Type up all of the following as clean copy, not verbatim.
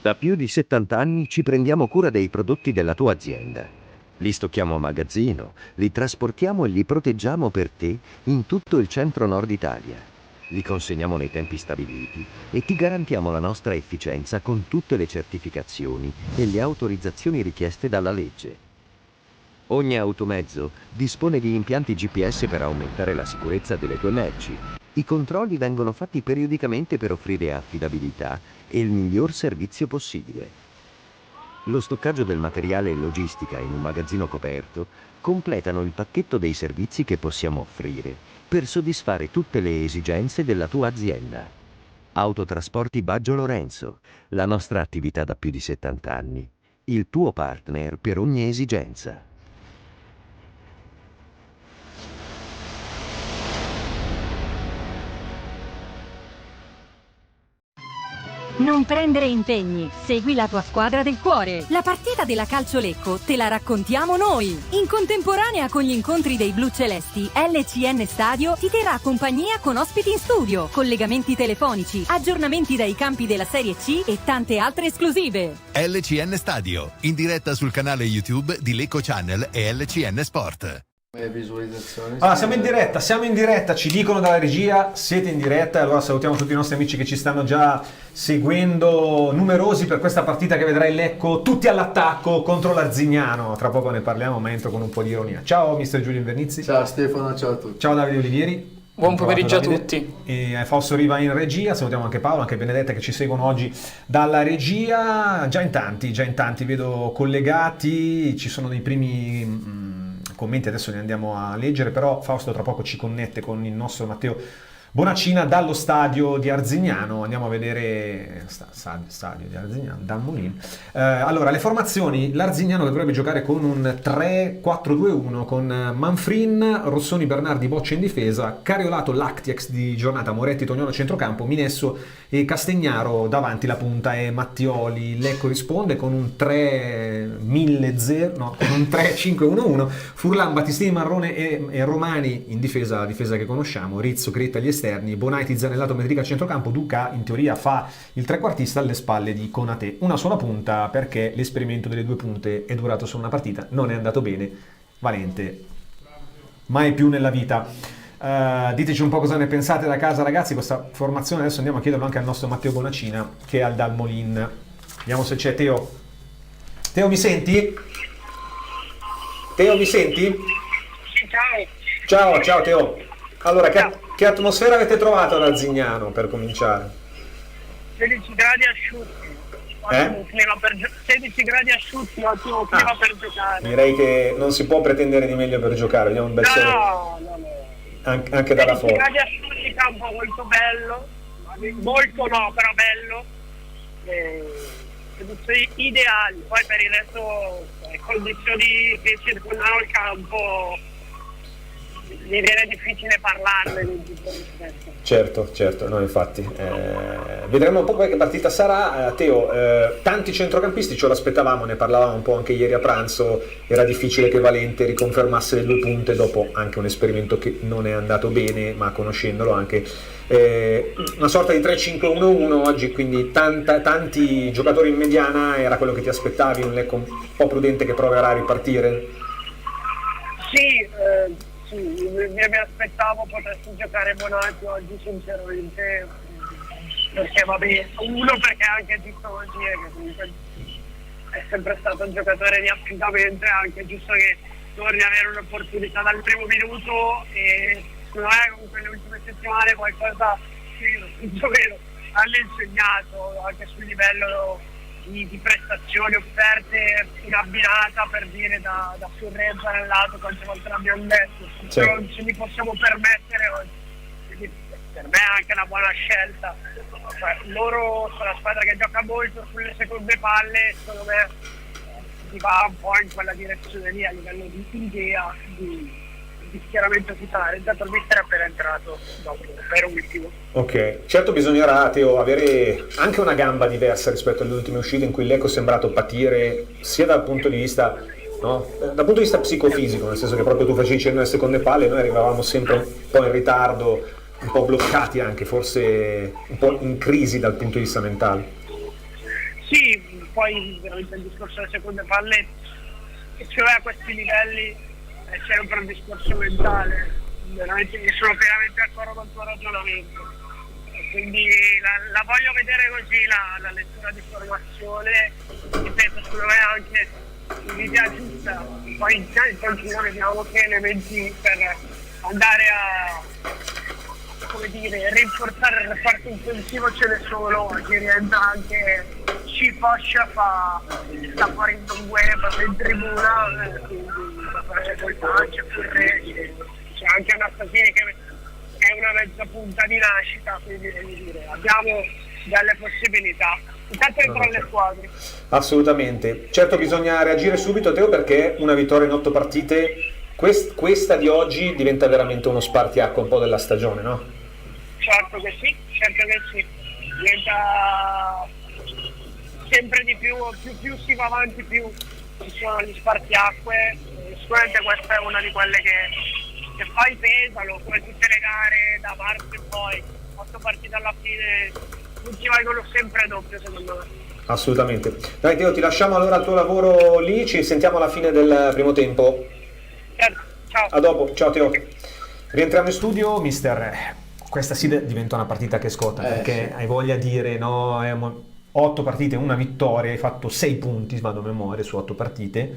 Da più di 70 anni ci prendiamo cura dei prodotti della tua azienda. Li stocchiamo a magazzino, li trasportiamo e li proteggiamo per te in tutto il centro-nord Italia. Li consegniamo nei tempi stabiliti e ti garantiamo la nostra efficienza con tutte le certificazioni e le autorizzazioni richieste dalla legge. Ogni automezzo dispone di impianti GPS per aumentare la sicurezza delle tue merci. I controlli vengono fatti periodicamente per offrire affidabilità e il miglior servizio possibile. Lo stoccaggio del materiale e logistica in un magazzino coperto completano il pacchetto dei servizi che possiamo offrire per soddisfare tutte le esigenze della tua azienda. Autotrasporti Baggio Lorenzo, la nostra attività da più di 70 anni, il tuo partner per ogni esigenza. Non prendere impegni, segui la tua squadra del cuore. La partita della Calcio Lecco te la raccontiamo noi. In contemporanea con gli incontri dei blu celesti, LCN Stadio ti terrà compagnia con ospiti in studio, collegamenti telefonici, aggiornamenti dai campi della Serie C e tante altre esclusive. LCN Stadio, in diretta sul canale YouTube di Lecco Channel e LCN Sport. Visualizzazioni. Allora, siamo in diretta, ci dicono dalla regia, siete in diretta, e allora salutiamo tutti i nostri amici che ci stanno già seguendo, numerosi per questa partita che vedrà il Lecco tutti all'attacco contro l'Arzignano. Tra poco ne parliamo, ma entro con un po' di ironia. Ciao mister Giulio Invernizzi. Ciao Stefano, ciao a tutti. Ciao Davide Olivieri. Buon pomeriggio a tutti. E Fausto Riva in regia, salutiamo anche Paolo, anche Benedetta che ci seguono oggi dalla regia. Già in tanti vedo collegati, ci sono dei primi commenti, adesso li andiamo a leggere, però Fausto tra poco ci connette con il nostro Matteo Bonacina dallo stadio di Arzignano. Andiamo a vedere stadio di Arzignano, Dal Molin. Allora, le formazioni: l'Arzignano dovrebbe giocare con un 3-4-2-1 con Manfrin, Rossoni, Bernardi, Boccia in difesa, Cariolato, Lactiex di giornata, Moretti, Tognolo a centrocampo, Minesso e Castegnaro davanti la punta e Mattioli. Lecco risponde con un 3-5-1-1, Furlan, Battistini, Marrone e Romani in difesa, la difesa che conosciamo, Rizzo, Cretta agli esterni, Bonaiti, Zanellato, Medrica a centrocampo. Duca in teoria fa il trequartista alle spalle di Konate. Una sola punta perché l'esperimento delle due punte è durato solo una partita, non è andato bene. Valente, mai più nella vita. Diteci un po' cosa ne pensate da casa, ragazzi, questa formazione. Adesso andiamo a chiederlo anche al nostro Matteo Bonacina che è al Dal Molin. Vediamo se c'è Teo. Teo, mi senti? Teo, mi senti? Sì, ciao. Ciao Teo. Allora, che atmosfera avete trovato ad Arzignano per cominciare? 16 gradi asciutti. Ottimo clima per 16 gradi asciutti, ottimo clima per giocare. Direi che non si può pretendere di meglio per giocare. Vediamo un bel sole. No. Anche dalla 16 foto. gradi asciutti, campo molto bello. Molto no, però bello. Condizioni ideali. Poi per il resto condizioni che circondano il campo mi viene difficile parlarne in tutto rispetto. Certo, no, infatti. Vedremo un po' che partita sarà. Teo, tanti centrocampisti ce l'aspettavamo, ne parlavamo un po' anche ieri a pranzo. Era difficile che Valente riconfermasse le due punte dopo anche un esperimento che non è andato bene, ma conoscendolo anche una sorta di 3-5-1-1 oggi, quindi tanti giocatori in mediana. Era quello che ti aspettavi, un Lecco un po' prudente che proverà a ripartire? Sì, mi aspettavo potessi giocare Bonatti oggi sinceramente, perché vabbè, uno perché anche giusto oggi che comunque è sempre stato un giocatore di affidamento, è anche giusto che torni ad avere un'opportunità dal primo minuto, e secondo me comunque le ultime settimane qualcosa più o meno hanno insegnato anche sul livello di prestazioni offerte in abbinata, per dire, da Surreggia nel lato, quante volte l'abbiamo detto, non ce li possiamo permettere oggi. Quindi per me è anche una buona scelta. Loro sono la squadra che gioca molto sulle seconde palle, secondo me si va un po' in quella direzione lì a livello di idea di schieramento titolare. Intanto il mister è appena entrato dopo, per ultimo. Ok, certo bisognerà, Teo, avere anche una gamba diversa rispetto alle ultime uscite in cui l'Ecco è sembrato patire sia dal punto di vista, no? Dal punto di vista psicofisico, nel senso che proprio tu facevi cenno alle seconde palle, noi arrivavamo sempre un po' in ritardo, un po' bloccati anche, forse un po' in crisi dal punto di vista mentale. Sì, poi veramente il discorso delle seconde palle, cioè a questi livelli è sempre un discorso mentale, veramente sono pienamente d'accordo con il tuo ragionamento. Quindi la voglio vedere così, la lettura di formazione, ripeto, secondo me anche l'idea giusta, poi in panchina vediamo che elementi per andare a, come dire, rinforzare il reparto offensivo ce ne sono, oggi rientra anche Cifoscia, sta fuori in web in tribuna, quindi c'è Colpaccio, Furresi, c'è anche Anastasini che è una mezza punta di nascita, quindi voglio dire, abbiamo delle possibilità. Intanto entrano le squadre. Assolutamente. Certo bisogna reagire subito, Teo, perché una vittoria in 8 partite, questa di oggi diventa veramente uno spartiacque un po' della stagione, no? Certo che sì. Diventa sempre di più si va avanti, più ci sono gli spartiacque. Sicuramente questa è una di quelle che poi pesano, come tutte le gare da marzo in poi, 8 partite alla fine non ci valgono sempre doppio, secondo me. Assolutamente. Dai Teo, ti lasciamo allora al tuo lavoro lì, ci sentiamo alla fine del primo tempo. Certo, ciao. A dopo, ciao Teo. Rientriamo in studio, mister. Questa sì diventa una partita che scotta, perché sì. hai voglia di dire no, 8 partite, una vittoria, hai fatto 6 punti, vado a memoria, su 8 partite,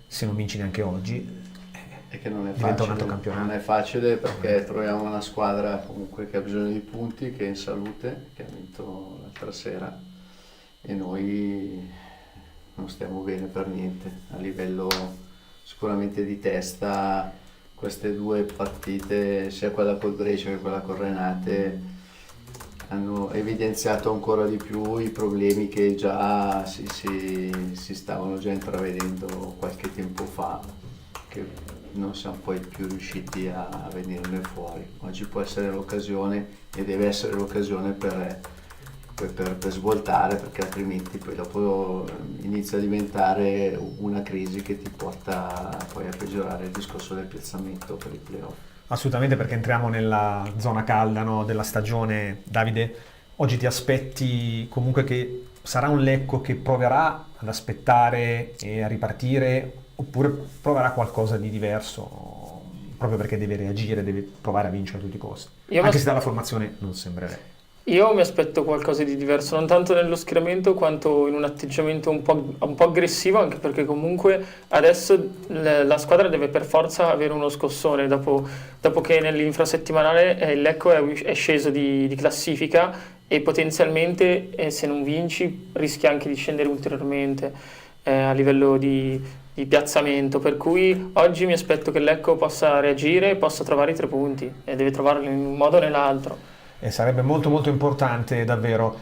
se non vinci neanche oggi. E che non è Diventa un facile, altro campionato. non è facile perché troviamo una squadra comunque che ha bisogno di punti, che è in salute, che ha vinto l'altra sera e noi non stiamo bene per niente. A livello sicuramente di testa, queste 2 partite, sia quella col Brescia che quella con Renate, hanno evidenziato ancora di più i problemi che già si stavano già intravedendo qualche tempo fa, che non siamo poi più riusciti a venirne fuori. Oggi può essere l'occasione e deve essere l'occasione per svoltare, perché altrimenti poi dopo inizia a diventare una crisi che ti porta poi a peggiorare il discorso del piazzamento per i playoff. Assolutamente, perché entriamo nella zona calda, no, della stagione. Davide, oggi ti aspetti comunque che sarà un Lecco che proverà ad aspettare e a ripartire, oppure proverà qualcosa di diverso, proprio perché deve reagire, deve provare a vincere a tutti i costi? Anche se dalla formazione non sembrerebbe. Io mi aspetto qualcosa di diverso, non tanto nello schieramento quanto in un atteggiamento un po' aggressivo, anche perché comunque adesso la squadra deve per forza avere uno scossone, dopo che nell'infrasettimanale il Lecco è sceso di classifica e potenzialmente se non vinci rischi anche di scendere ulteriormente a livello di piazzamento, per cui oggi mi aspetto che il Lecco possa reagire e possa trovare i 3 punti e deve trovarli in un modo o nell'altro. E sarebbe molto molto importante davvero.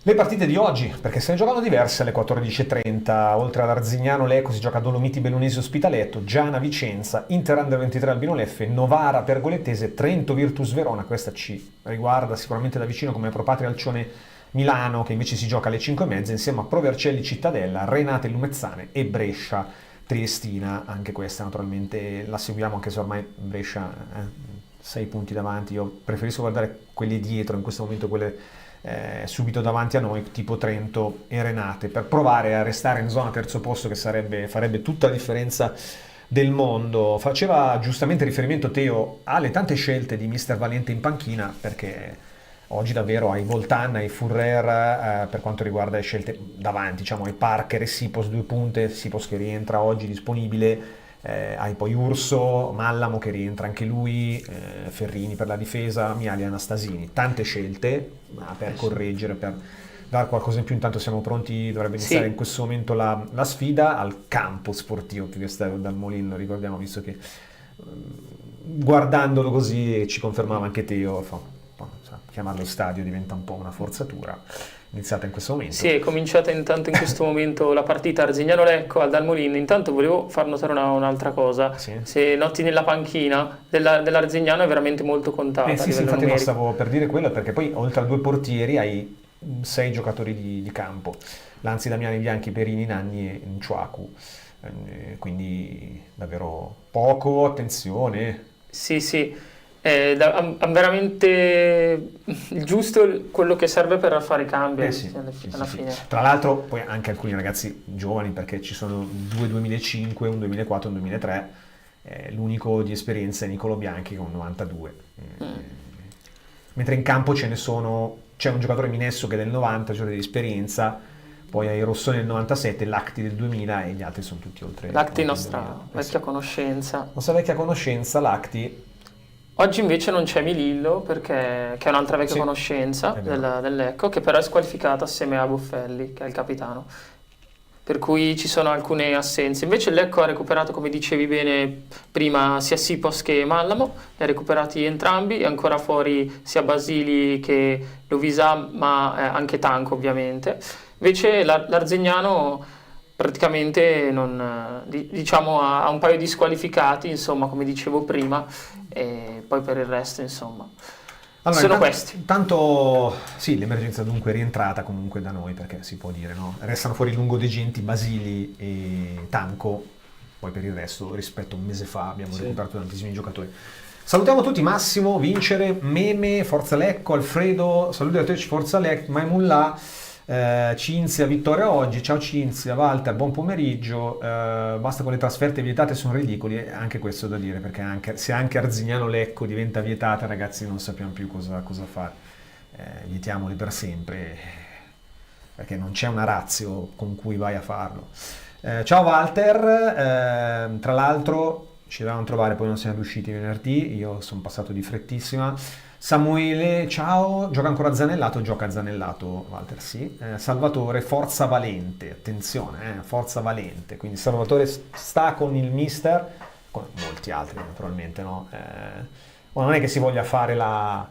Le partite di oggi, perché se ne giocano diverse alle 14.30, oltre all'Arzignano Lecco si gioca Dolomiti Bellunesi Ospitaletto, Giana Vicenza, Inter Under 23 Albino Leffe, Novara Pergolettese, Trento Virtus Verona. Questa ci riguarda sicuramente da vicino, come Pro Patria Alcione Milano, che invece si gioca alle 5.30 insieme a Pro Vercelli Cittadella, Renate Lumezzane e Brescia Triestina. Anche questa naturalmente la seguiamo, anche se ormai Brescia 6 punti davanti. Io preferisco guardare quelli dietro, in questo momento quelle subito davanti a noi, tipo Trento e Renate, per provare a restare in zona terzo posto, che farebbe tutta la differenza del mondo. Faceva giustamente riferimento Teo alle tante scelte di mister Valente in panchina, perché oggi davvero hai Voltan, hai Furrer per quanto riguarda le scelte davanti, diciamo, hai Parker e Sipos 2 punte, Sipos che rientra oggi disponibile, hai poi Urso, Mallamo che rientra anche lui, Ferrini per la difesa, Miali, Anastasini. Tante scelte per correggere, per dare qualcosa in più. Intanto siamo pronti, dovrebbe iniziare in questo momento la sfida al campo sportivo più che stare dal Molino, ricordiamo, visto che guardandolo così ci confermava anche Teo, chiamarlo stadio diventa un po' una forzatura. Iniziata in questo momento. Sì, è cominciata intanto in questo momento la partita Arzignano-Lecco al Dalmolin. Intanto volevo far notare un'altra cosa. Sì. Se noti nella panchina dell'Arzignano è veramente molto contata. Sì, infatti non stavo per dire quello, perché poi oltre a 2 portieri hai 6 giocatori di campo. Lanzi, Damiani, Bianchi, Perini, Nanni e Nchuaku. Quindi davvero poco, attenzione. Sì. ha veramente il giusto, quello che serve per fare i cambi alla fine. Tra l'altro poi anche alcuni ragazzi giovani, perché ci sono 2 2005, un 2004 e un 2003, l'unico di esperienza è Nicolo Bianchi con 92. Mentre in campo c'è un giocatore Minesso che è del 90, cioè di esperienza, poi hai Rossoni del 97, Lacti del 2000 e gli altri sono tutti oltre. Lacti nostra vecchia conoscenza. Nostra vecchia conoscenza, Lacti. Oggi invece non c'è Milillo, che è un'altra vecchia conoscenza del Lecco, che però è squalificato assieme a Buffelli, che è il capitano. Per cui ci sono alcune assenze. Invece il Lecco ha recuperato, come dicevi bene prima, sia Sipos che Mallamo, li ha recuperati entrambi, è ancora fuori sia Basili che Lovisa, ma anche Tanco ovviamente. Invece l'Arzignano praticamente diciamo, ha un paio di squalificati, insomma, come dicevo prima, e poi per il resto, insomma, allora, sono questi. Intanto sì, l'emergenza dunque è rientrata comunque da noi, perché si può dire, no? Restano fuori Lungodegenti, Basili e Tanco, poi per il resto rispetto a un mese fa abbiamo recuperato tantissimi giocatori. Salutiamo tutti: Massimo, Vincere, Meme, Forza Lecco, Alfredo, saluti a te, Forza Lecco, Maimullah, Cinzia, Vittoria oggi, ciao Cinzia, Walter, buon pomeriggio. Basta con le trasferte vietate, sono ridicoli, anche questo da dire, perché se anche Arzignano Lecco diventa vietata, ragazzi, non sappiamo più cosa fare. Vietiamoli per sempre, perché non c'è una ratio con cui vai a farlo. Ciao Walter, tra l'altro ci dovevamo trovare, poi non siamo riusciti venerdì, io sono passato di frettissima. Samuele, ciao, gioca ancora Zanellato, gioca Zanellato, Walter, sì. Salvatore, Forza Valente, attenzione, Forza Valente, quindi Salvatore sta con il mister, con molti altri naturalmente, no? Non è che si voglia fare la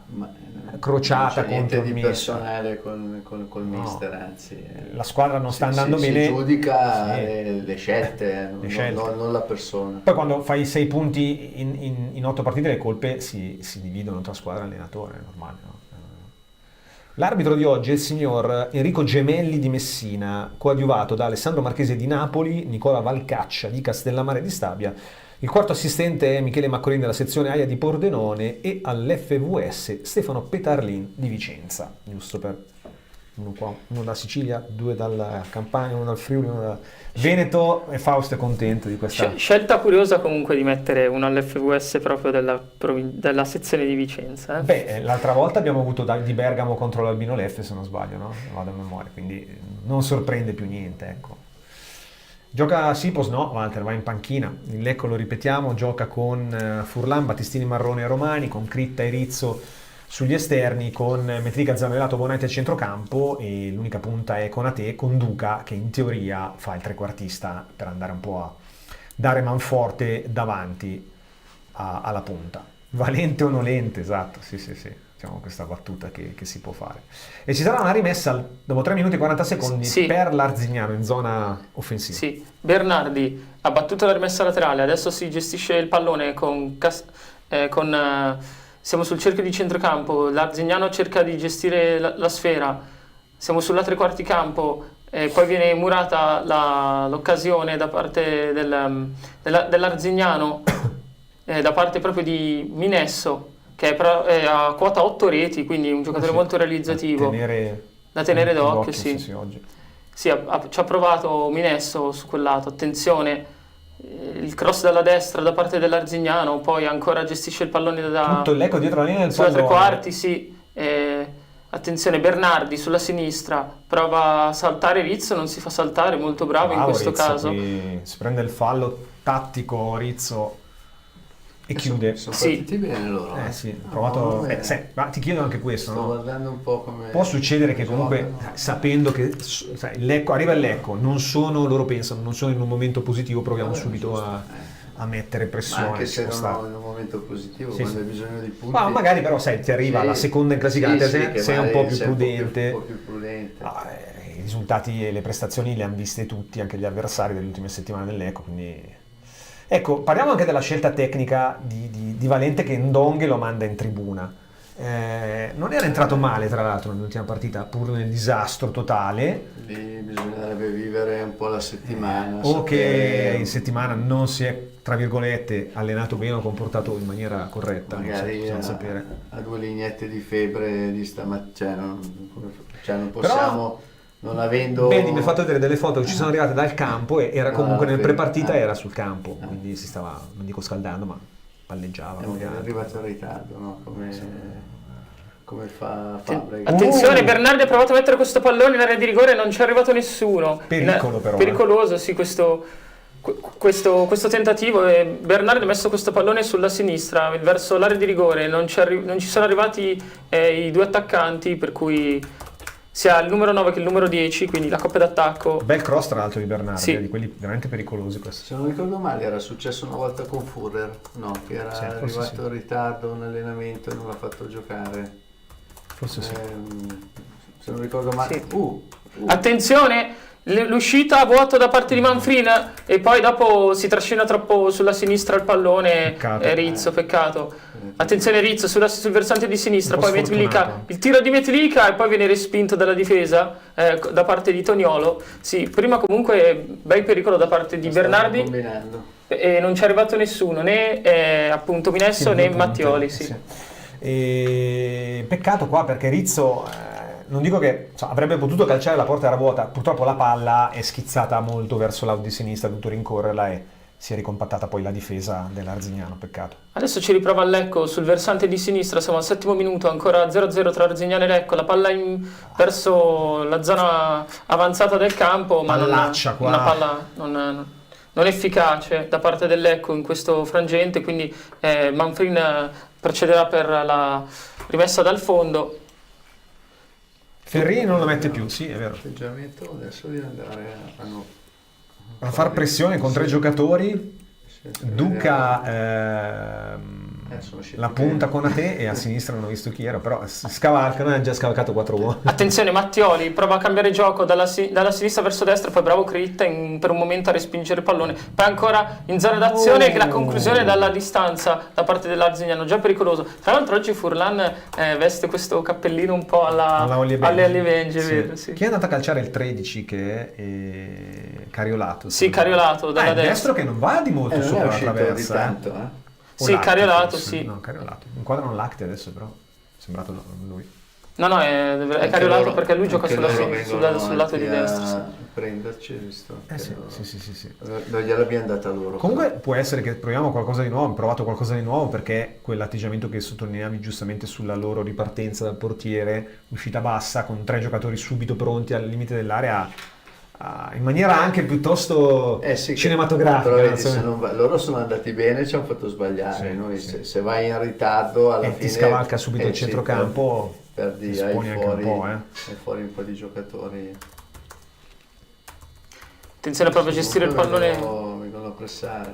crociata contro il mister. Personale col mister, anzi. La squadra non sta andando bene. Si giudica le scelte, non la persona. Poi quando fai 6 punti in 8 partite, le colpe si dividono tra squadra e allenatore, è normale, no? L'arbitro di oggi è il signor Enrico Gemelli di Messina, coadiuvato da Alessandro Marchese di Napoli, Nicola Valcaccia di Castellammare di Stabia. Il quarto assistente è Michele Maccolin della sezione AIA di Pordenone e all'FVS Stefano Petarlin di Vicenza, giusto per uno da Sicilia, 2 dalla Campania, uno dal Friuli, uno da Veneto, e Fausto è contento di questa scelta curiosa comunque di mettere uno all'FVS proprio della sezione di Vicenza. Beh, l'altra volta abbiamo avuto di Bergamo contro l'Albino Leffe, se non sbaglio, no? Vado a memoria, quindi non sorprende più niente, ecco. Gioca Sipos? No, Walter va in panchina. Il Lecco, lo ripetiamo, gioca con Furlan, Battistini, Marrone e Romani, con Critta e Rizzo sugli esterni, con Metrica, Zanellato, Bonetti a centrocampo, e l'unica punta è Konate, con Duca che in teoria fa il trequartista per andare un po' a dare manforte davanti alla punta. Valente o nolente, esatto, sì. Diciamo questa battuta che si può fare. E ci sarà una rimessa dopo 3 minuti e 40 secondi per l'Arzignano in zona offensiva. Sì, Bernardi ha battuto la rimessa laterale, adesso si gestisce il pallone siamo sul cerchio di centrocampo, l'Arzignano cerca di gestire la sfera, siamo sulla tre quarti campo, poi viene murata l'occasione da parte dell'Arzignano, da parte proprio di Minesso, che è a quota 8 reti, quindi un giocatore molto realizzativo, da tenere d'occhio. Sì. Oggi. Sì, ci ha provato Minesso su quel lato, attenzione, il cross dalla destra da parte dell'Arzignano, poi ancora gestisce il pallone tutto il Lecco dietro la linea del sulla pallone. Tre quarti, sì. Attenzione, Bernardi sulla sinistra, prova a saltare Rizzo, non si fa saltare, molto bravo in questo Rizzo, caso. Si prende il fallo tattico Rizzo e chiude. Sono partiti bene loro. Sì, provato. Ma ti chiedo anche questo, sto guardando un po' come può succedere che comunque, sapendo che arriva il Lecco, loro pensano non sono in un momento positivo, proviamo subito a mettere pressione. Ma anche se non in un momento positivo, quando hai bisogno di punti. Ma magari però ti arriva la seconda in classificata, sei un po' più prudente. Un po' più prudente. I risultati e le prestazioni le hanno viste tutti, anche gli avversari delle ultime settimane del Lecco, quindi. Ecco, parliamo anche della scelta tecnica di Valente, che Ndonghe lo manda in tribuna. Non era entrato male tra l'altro nell'ultima partita, pur nel disastro totale. Lì bisognerebbe vivere un po' la settimana. O che in settimana non si è, tra virgolette, allenato bene o comportato in maniera corretta. Magari bisogna sapere. a 2 lineette di febbre di stamattina, non possiamo, non avendo... Vedi, mi ha fatto vedere delle foto che ci sono arrivate dal campo e era comunque nel pre-partita era sul campo, quindi si stava, non dico scaldando, ma palleggiava. È arrivato in ritardo, no? Come fa Fabregas. Attenzione, Bernardi ha provato a mettere questo pallone in area di rigore, non ci è arrivato nessuno. Pericolo però. Pericoloso, sì, questo tentativo. Bernardi ha messo questo pallone sulla sinistra verso l'area di rigore, non ci sono arrivati i 2 attaccanti, per cui sia il numero 9 che il numero 10, quindi la coppia d'attacco. Bel cross tra l'altro di Bernardi, Sì. di quelli veramente pericolosi questi. Se non ricordo male era successo una volta con Furrer, no? Che era Sì, forse arrivato sì. in ritardo a un allenamento e non l'ha fatto giocare. Forse sì. Se non ricordo male. Sì. Attenzione, l'uscita a vuoto da parte di Manfrin e poi dopo si trascina troppo sulla sinistra il pallone. Peccato. Rizzo, peccato. Attenzione Rizzo sul versante di sinistra, Un po' poi Metlica, sfortunato. il tiro di Metlica e poi viene respinto dalla difesa da parte di Toniolo. Sì, prima comunque bel pericolo da parte di Bernardi Combinando. e non ci è arrivato nessuno, né appunto Minesso Sì, né due punti, Mattioli. Sì. sì. E peccato qua perché Rizzo, non dico che avrebbe potuto calciare la porta era vuota, purtroppo la palla è schizzata molto verso l'out di sinistra, ha dovuto rincorrerla e si è ricompattata poi la difesa dell'Arzignano, peccato. Adesso ci riprova il Lecco sul versante di sinistra, siamo al 7° minuto, ancora 0-0 tra Arzignano e Lecco, la palla verso la zona avanzata del campo, ma Pallaccia qua. una palla non efficace da parte del Lecco in questo frangente, quindi Manfrin procederà per la rimessa dal fondo. Ferrini non lo mette più, sì, è vero. L'atteggiamento adesso di andare A far pressione con 3 giocatori, Duca sono usciti la punta con te e a sinistra non ho visto chi era, però scavalcano e ha già scavalcato 4 uomini. Attenzione, Mattioli prova a cambiare gioco dalla sinistra verso destra, poi bravo Critta per un momento a respingere il pallone, poi ancora in zona d'azione la conclusione dalla distanza da parte dell'Arzignano, già pericoloso. Tra l'altro oggi Furlan veste questo cappellino un po' alle Olivengi, Sì. vero? Sì. Chi è andato a calciare il 13 che è Cariolato? Sì, Cariolato dalla il destra. destro che non va di molto non è sopra la uscito di traversa. tanto, O Sì, Lacte, Cariolato, forse. sì. No, Cariolato. Inquadrano Lacte adesso però, è sembrato lui. No, è Cariolato perché lui gioca sul lato di destra. Sì. Prenderci, visto? Sì. Non gliel'abbiamo data loro. Comunque può essere che proviamo qualcosa di nuovo, provato qualcosa di nuovo perché quell'atteggiamento che sottolineavi giustamente sulla loro ripartenza dal portiere, uscita bassa con 3 giocatori subito pronti al limite dell'area, in maniera anche piuttosto cinematografica. Però vedi, loro sono andati bene, ci hanno fatto sbagliare. Sì, Noi sì. Se vai in ritardo alla fine ti scavalca subito il centrocampo, perdi, ti hai esponi anche un po', hai fuori un po' di giocatori. Attenzione proprio a gestire il pallone. Vengono a pressare.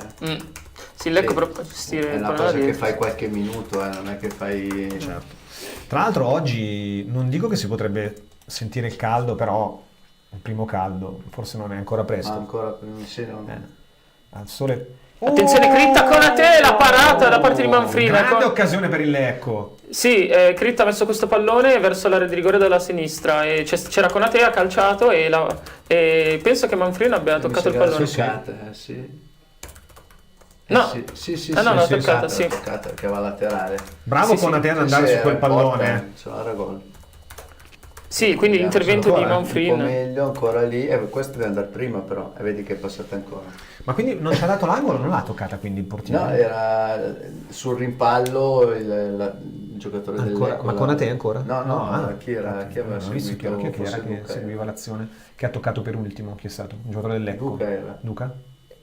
Sì, il Lecco proprio a gestire È il una pallone. cosa che fai qualche minuto, non è che fai... Certo. Tra l'altro oggi non dico che si potrebbe sentire il caldo, però il primo caldo, forse non è ancora presto. Ancora prima sì, no? Al sole. Attenzione, Critta con a te, la parata da parte di Manfrin. Grande occasione per il Lecco. Sì, Critta ha messo questo pallone verso l'area di rigore dalla sinistra e c'era Conate, ha calciato e penso che Manfrin abbia toccato il pallone. Sì. No, Sì, no, l'ha toccata, sì. Toccata, che va laterale. Bravo Sì, Conate ad andare su quel pallone. C'era gol. Sì, quindi l'intervento di Manfrin. Un po' meglio ancora lì, questo deve andare prima però, e vedi che è passata ancora. Ma quindi non ci ha dato l'angolo, non l'ha toccata quindi il portiere? No, era sul rimpallo il giocatore del Lecco. Ma Conate ancora? No, chi era? Chi aveva non ho visto chi era forse che Duca seguiva l'azione, che ha toccato per ultimo, chi è stato? Un giocatore del Lecco? Duca era. Duca?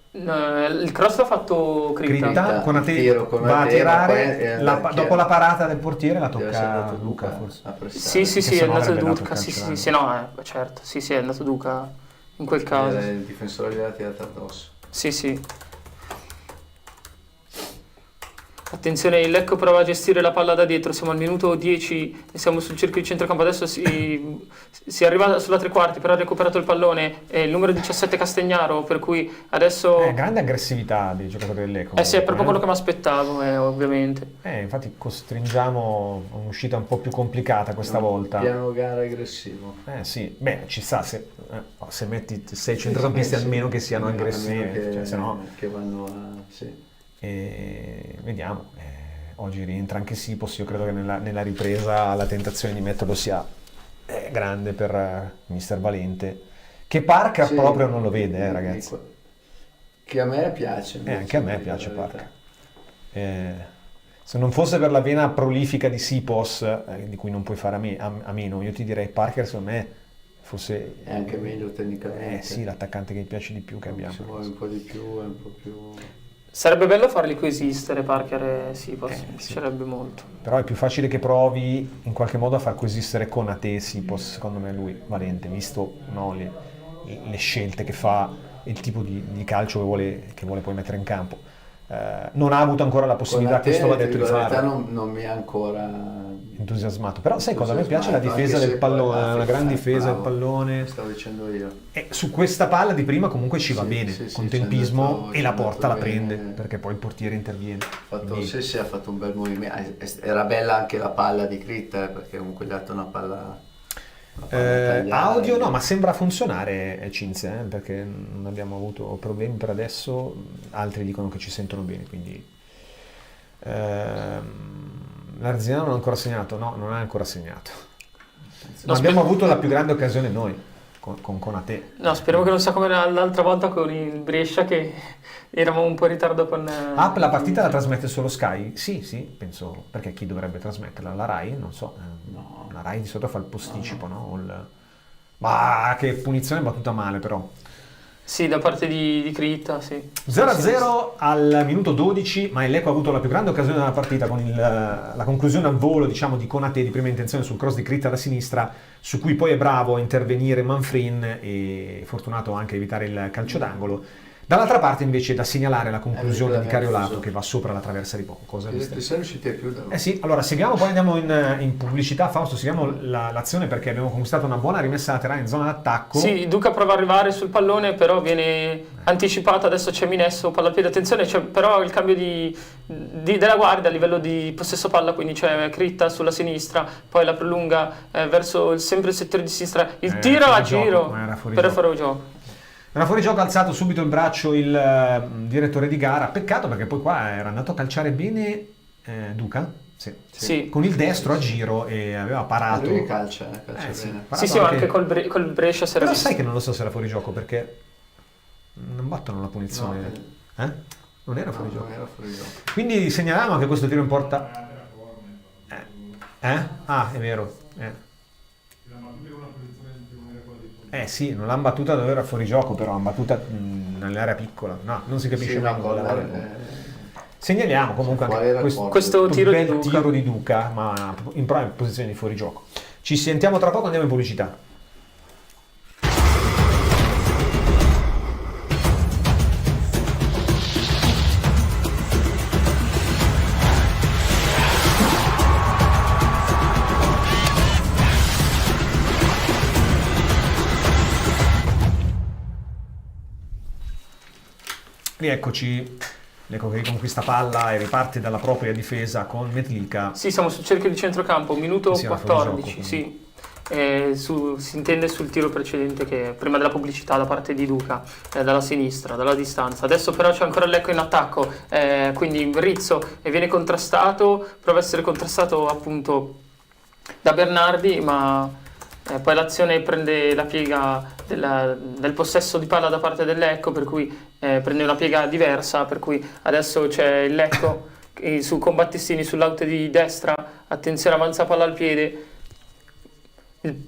Il cross l'ha fatto Critta. Conate va a tirare, dopo la parata del portiere la Deve essere tocca andato Duca Duca forse. a pressare. Sì, è se no andato avrebbe dato Duca. il Sì, calcio no, certo. Sì, è andato Duca in quel caso. Il difensore gli ha tirato addosso. Sì. Attenzione, il Lecco prova a gestire la palla da dietro, siamo al minuto 10 e siamo sul cerchio di centrocampo, adesso si arriva sulla tre quarti, però ha recuperato il pallone, è il numero 17 Castagnaro, per cui adesso... grande aggressività dei giocatori del Lecco. sì, è proprio quello che mi aspettavo, ovviamente. Infatti costringiamo un'uscita un po' più complicata questa volta. Piano gara aggressivo. Sì, beh, ci sta, se metti 6 centrocampisti almeno che siano aggressivi, Che, se no... che vanno a... Sì. E vediamo, oggi rientra anche Sipos, io credo che nella ripresa la tentazione di metterlo sia grande per Mister Valente, che Parker proprio non lo vede, ragazzi. Che a me piace. Anche a me piace Parker. Se non fosse per la vena prolifica di Sipos, di cui non puoi fare a meno, io ti direi Parker secondo me forse... È anche meglio tecnicamente. Sì, l'attaccante che mi piace di più che abbiamo. Se vuoi un po' di più, è un po' più... Sarebbe bello farli coesistere Parker e Sipos, mi piacerebbe molto. Però è più facile che provi in qualche modo a far coesistere Konate e Sipos, secondo me lui, Valente, visto le scelte che fa, il tipo di calcio che vuole poi mettere in campo. Non ha avuto ancora la possibilità, questo va detto, di fare. Non mi ha ancora entusiasmato, però sai cosa? A me piace la difesa del pallone, una gran difesa del pallone. Stavo dicendo io. E su questa palla di prima comunque ci va bene, con tempismo, e la porta la prende, bene. perché poi il portiere interviene. Ha fatto un bel movimento. Era bella anche la palla di Critta, perché comunque gli ha dato una palla audio no, ma sembra funzionare Cinzia, perché non abbiamo avuto problemi per adesso, altri dicono che ci sentono bene, quindi l'Arziano non ha ancora segnato, no, non ha ancora segnato, ma abbiamo avuto la più grande occasione noi con Konate. No, speriamo che non sia come l'altra volta con il Brescia, che eravamo un po' in ritardo con... la partita la trasmette solo Sky? Sì, penso, perché chi dovrebbe trasmetterla? La Rai? Non so. La Rai di solito fa il posticipo, no? Ma che punizione battuta male, però. Sì, da parte di Critta, sì. 0-0 al minuto 12, ma il Lecco ha avuto la più grande occasione della partita con la conclusione al volo, diciamo, di Konate di prima intenzione sul cross di Critta da sinistra, su cui poi è bravo a intervenire Manfrin e fortunato anche a evitare il calcio d'angolo. Dall'altra parte invece è da segnalare la conclusione di Cariolato che va sopra la traversa di poco. Cosa sei riusciti a chiuderlo? Sì, allora seguiamo, poi andiamo in pubblicità. Fausto, seguiamo l'azione perché abbiamo conquistato una buona rimessa laterale in zona d'attacco. Sì, Duca prova ad arrivare sul pallone, però viene anticipato, adesso c'è Minesso, palla al piede, attenzione, c'è però il cambio della guardia a livello di possesso palla, quindi c'è Critta sulla sinistra, poi la prolunga verso sempre il settore di sinistra, il tiro a giro, però fuori gioco. Era fuori gioco, ha alzato subito il braccio il direttore di gara, peccato perché poi qua era andato a calciare bene Duca, sì. Con il destro a giro e aveva parato. Lui calcia bene. Sì, ma anche col Brescia si era però visto. Sai che non lo so se era fuori gioco perché non battono la punizione. Non era fuori gioco. Non era fuori gioco. Quindi segnaliamo anche questo tiro in porta. Ah, è vero. Sì, non l'hanno battuta dove era fuori gioco, però l'hanno battuta nell'area piccola. No, non si capisce Segnaliamo comunque anche questo tiro di Duca, ma in posizione di fuori gioco. Ci sentiamo tra poco, andiamo in pubblicità. Rieccoci, Lecco che riconquista palla e riparte dalla propria difesa con Metlika. Sì, siamo sul cerchio di centrocampo, minuto 14, gioco, sì. Si intende sul tiro precedente, che prima della pubblicità da parte di Duca, dalla sinistra, dalla distanza. Adesso però c'è ancora Lecco in attacco, quindi Rizzo viene contrastato, prova a essere contrastato appunto da Bernardi, ma poi l'azione prende la piega del possesso di palla da parte del Lecco, per cui prende una piega diversa, per cui adesso c'è il Lecco su con Battistini sull'out di destra, attenzione, avanza palla al piede,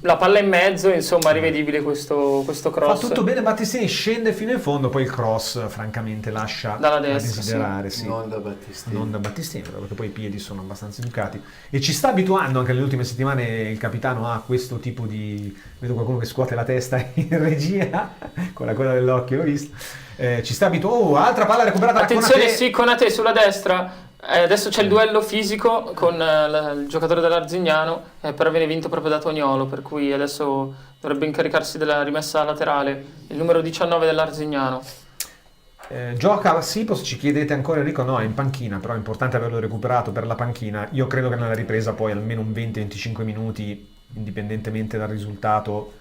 la palla in mezzo, insomma rivedibile questo cross. Fa tutto bene Battistini, scende fino in fondo, poi il cross francamente lascia dalla destra, desiderare, sì. Non da Battistini, perché poi i piedi sono abbastanza educati e ci sta abituando anche nelle ultime settimane il capitano a questo tipo di... Vedo qualcuno che scuote la testa in regia con la coda dell'occhio, l'ho visto. Ci sta abituando. Altra palla recuperata. Attenzione, sì, Konate sulla destra, Adesso c'è il duello fisico con il giocatore dell'Arzignano, però viene vinto proprio da Toniolo, per cui adesso dovrebbe incaricarsi della rimessa laterale, il numero 19 dell'Arzignano. Gioca Sipos, ci chiedete ancora Enrico? No, è in panchina, però è importante averlo recuperato per la panchina. Io credo che nella ripresa poi almeno un 20-25 minuti, indipendentemente dal risultato,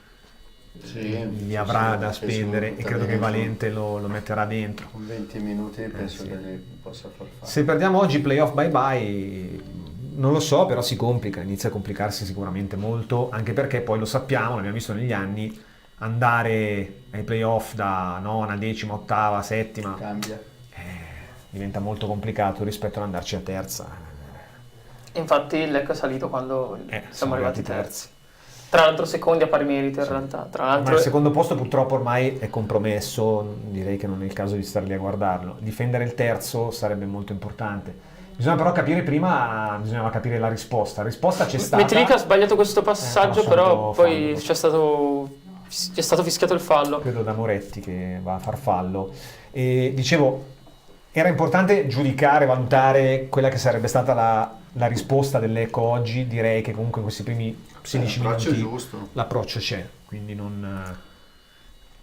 li avrà da spendere, e credo che Valente lo metterà dentro. Con 20 minuti penso che li possa far fare. Se perdiamo oggi playoff bye bye, non lo so, però si complica, inizia a complicarsi sicuramente molto, anche perché poi lo sappiamo, l'abbiamo visto negli anni, andare ai playoff da nona, decima, ottava, settima Cambia. diventa molto complicato rispetto ad andarci a terza. Infatti il Lecco è salito quando siamo arrivati terzi. terzi. Tra l'altro secondi a pari merito in realtà. Tra Ma l'altro il secondo posto purtroppo ormai è compromesso, direi che non è il caso di star lì a guardarlo. Difendere il terzo sarebbe molto importante. Bisogna però capire prima, bisognava capire la risposta. La risposta c'è stata. Metallica ha sbagliato questo passaggio, però poi fallo. c'è stato fischiato il fallo. Credo da Moretti che va a far fallo. E dicevo, era importante giudicare, valutare quella che sarebbe stata la risposta dell'Ecco oggi. Direi che comunque in questi primi 16 l'approccio minuti è giusto. l'approccio c'è, quindi non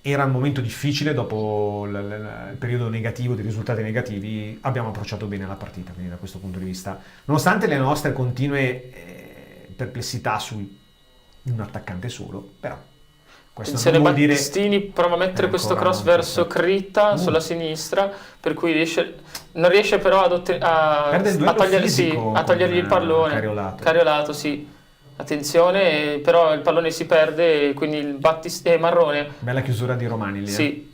era un momento difficile dopo il periodo negativo, di risultati negativi. Abbiamo approcciato bene la partita, quindi da questo punto di vista, nonostante le nostre continue perplessità su un attaccante solo, però questo Attenzione, non vuol dire Battistini prova a mettere questo ancora cross non verso perfetto. Critta sulla sinistra, per cui non riesce però Perde il duello fisico a togliergli il con, pallone. Cariolato. Sì. Attenzione, però il pallone si perde, quindi il Marrone. Bella chiusura di Romani lì. Sì.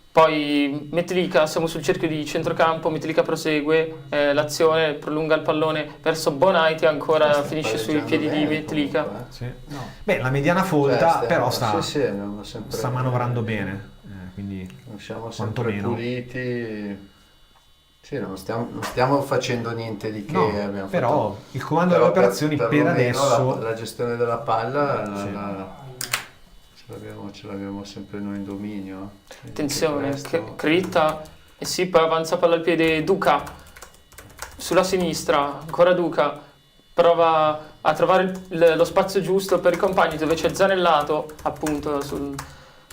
Poi Metallica, siamo sul cerchio di centrocampo, Metallica prosegue l'azione, prolunga il pallone verso Bonaiti, ancora finisce sui piedi di Metallica. Sì. No. Beh, la mediana folta, però sta andiamo sempre, sta manovrando bene, quindi non siamo sempre quantomeno. puliti. Sì, non stiamo facendo niente di che. No, abbiamo però fatto. il comando Però delle operazioni per perlomeno adesso la gestione della palla Sì. ce l'abbiamo sempre noi in dominio. Attenzione, Questo- Critta, e sì, poi avanza palla al piede Duca, sulla sinistra, ancora Duca, prova a trovare lo spazio giusto per i compagni, dove c'è Zanellato, appunto,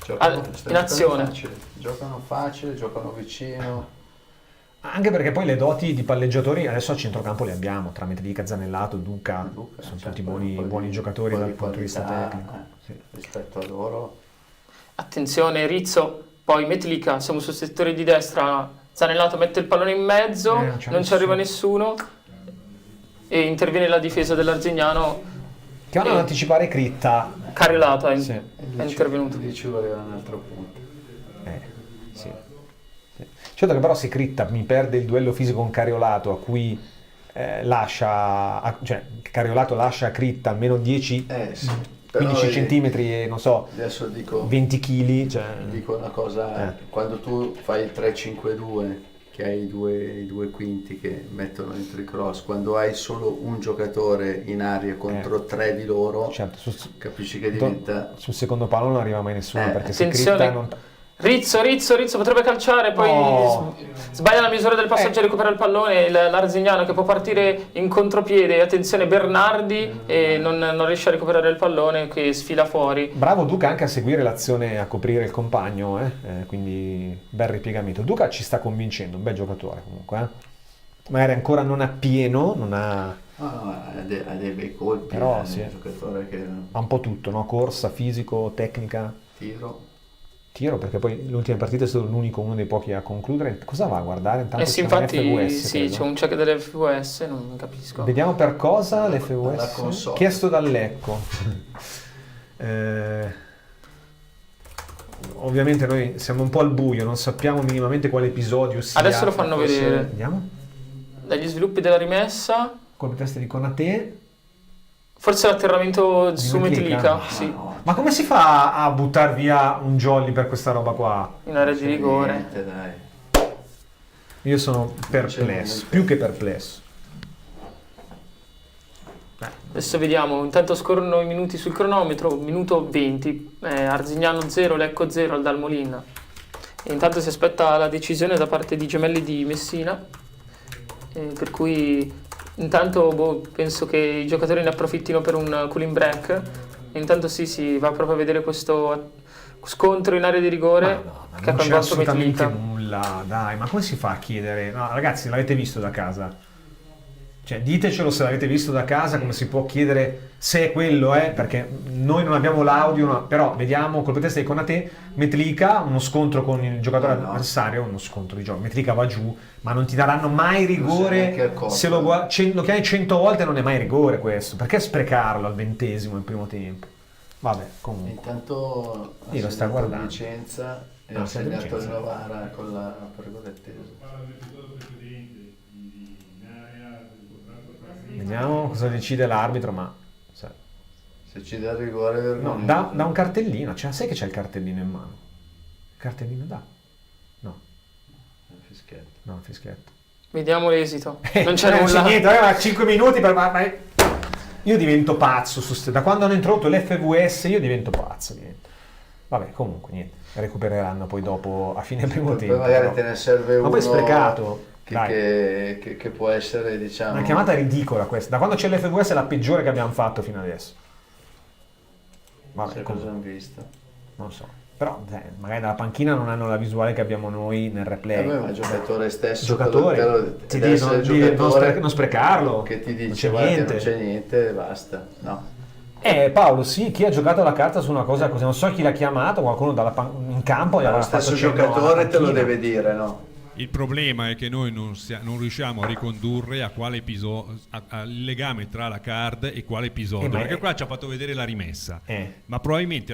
in azione. Giocano facile, giocano vicino. anche perché poi le doti di palleggiatori adesso a centrocampo le abbiamo, tra Metallica, Zanellato, Duca, sono tutti buoni giocatori dal punto di vista tecnico. Sì. Rispetto a loro. Attenzione, Rizzo, poi Metallica, siamo sul settore di destra, Zanellato mette il pallone in mezzo, non ci arriva nessuno e interviene la difesa dell'Arzignano. Che vanno ad anticipare Critta. Cariolato è Sì. intervenuto. Lì ci voleva un altro punto. Sì. Certo che però se Critta mi perde il duello fisico con Cariolato, a cui Cariolato lascia a Critta almeno 10 Sì. 15 Però, centimetri e non so, adesso dico 20 kg, cioè Dico una cosa, quando tu fai il 3-5-2, che hai i due quinti che mettono dentro i cross, quando hai solo un giocatore in aria contro tre di loro, certo, capisci che diventa... sul secondo palo non arriva mai nessuno, perché se attenzione. Critta non... Rizzo potrebbe calciare, poi No. sbaglia la misura del passaggio e recupera il pallone, l'Arzignano che può partire in contropiede, attenzione Bernardi e non riesce a recuperare il pallone che sfila fuori. Bravo Duca anche a seguire l'azione, a coprire il compagno, quindi bel ripiegamento. Duca ci sta convincendo, un bel giocatore comunque. Magari ancora non appieno, non ha... ha dei bei colpi, Però sì. un giocatore che ha un po' tutto, no? Corsa, fisico, tecnica, tiro, perché poi l'ultima partita è stato uno dei pochi a concludere. Cosa va a guardare? Intanto Sì, c'è un infatti FVS, sì, credo. c'è un check dell'FVS, non capisco. Vediamo per cosa alla l'FVS console. chiesto dall'Ecco. Ovviamente noi siamo un po' al buio, non sappiamo minimamente quale episodio sia. Adesso lo fanno vedere. Vediamo. Dagli sviluppi della rimessa, Come testa di Konate. forse l'atterramento su Metallica? Metallica, sì, Ma come si fa a buttare via un jolly per questa roba qua? in area di rigore. Niente, dai. Io sono perplesso, più che perplesso. Adesso vediamo, intanto scorrono i minuti sul cronometro, minuto 20, Arzignano 0, Lecco 0 al Dalmolin. E intanto si aspetta la decisione da parte di Gemelli di Messina. per cui intanto penso che i giocatori ne approfittino per un cooling break. E intanto si va proprio a vedere questo scontro in area di rigore Ma che ha non c'è coinvolto assolutamente Metlika. nulla, dai, ma come si fa a chiedere? No, ragazzi, l'avete visto da casa? Cioè, ditecelo se l'avete visto da casa, come si può chiedere se è quello, perché noi non abbiamo l'audio, però vediamo col pretesto di Konate, Metlika, uno scontro con il giocatore avversario, uno scontro di gioco, Metlika va giù, ma non ti daranno mai rigore, se lo chiami 100 volte non è mai rigore questo, perché sprecarlo al 20° il primo tempo? Vabbè, comunque. Intanto Io lo sta guardando. Vicenza e No, ha segnato il Vicenza. Novara con la pergolettese. Vediamo cosa decide l'arbitro, ma... Se ci dà il rigore... No, da un cartellino, cioè, sai che c'è il cartellino in mano? Il cartellino dà? No, Fischetto. no, fischietto. Vediamo l'esito. Non c'è Non c'è nulla. niente, aveva 5 minuti per... Io divento pazzo, da quando hanno introdotto l'FVS io divento pazzo. Vabbè, comunque, niente, recupereranno poi dopo, a fine primo Poi tempo. magari però. te ne serve Ma uno poi sprecato. che può essere, diciamo... Una chiamata ridicola questa. Da quando c'è l'FVS è la peggiore che abbiamo fatto fino adesso. Vabbè, Sai comunque, cosa hanno visto? non so. Però magari dalla panchina non hanno la visuale che abbiamo noi nel replay. Ma il giocatore stesso, Giocatore, ti deve dicono essere il di giocatore non sprecarlo. che ti Non dice c'è guarda che niente. non c'è niente e basta. No. Paolo, sì, chi ha giocato la carta su una cosa così, non so chi l'ha chiamato, qualcuno in campo gli Ma avrà lo stesso fatto cenno alla giocatore te lo panchina. deve dire, no? Il problema è che noi non riusciamo a ricondurre a quale episodio, il legame tra la card e quale episodio, ma perché qua ci ha fatto vedere la rimessa, ma probabilmente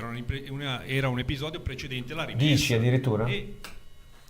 era un episodio precedente alla rimessa. Dici addirittura?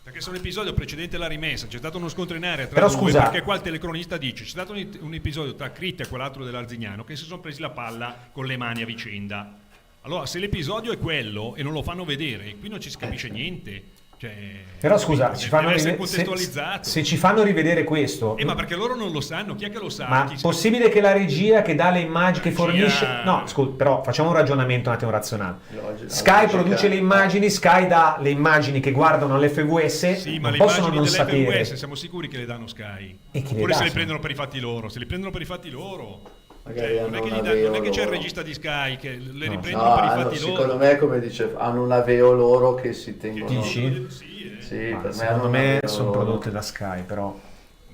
Perché se un episodio precedente alla rimessa c'è stato uno scontro in area tra Però due, scusa, perché qua il telecronista dice c'è stato un episodio tra Crit e quell'altro dell'Arzignano che si sono presi la palla con le mani a vicenda. Allora se l'episodio è quello e non lo fanno vedere, qui non ci si capisce niente. Cioè, però scusa, deve essere contestualizzato. se ci fanno rivedere questo, ma perché loro non lo sanno? Chi è che lo sa? ma possibile che la regia che dà le immagini, che fornisce... Regia- No, scusa, però facciamo un ragionamento un attimo razionale. Logica. Sky produce le immagini, Sky dà le immagini che guardano all'FVS, Sì, ma non le possono immagini non sapere. dell'FVS siamo sicuri che le danno Sky? E chi le Oppure dà, se le se prendono per i fatti loro? Se li prendono per i fatti loro... Magari non è che, hanno un non è che c'è il aveo regista di Sky che le No. riprendono No, per i fatti secondo loro. me, come dice, hanno un aveo loro che si tengono... Dici? Sì, Ma per me secondo hanno un me aveo sono loro. prodotte da Sky, però...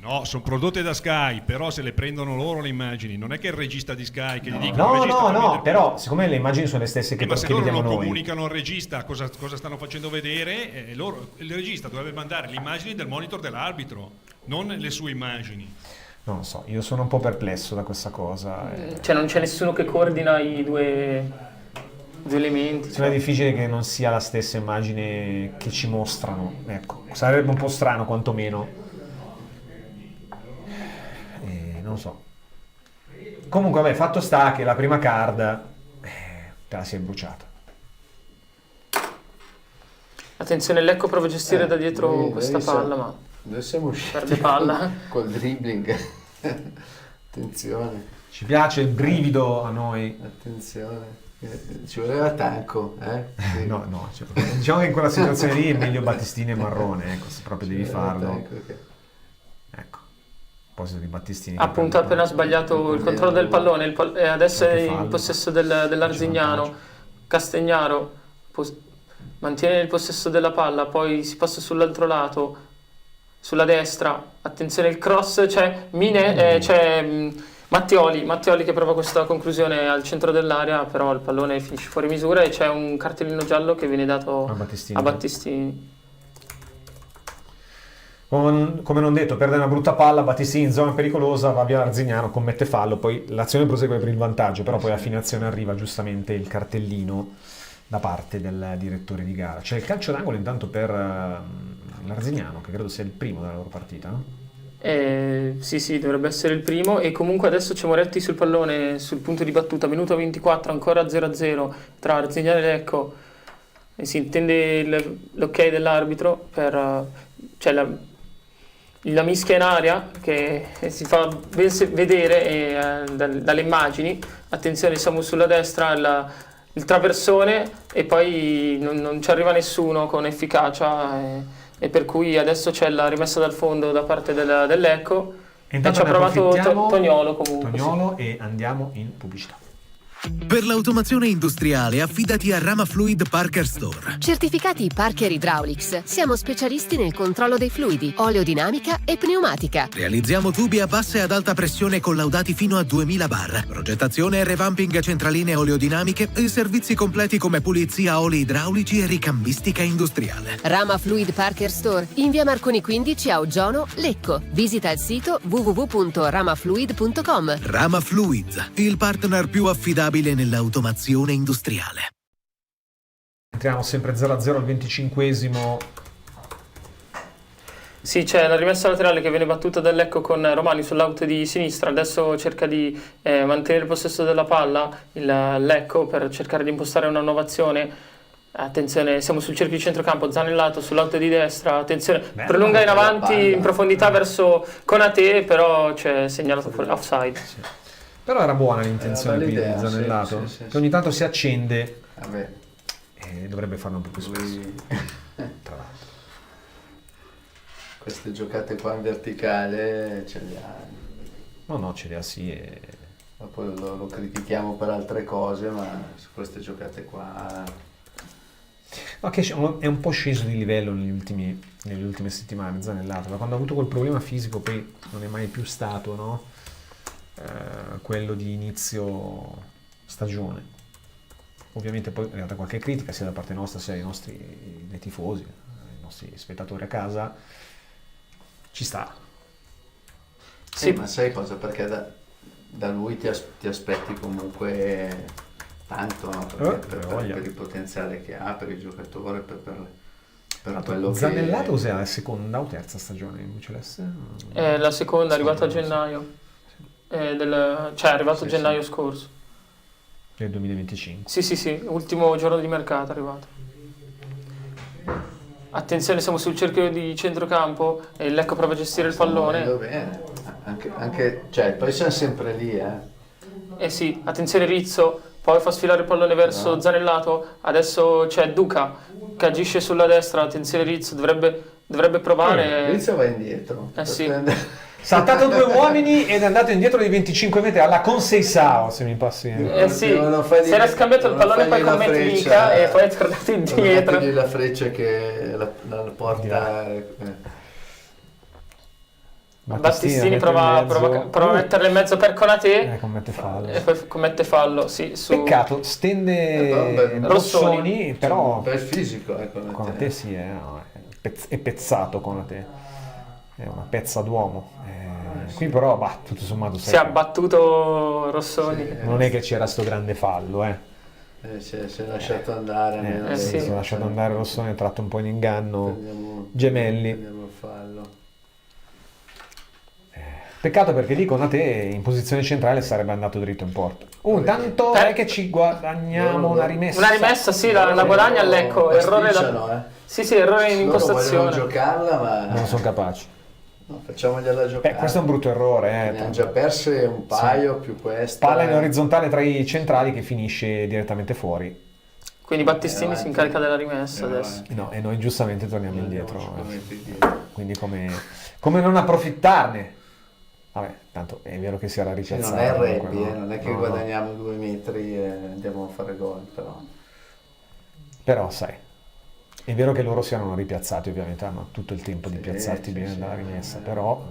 No, sono prodotte da Sky, però se le prendono loro le immagini, non è che il regista di Sky che gli dicono No, il regista no, fa no, vedere- però siccome le immagini sono le stesse che, ma se che loro vediamo non noi... comunicano al regista cosa stanno facendo vedere, il regista dovrebbe mandare le immagini del monitor dell'arbitro, non le sue immagini. Non lo so, io sono un po' perplesso da questa cosa. Cioè non c'è nessuno che coordina i due elementi. Sembra difficile che non sia la stessa immagine che ci mostrano, ecco, sarebbe un po' strano quantomeno. Non so. Comunque, vabbè, fatto sta che la prima card te la si è bruciata. Attenzione, Lecco prova a gestire da dietro noi questa siamo- palla, ma Noi siamo usciti perde palla. col dribbling. Attenzione, Ci piace il brivido a noi. attenzione. Ci voleva tanco, Sì. No, cioè, diciamo che in quella situazione lì è meglio Battistini e Marrone, ecco, se proprio devi Ci voleva farlo. tanco che- Ecco. A proposito di Battistini. Appunto ha appena sbagliato il controllo del pallone, e adesso è Anche in fallo. possesso dell'Arzignano. Castegnaro mantiene il possesso della palla, poi si passa sull'altro lato, sulla destra, attenzione il cross, c'è Mattioli che prova questa conclusione al centro dell'area, però il pallone finisce fuori misura e c'è un cartellino giallo che viene dato A Battistini. a Battistini. Come non detto, perde una brutta palla, Battistini in zona pericolosa, va via Arzignano, commette fallo, poi l'azione prosegue per il vantaggio, però poi a fine azione arriva giustamente il cartellino da parte del direttore di gara. C'è il calcio d'angolo intanto per l'Arzignano, che credo sia il primo della loro partita, no? Sì, dovrebbe essere il primo, e comunque adesso c'è Moretti sul pallone, sul punto di battuta, minuto 24, ancora 0-0 tra Arzignano e Lecco, e si intende l'ok dell'arbitro per cioè la mischia in aria che si fa ben vedere dalle immagini. Attenzione, siamo sulla destra, il traversone, e poi non ci arriva nessuno con efficacia, e per cui adesso c'è la rimessa dal fondo da parte dell'Ecco, E intanto ci ha ne provato approfittiamo. Toniolo comunque. Toniolo, e andiamo in pubblicità. Per l'automazione industriale affidati a Rama Fluid Parker Store. Certificati Parker Hydraulics. Siamo specialisti nel controllo dei fluidi, oleodinamica e pneumatica. Realizziamo tubi a bassa e ad alta pressione collaudati fino a 2000 bar. Progettazione e revamping centraline oleodinamiche e servizi completi come pulizia oli idraulici e ricambistica industriale. Rama Fluid Parker Store in via Marconi 15 a Oggiano, Lecco. Visita il sito www.ramafluid.com. Rama Fluids, il partner più affidabile nell'automazione industriale. Entriamo sempre 0-0 al 25esimo. Sì, c'è la rimessa laterale che viene battuta dal Lecco con Romani sull'out di sinistra, adesso cerca di mantenere il possesso della palla il Lecco per cercare di impostare una nuova azione. Attenzione, siamo sul cerchio di centrocampo, Zanellato sull'out di destra, attenzione, prolunga in avanti in profondità verso Konate, però c'è segnalato fuori offside. Sì. Però era buona l'intenzione qui di idea, Zanellato, sì, che ogni tanto si accende Vabbè, e dovrebbe farlo un po' più spesso. Tra l'altro. queste giocate qua in verticale ce le ha. No, ce le ha sì. Ma poi lo critichiamo per altre cose, ma su queste giocate qua... No, che è un po' sceso di livello nelle ultime settimane, Zanellato. Da quando ha avuto quel problema fisico poi non è mai più stato, no? Quello di inizio stagione. Ovviamente poi è arrivata qualche critica sia da parte nostra sia dei tifosi, dei nostri spettatori a casa. Ci sta. Sì, ma sai cosa? Perché da lui ti aspetti comunque tanto, no? Per il potenziale che ha, per il giocatore, per quello Zanellato che... cos'è, la seconda o terza stagione in UCLS? È la seconda, è arrivata a gennaio. Cioè è arrivato a gennaio scorso. Del 2025. Sì, ultimo giorno di mercato è arrivato. Attenzione, siamo sul cerchio di centrocampo e il Lecco prova a gestire il pallone. Bene. Anche, cioè, poi siamo sempre lì, Sì, attenzione Rizzo, poi fa sfilare il pallone verso Zanellato, adesso c'è Duca che agisce sulla destra, attenzione Rizzo, dovrebbe provare. Rizzo va indietro. Sì. Saltato 2 uomini ed è andato indietro di 25 metri alla Conseisao, se mi passi. Sì, si era scambiato il pallone poi con Metlica e poi è tornato indietro. Non la freccia che la porta... Battistini prova a metterla in mezzo per Konate commette fallo. e poi commette fallo, sì, Peccato, stende Rossoni, però un bel fisico, Konate sì, è pezzato Konate, è una pezza d'uomo. Qui però tutto sommato si è abbattuto Rossoni. Non è che c'era sto grande fallo, si è lasciato andare. Si è lasciato andare Rossoni, ha tratto un po' in inganno Gemelli. Prendiamo il fallo. Peccato perché lì Konate in posizione centrale sarebbe andato dritto in porto. Intanto è che ci guadagniamo una rimessa. Una rimessa, sì, la guadagna al Lecco. Errore Sì, errore in impostazione. Vogliono giocarla, ma non sono capaci. No, facciamogliela giocare. Questo è un brutto errore. Ne hanno già perse un paio, più questa. Palla in orizzontale tra i centrali che finisce direttamente fuori. Quindi Battistini si incarica della rimessa adesso. No, e noi giustamente torniamo indietro. Quindi come non approfittarne? Vabbè, tanto è vero che si era ripiazzato. Non è rugby, non è che guadagniamo 2 metri e andiamo a fare gol, però sai, è vero che loro si erano ripiazzati, ovviamente hanno tutto il tempo di piazzarti bene dalla rimessa, però...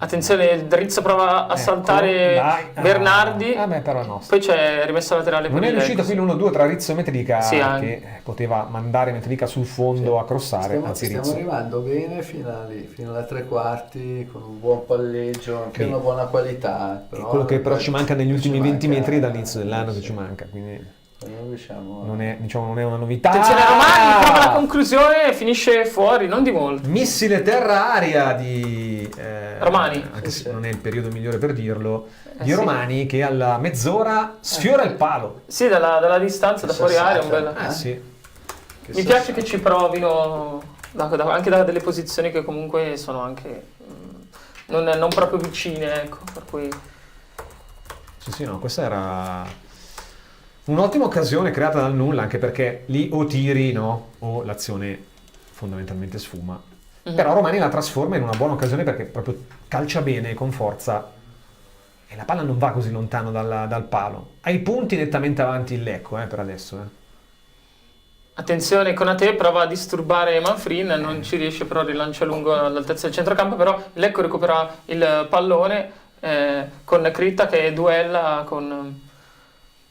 Attenzione, il Drizzo prova a saltare Bernardi, però no. Poi c'è rimessa laterale. Non è riuscito qui l'1-2 tra Rizzo e Metlica, che poteva mandare Metlica sul fondo a crossare. Stiamo arrivando bene fino alla 3/4 con un buon palleggio, anche una buona qualità. Però quello che però ci manca negli ultimi 20 metri dall'inizio dell'anno che ci manca, quindi... Non è una novità. Attenzione Romani, prova la conclusione e finisce fuori, non di molto. Missile terra-aria di Romani, anche se non è il periodo migliore per dirlo, di Romani che alla mezz'ora sfiora il palo. Sì, dalla distanza, da fuori area, un bel... Mi piace che ci provino anche da delle posizioni che comunque sono anche non proprio vicine, ecco, per cui... Sì, no, questa era... un'ottima occasione creata dal nulla, anche perché lì o tiri, no? O l'azione fondamentalmente sfuma. Però Romani la trasforma in una buona occasione perché proprio calcia bene, con forza, e la palla non va così lontano dal palo. Ai punti nettamente avanti il Lecco per adesso. Attenzione, Konate prova a disturbare Manfrin, non ci riesce, però rilancia lungo all'altezza del centrocampo, però Lecco recupera il pallone con Critta che duella con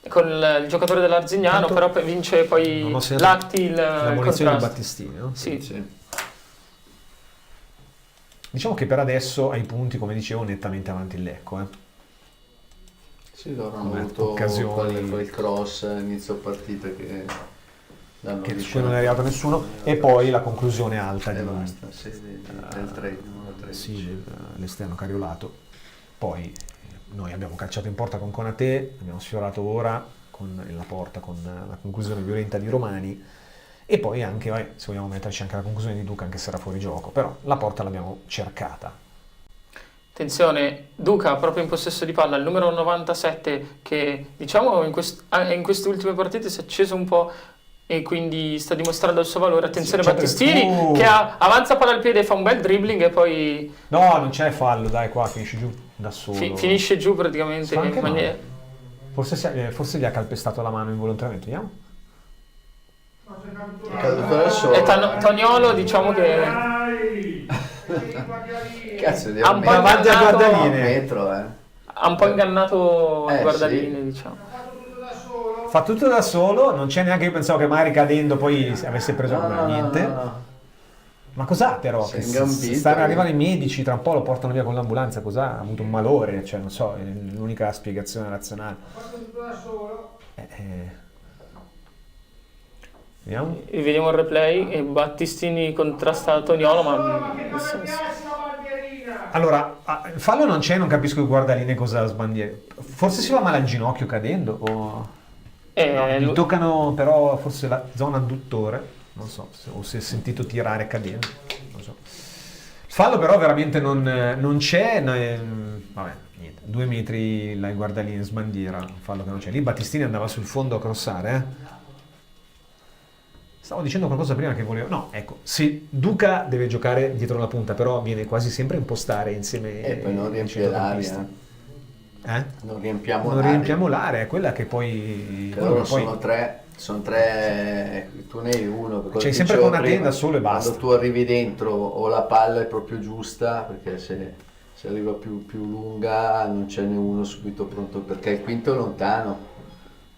il giocatore dell'Arzignano, però vince poi Latti la il munizione di contrasto. Battistini, no? Sì. Diciamo che per adesso ai punti, come dicevo, nettamente avanti il Lecco. Sì, loro hanno Come avuto occasioni. quel cross inizio partita che l'hanno Che su cui non è arrivato nessuno, e poi la conclusione alta e basta, sì, del 3. Sì, l'esterno cariolato. Poi noi abbiamo calciato in porta con Konate, abbiamo sfiorato ora con la porta con la conclusione violenta di Romani, e poi anche, se vogliamo metterci anche la conclusione di Duca, anche se era fuori gioco, però la porta l'abbiamo cercata. Attenzione, Duca proprio in possesso di palla, il numero 97 che diciamo in queste ultime partite si è acceso un po' e quindi sta dimostrando il suo valore. Attenzione, Battistini che avanza palla al piede, fa un bel dribbling e poi... No, non c'è fallo, dai, qua finisce giù da solo. Finisce giù praticamente in maniera... Forse gli ha calpestato la mano involontariamente, vediamo. E Toniolo diciamo che... Cazzo, ha un po' ingannato, metro, ha un po' ingannato il guardaline, sì. diciamo. Fa tutto da solo, non c'è neanche, io pensavo che magari cadendo poi avesse preso niente. Ma cos'ha però? Che stanno arrivando i medici, tra un po' lo portano via con l'ambulanza, cos'ha? Ha avuto un malore, cioè non so, è l'unica spiegazione razionale. Vediamo. E vediamo il replay e Battistini contrasta Toniolo, ma nel senso... Allora, il fallo non c'è, non capisco il guardaline cosa sbandiere. Forse si fa male al ginocchio cadendo o... gli toccano però forse la zona adduttore, non so, o si è sentito tirare cadendo, non so. Il fallo però veramente non c'è, vabbè, niente, 2 metri il guardaline sbandiera, un fallo che non c'è. Lì Battistini andava sul fondo a crossare, Stavo dicendo qualcosa prima che volevo... No, ecco, sì, Duca deve giocare dietro la punta, però viene quasi sempre a impostare insieme... E poi non riempie l'area. Non riempiamo l'area, è quella che poi... Loro sono tre, tu ne hai uno. C'hai sempre con una tenda solo e basta. Quando tu arrivi dentro o la palla è proprio giusta, perché se arriva più lunga non ce n'è uno subito pronto, perché il quinto è lontano.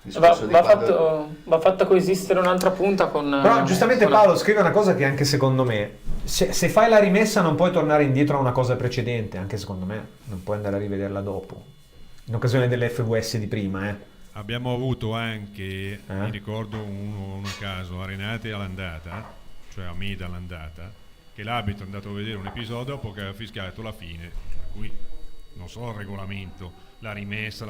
Va fatta coesistere un'altra punta con... Però giustamente Paolo scrive una cosa che anche secondo me, se fai la rimessa non puoi tornare indietro a una cosa precedente, anche secondo me, non puoi andare a rivederla dopo, in occasione dell'FVS di prima. Abbiamo avuto anche, mi ricordo un caso, a Renate all'andata, cioè a Meda all'andata, che l'arbitro è andato a vedere un episodio dopo che aveva fischiato la fine, per cui non so il regolamento, la rimessa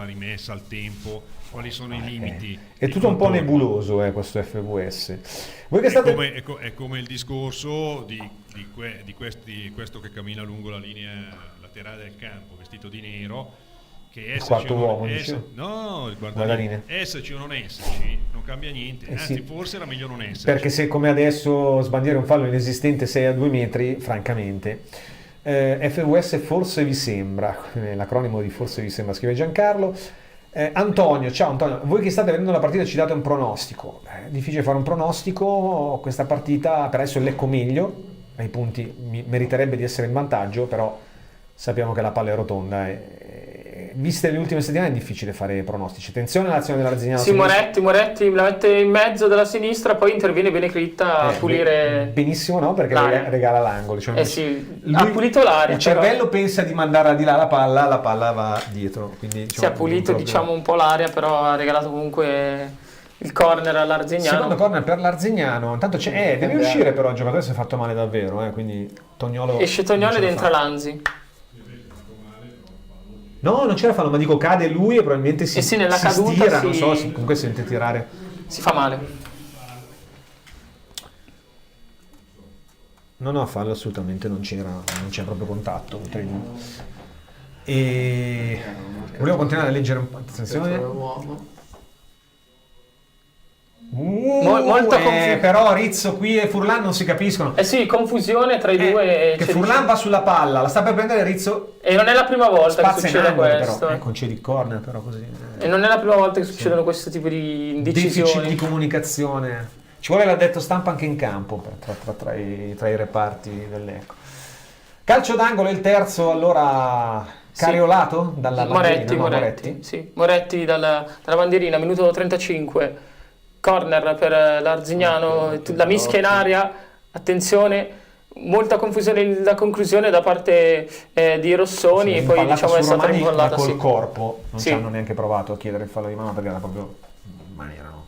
al tempo, quali sono i limiti. È tutto un po' nebuloso questo FVS. Voi che state... è come il discorso di questo che cammina lungo la linea laterale del campo, vestito di nero, che il quarto uomo, no, guardaline. Esserci o non esserci non cambia niente, anzi forse era meglio non esserci. Perché se come adesso sbandiere un fallo inesistente 6 a 2 metri, francamente... FVS forse vi sembra, l'acronimo di forse vi sembra, scrive Giancarlo. Antonio, ciao Antonio, voi che state vedendo la partita ci date un pronostico? È difficile fare un pronostico, questa partita per adesso il Lecco meglio, ai punti meriterebbe di essere in vantaggio, però sappiamo che la palla è rotonda e viste le ultime settimane è difficile fare pronostici. Attenzione all'azione dell'Arzignano. Sì, Moretti la mette in mezzo della sinistra, poi interviene bene Critta a pulire. Benissimo, no? Perché regala l'angolo. Cioè, ha pulito l'area. Il cervello pensa di mandare al di là la palla va dietro. Quindi, si è pulito un po' l'area, però ha regalato comunque il corner all'Arzignano. Secondo corner per l'Arzignano. Intanto deve uscire, però il giocatore si è fatto male davvero. Quindi Toniolo. Esce Toniolo ed entra Lanzi. No, non c'era fallo, ma dico cade lui e probabilmente si stira, non so, comunque sente tirare. Si fa male. No, fallo assolutamente non c'era proprio contatto. E volevo continuare a leggere un po', attenzione. molta confusione. Però Rizzo qui e Furlan non si capiscono. Sì, confusione tra i due. Che Furlan va sulla palla, la sta per prendere Rizzo. E non è la prima volta che succede angoli, questo. Però, concedi il corner, però così. E non è la prima volta che succedono questo tipo di decisioni. Deficit di comunicazione. Ci vuole l'addetto stampa anche in campo tra i reparti dell'Ecco. Calcio d'angolo il terzo, allora cariolato dalla Moretti. Sì. Moretti dalla bandierina, minuto 35. Corner per l'Arzignano, la mischia in aria, attenzione, molta confusione alla conclusione da parte di Rossoni, e poi diciamo è stata rimbollata col corpo, non sì. ci hanno neanche provato a chiedere il fallo di mano perché era proprio maniera, no?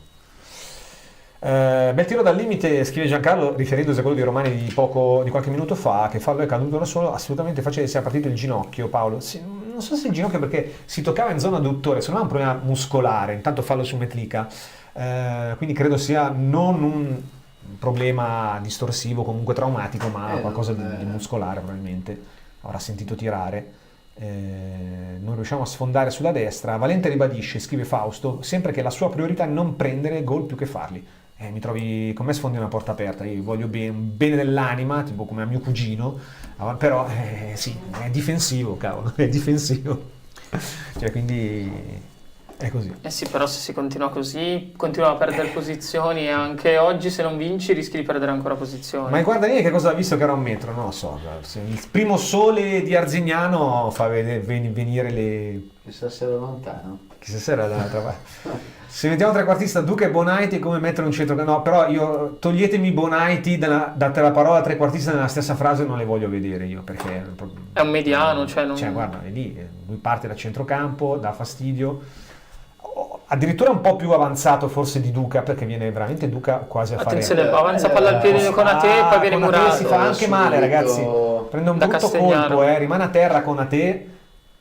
Bel tiro dal limite, scrive Giancarlo, riferendosi a quello di Romani di qualche minuto fa, che fallo è caduto da solo, assolutamente facile sia partito il ginocchio, Paolo. Sì, non so se il ginocchio perché si toccava in zona adduttore, secondo me è un problema muscolare, intanto fallo su Metlica, quindi credo sia non un problema distorsivo, comunque traumatico, ma qualcosa di muscolare probabilmente, avrà sentito tirare. Non riusciamo a sfondare sulla destra. Valente ribadisce, scrive Fausto, sempre che la sua priorità è non prendere gol più che farli. Mi trovi, con me sfondi una porta aperta, io voglio bene dell'anima, tipo come a mio cugino, però sì, è difensivo, cavolo, è difensivo, cioè quindi è così. Sì, però se si continua così, continua a perdere posizioni, e anche oggi se non vinci rischi di perdere ancora posizioni. Ma guarda lì che cosa ha visto che era un metro, non lo so, il primo sole di Arzignano fa venire le... Chissà se era lontano. Chissà se era dall'altra parte. Se mettiamo trequartista Duca e Bonaiti è come mettere un centro... No, però io toglietemi Bonaiti date la parola trequartista nella stessa frase, non le voglio vedere io, perché... È un mediano, cioè non... Cioè, guarda, è lì, lui parte da centrocampo, dà fastidio. Addirittura un po' più avanzato forse di Duca, perché viene veramente Duca quasi a fare... Attenzione, avanza palla al piede con Ate, poi viene murato. Si fa anche male, ragazzi. Prende un brutto colpo, rimane a terra con Ate.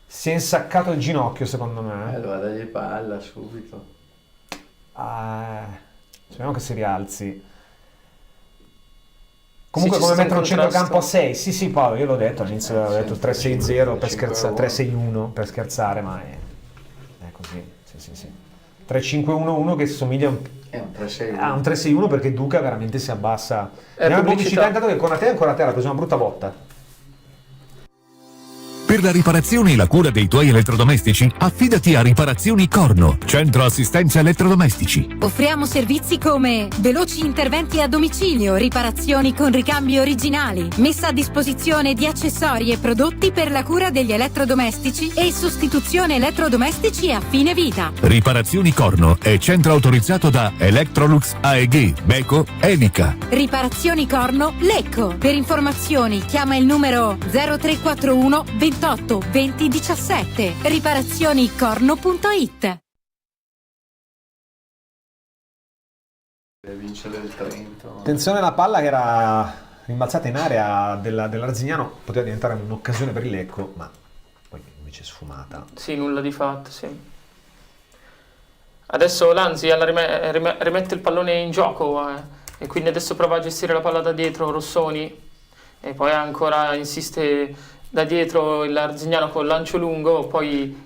Si è insaccato il ginocchio, secondo me. Allora dagli palla subito. Speriamo che si rialzi. Comunque come mettere un centrocampo a 6? Sì Paolo, io l'ho detto all'inizio, ho detto 3-6-0 per scherzare, 3-6-1 per scherzare, ma è così. Sì. 3-5-1-1 che somiglia a un 3-6-1 perché Duca veramente si abbassa. Andiamo in pubblicità intanto che con Ate ancora a terra, ha preso una brutta botta. Per la riparazione e la cura dei tuoi elettrodomestici, affidati a Riparazioni Corno, centro assistenza elettrodomestici. Offriamo servizi come veloci interventi a domicilio, riparazioni con ricambi originali, messa a disposizione di accessori e prodotti per la cura degli elettrodomestici e sostituzione elettrodomestici a fine vita. Riparazioni Corno è centro autorizzato da Electrolux AEG, Beko, Evica. Riparazioni Corno, Lecco. Per informazioni chiama il numero 0341 28 20 17. Riparationicorno.it. Vincere il Trento. Attenzione alla palla che era rimbalzata in area dell'Arzignano, poteva diventare un'occasione per il Lecco, ma poi invece sfumata. Sì, nulla di fatto, sì. Adesso Lanzi rimette il pallone in gioco, e quindi adesso prova a gestire la palla da dietro Rossoni, e poi ancora insiste da dietro l'Arzignano con lancio lungo, poi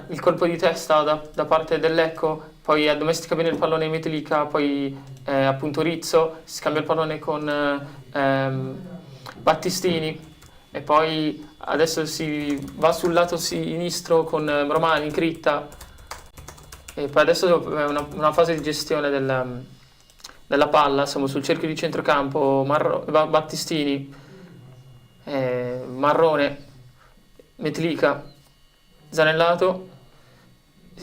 il colpo di testa da parte dell'Ecco, poi addomestica bene il pallone Metlica, poi appunto Rizzo, si scambia il pallone con Battistini, e poi adesso si va sul lato sinistro con Romani, Critta, e poi adesso è una fase di gestione della palla, siamo sul cerchio di centrocampo, Battistini, Marrone, Metlica, Zanellato.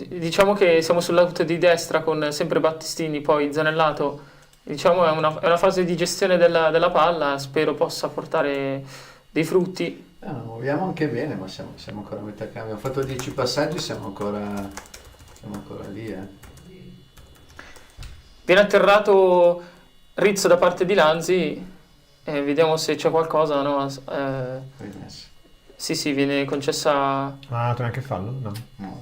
Diciamo che siamo sul lato di destra con sempre Battistini, poi Zanellato. Diciamo è una fase di gestione della palla, spero possa portare dei frutti. Muoviamo anche bene, ma siamo ancora a metà cambio. Abbiamo fatto 10 passaggi, siamo ancora lì. Viene atterrato Rizzo da parte di Lanzi. Vediamo se c'è qualcosa, no? Sì, viene concessa... Ha dato neanche fallo?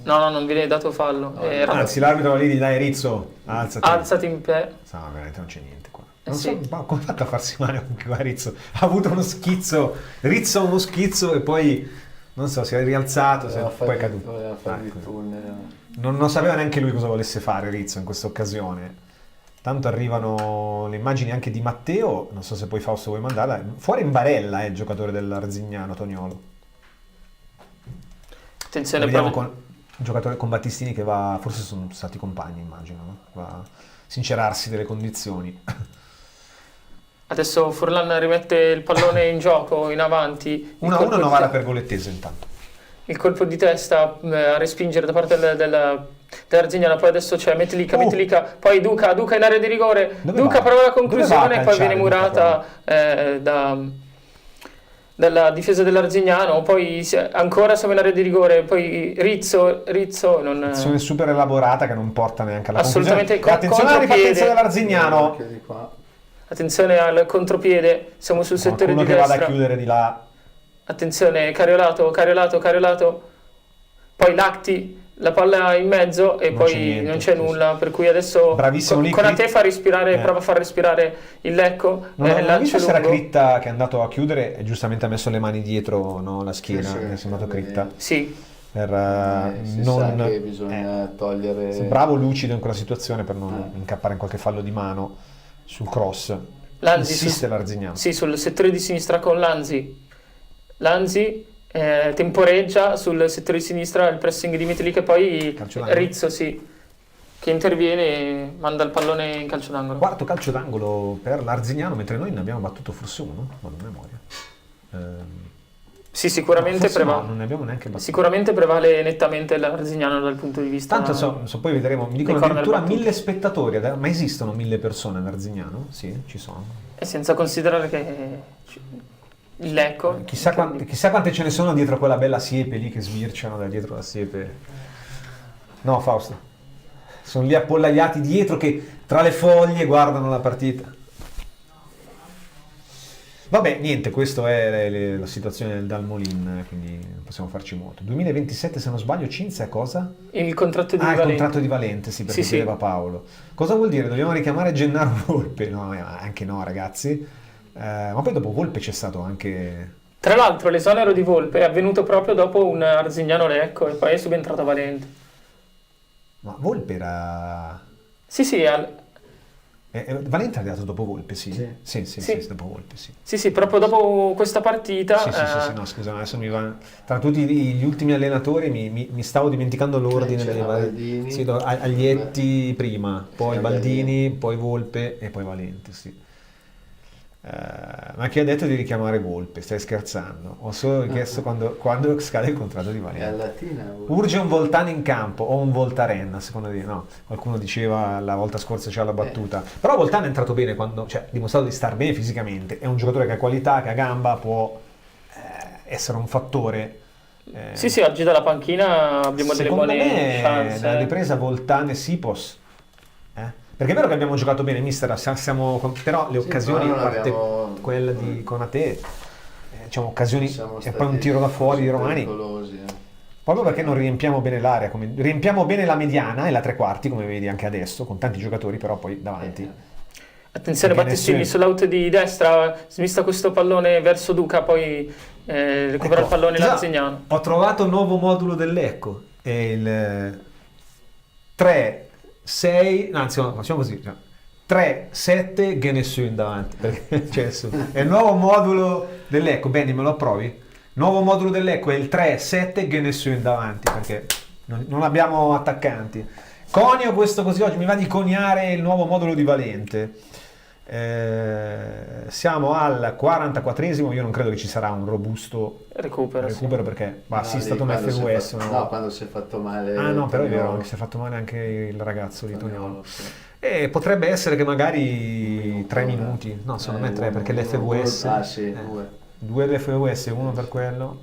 No, non viene dato fallo. Anzi, l'arbitro lì gli dai Rizzo, alzati in piedi. No, veramente non c'è niente qua. Non so come ha fatto a farsi male anche qua Rizzo. Ha avuto uno schizzo, Rizzo ha uno schizzo e poi, non so, si è rialzato, poi è caduto. Non sapeva neanche lui cosa volesse fare Rizzo in questa occasione. Tanto arrivano le immagini anche di Matteo, non so se poi Fausto vuoi mandarla, fuori in barella è il giocatore dell'Arzignano, Toniolo. Attenzione, Vediamo con il giocatore con Battistini che va, forse sono stati compagni immagino, no? Va a sincerarsi delle condizioni. Adesso Furlan rimette il pallone in gioco, in avanti. 1-1 Novara per Golettese intanto. Il colpo di testa a respingere da parte dell'Arzignano, poi adesso c'è Metlica, poi Duca in area di rigore, Duca prova la conclusione e poi viene murata dalla difesa dell'Arzignano, poi ancora siamo in area di rigore, poi Rizzo non... Azione super elaborata che non porta neanche alla assolutamente conclusione. Attenzione alla ripartenza dell'Arzignano. Attenzione al contropiede, siamo sul settore di destra. Uno che vada a chiudere di là. Attenzione, Cariolato, poi Lacti, la palla in mezzo e poi non c'è nulla, per cui adesso Conate fa respirare, prova a far respirare il Lecco. Non visto se era Critta che è andato a chiudere e giustamente ha messo le mani dietro, no, la schiena, è sembrato Critta. Sì. Si sa che bisogna togliere... Bravo lucido in quella situazione per non incappare in qualche fallo di mano sul cross. Insiste l'Arzignano. Sì, sul settore di sinistra con Lanzi temporeggia sul settore di sinistra il pressing di Metlica e poi Rizzo che interviene e manda il pallone in calcio d'angolo. Quarto calcio d'angolo per l'Arzignano, mentre noi ne abbiamo battuto forse uno, vado a memoria. Sì, sicuramente non ne abbiamo neanche battuto. Sicuramente prevale nettamente l'Arzignano dal punto di vista. Tanto poi vedremo, mi dicono addirittura 1000 spettatori, ma esistono 1000 persone all'Arzignano? Sì, ci sono. E senza considerare che il Lecco. Chissà quante ce ne sono dietro quella bella siepe lì che sbirciano da dietro la siepe. No, Fausto. Sono lì appollaiati dietro che tra le foglie guardano la partita. Vabbè, niente, questa è la situazione del Dalmolin, quindi non possiamo farci molto. 2027, se non sbaglio, Cinzia è cosa? Il contratto di Valente. Il contratto di Valente, sì, perché chiedeva Paolo. Cosa vuol dire? Dobbiamo richiamare Gennaro Volpe? No, anche no, ragazzi. Ma poi dopo Volpe c'è stato anche... Tra l'altro l'esonero di Volpe è avvenuto proprio dopo un Arzignano Lecco e poi è subentrato Valente. Ma Volpe era... Sì, Valente è arrivato dopo Volpe, sì, dopo Volpe, sì. Sì, proprio dopo questa partita. Sì, no, scusa, adesso mi va... Tra tutti gli ultimi allenatori mi stavo dimenticando l'ordine dei vari... Sì, Aglietti prima, poi Baldini, poi Volpe e poi Valente, sì. Ma chi ha detto di richiamare Volpe? Stai scherzando? Ho solo chiesto quando scade il contratto di Valente. Urge un Voltano in campo o un Voltaren, a seconda di... No, qualcuno diceva la volta scorsa c'era la battuta. Però Voltano è entrato bene quando... Cioè, ha dimostrato di star bene fisicamente. È un giocatore che ha qualità, che ha gamba, può essere un fattore... Sì, oggi dalla panchina abbiamo delle buone chance. Nella ripresa Voltano e Sipos... Perché è vero che abbiamo giocato bene, mister, però le occasioni, a parte quella di Conate, diciamo occasioni e poi un tiro da fuori di Romani, proprio perché non riempiamo bene l'area, riempiamo bene la mediana e la tre quarti, come vedi anche adesso, con tanti giocatori, però poi davanti. Attenzione Battistini sull'out di destra, smista questo pallone verso Duca, poi recupera il pallone l'Arzignano. Ho trovato un nuovo modulo del Lecco, è il 3-6, anzi no, facciamo così, 3-7 Genessun davanti, perché è il nuovo modulo dell'Ecco. Benny, me lo approvi? Nuovo modulo dell'Ecco è il 3-7 Genessun davanti, perché non abbiamo attaccanti. Conio questo così oggi, mi va di coniare il nuovo modulo di Valente. Siamo al 44esimo, io non credo che ci sarà un robusto recupero perché sì, è stato un FVS. No, quando si è fatto male. Ah no, però è vero, si è fatto male anche il ragazzo di Toniolo. E potrebbe essere che magari 3 minuti, no, secondo me 3 perché l'FVS. Due l'FVS, uno per quello.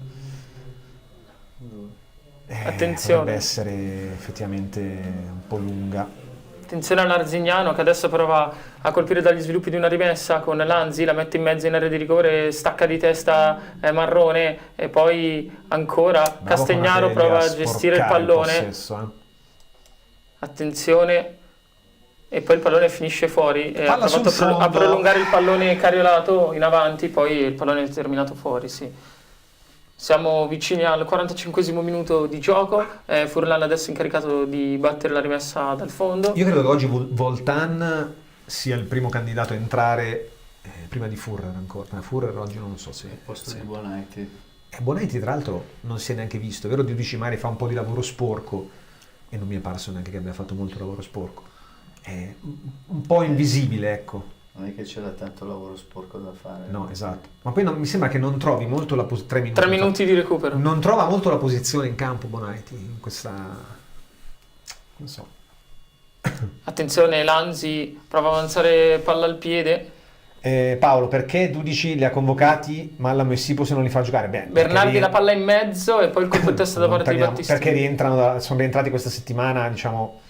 Attenzione. Potrebbe essere effettivamente un po' lunga. Attenzione all'Arzignano che adesso prova a colpire dagli sviluppi di una rimessa con Lanzi, la mette in mezzo in area di rigore, stacca di testa Marrone e poi ancora bravo Castagnaro prova a gestire il pallone. Attenzione, e poi il pallone finisce fuori. Ha provato a prolungare il pallone Cariolato in avanti, poi il pallone è terminato fuori, sì. Siamo vicini al 45esimo minuto di gioco, Furlan adesso è incaricato di battere la rimessa dal fondo. Io credo che oggi Voltan sia il primo candidato a entrare prima di Furrer ancora. Furrer oggi non so se... Al posto di Bonaiti. Bonaiti tra l'altro non si è neanche visto, è vero, Di Cimari fa un po' di lavoro sporco e non mi è parso neanche che abbia fatto molto lavoro sporco, è un po' invisibile, ecco. Non è che c'era tanto lavoro sporco da fare. No, esatto. Ma poi mi sembra che non trovi molto la posizione. 3 minuti di recupero. Non trova molto la posizione in campo Bonaiti in questa... non so. Attenzione, Lanzi prova a avanzare palla al piede. Paolo, perché Dudici li ha convocati Mallamo e Sipo se non li fa giocare? Bernardi la palla in mezzo e poi il colpo di testa da parte di Battistini. Perché sono rientrati questa settimana, diciamo,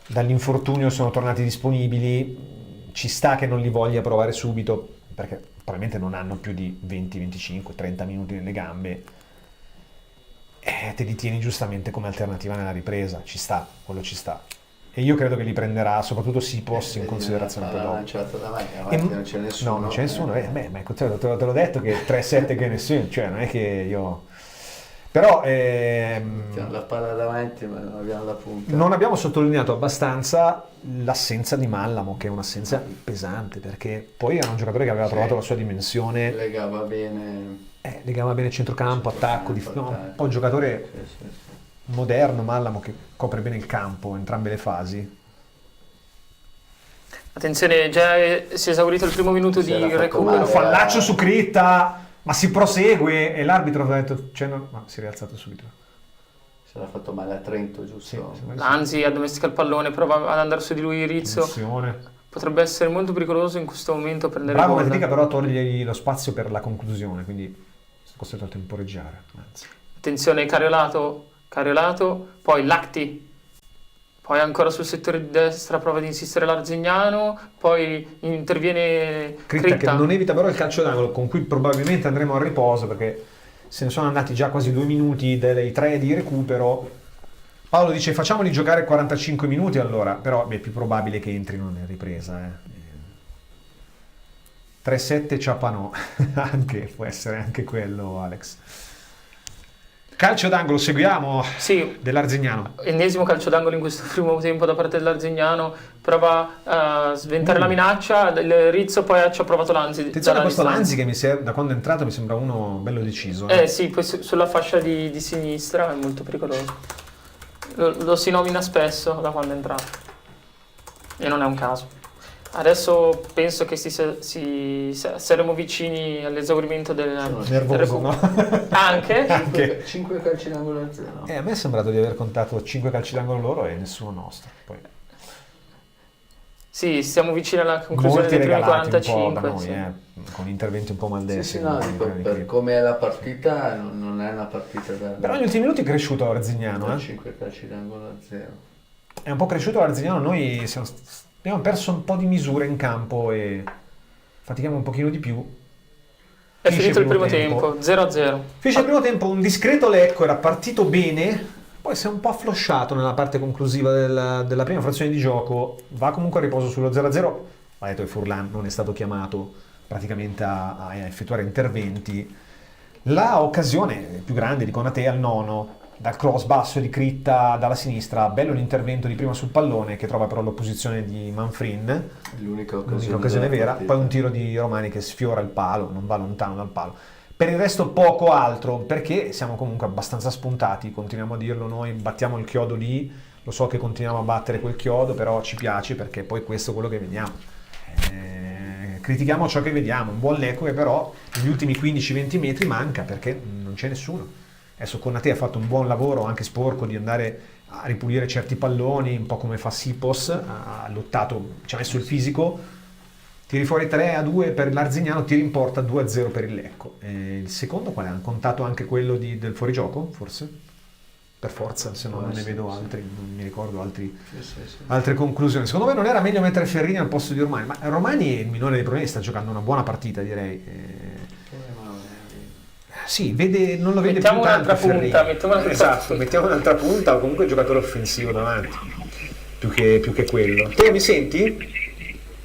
dall'infortunio, sono tornati disponibili. Ci sta che non li voglia provare subito, perché probabilmente non hanno più di 20, 25, 30 minuti nelle gambe. Te li tieni giustamente come alternativa nella ripresa, ci sta, quello ci sta. E io credo che li prenderà soprattutto Sipos in considerazione per dopo. Non c'è nessuno. No, non c'è nessuno. Ma te l'ho detto che 3-7 che nessuno, cioè non è che io... Però mettiamo la palla davanti, ma non abbiamo la punta. Non abbiamo sottolineato abbastanza l'assenza di Mallamo, che è un'assenza pesante, perché poi era un giocatore che aveva trovato la sua dimensione. Legava bene centrocampo, attacco, un po' un giocatore moderno, Mallamo, che copre bene il campo, entrambe le fasi. Attenzione, già si è esaurito il primo minuto di recupero. Fallaccio su Critta, ma si prosegue e l'arbitro ha detto, ma si è rialzato subito. Se l'ha fatto male a Trento, giusto? Sì, Lanzi addomestica il pallone, prova ad andare su di lui Rizzo. Attenzione. Potrebbe essere molto pericoloso in questo momento prendere Bravo gol. Matica però a togliergli lo spazio per la conclusione, quindi è costretto a temporeggiare. Attenzione, Cariolato, poi Lacti, poi ancora sul settore di destra prova ad insistere l'Arzignano, poi interviene Critta che non evita però il calcio d'angolo, con cui probabilmente andremo al riposo, perché se ne sono andati già quasi 2 minuti dei 3 di recupero. Paolo dice facciamoli giocare 45 minuti allora, però è più probabile che entrino nella ripresa. 3-7 Ciapanò, può essere anche quello, Alex. Calcio d'angolo, seguiamo? Sì. Dell'Arzignano. Ennesimo calcio d'angolo in questo primo tempo da parte dell'Arzignano, prova a sventare la minaccia, il Rizzo poi ci ha provato Lanzi. Attenzione a questo Lanzi che da quando è entrato mi sembra uno bello deciso. Sì, poi sulla fascia di sinistra è molto pericoloso. Lo si nomina spesso da quando è entrato e non è un caso. Adesso penso che saremo vicini all'esaurimento del nervoso, no? Anche? 5 calci d'angolo a 0. A me è sembrato di aver contato 5 calci d'angolo loro e nessuno nostro. Poi. Sì, siamo vicini alla conclusione dei primi 45. Un po' da noi, con interventi un po' maldestri. Per come è la partita, non è una partita da... Però negli ultimi minuti è cresciuto l'Arzignano. 5 calci d'angolo a 0. È un po' cresciuto l'Arzignano, noi abbiamo perso un po' di misura in campo e fatichiamo un pochino di più. È finito il primo tempo, 0-0. Finisce il primo tempo, un discreto Lecco, era partito bene, poi si è un po' afflosciato nella parte conclusiva della prima frazione di gioco, va comunque a riposo sullo 0-0. Ha detto che Furlan non è stato chiamato praticamente a effettuare interventi. La occasione più grande di Konaté al 9, dal cross basso di Critta dalla sinistra, bello l'intervento di prima sul pallone che trova però l'opposizione di Manfrin, l'unica occasione vera, poi un tiro di Romani che sfiora il palo, non va lontano dal palo. Per il resto poco altro, perché siamo comunque abbastanza spuntati, continuiamo a dirlo noi, battiamo il chiodo lì, lo so che continuiamo a battere quel chiodo, però ci piace perché poi questo è quello che vediamo. Critichiamo ciò che vediamo, un buon Lecco che però negli ultimi 15-20 metri manca perché non c'è nessuno. Adesso Konaté ha fatto un buon lavoro anche sporco di andare a ripulire certi palloni, un po' come fa Sipos, ha lottato, ci ha messo il fisico, tiri fuori 3-2 per l'Arzignano, tiri in porta 2-0 per il Lecco. Il secondo qual è? Hanno contato anche quello del fuorigioco, forse? Per forza, se no non ne vedo altri, non mi ricordo altre conclusioni. Secondo me non era meglio mettere Ferrini al posto di Romani, ma Romani è il minore dei problemi, sta giocando una buona partita direi. Sì, non lo vede mettiamo più tanto Ferrini. Mettiamo un'altra punta o comunque giocatore offensivo davanti, più che quello. Te mi senti?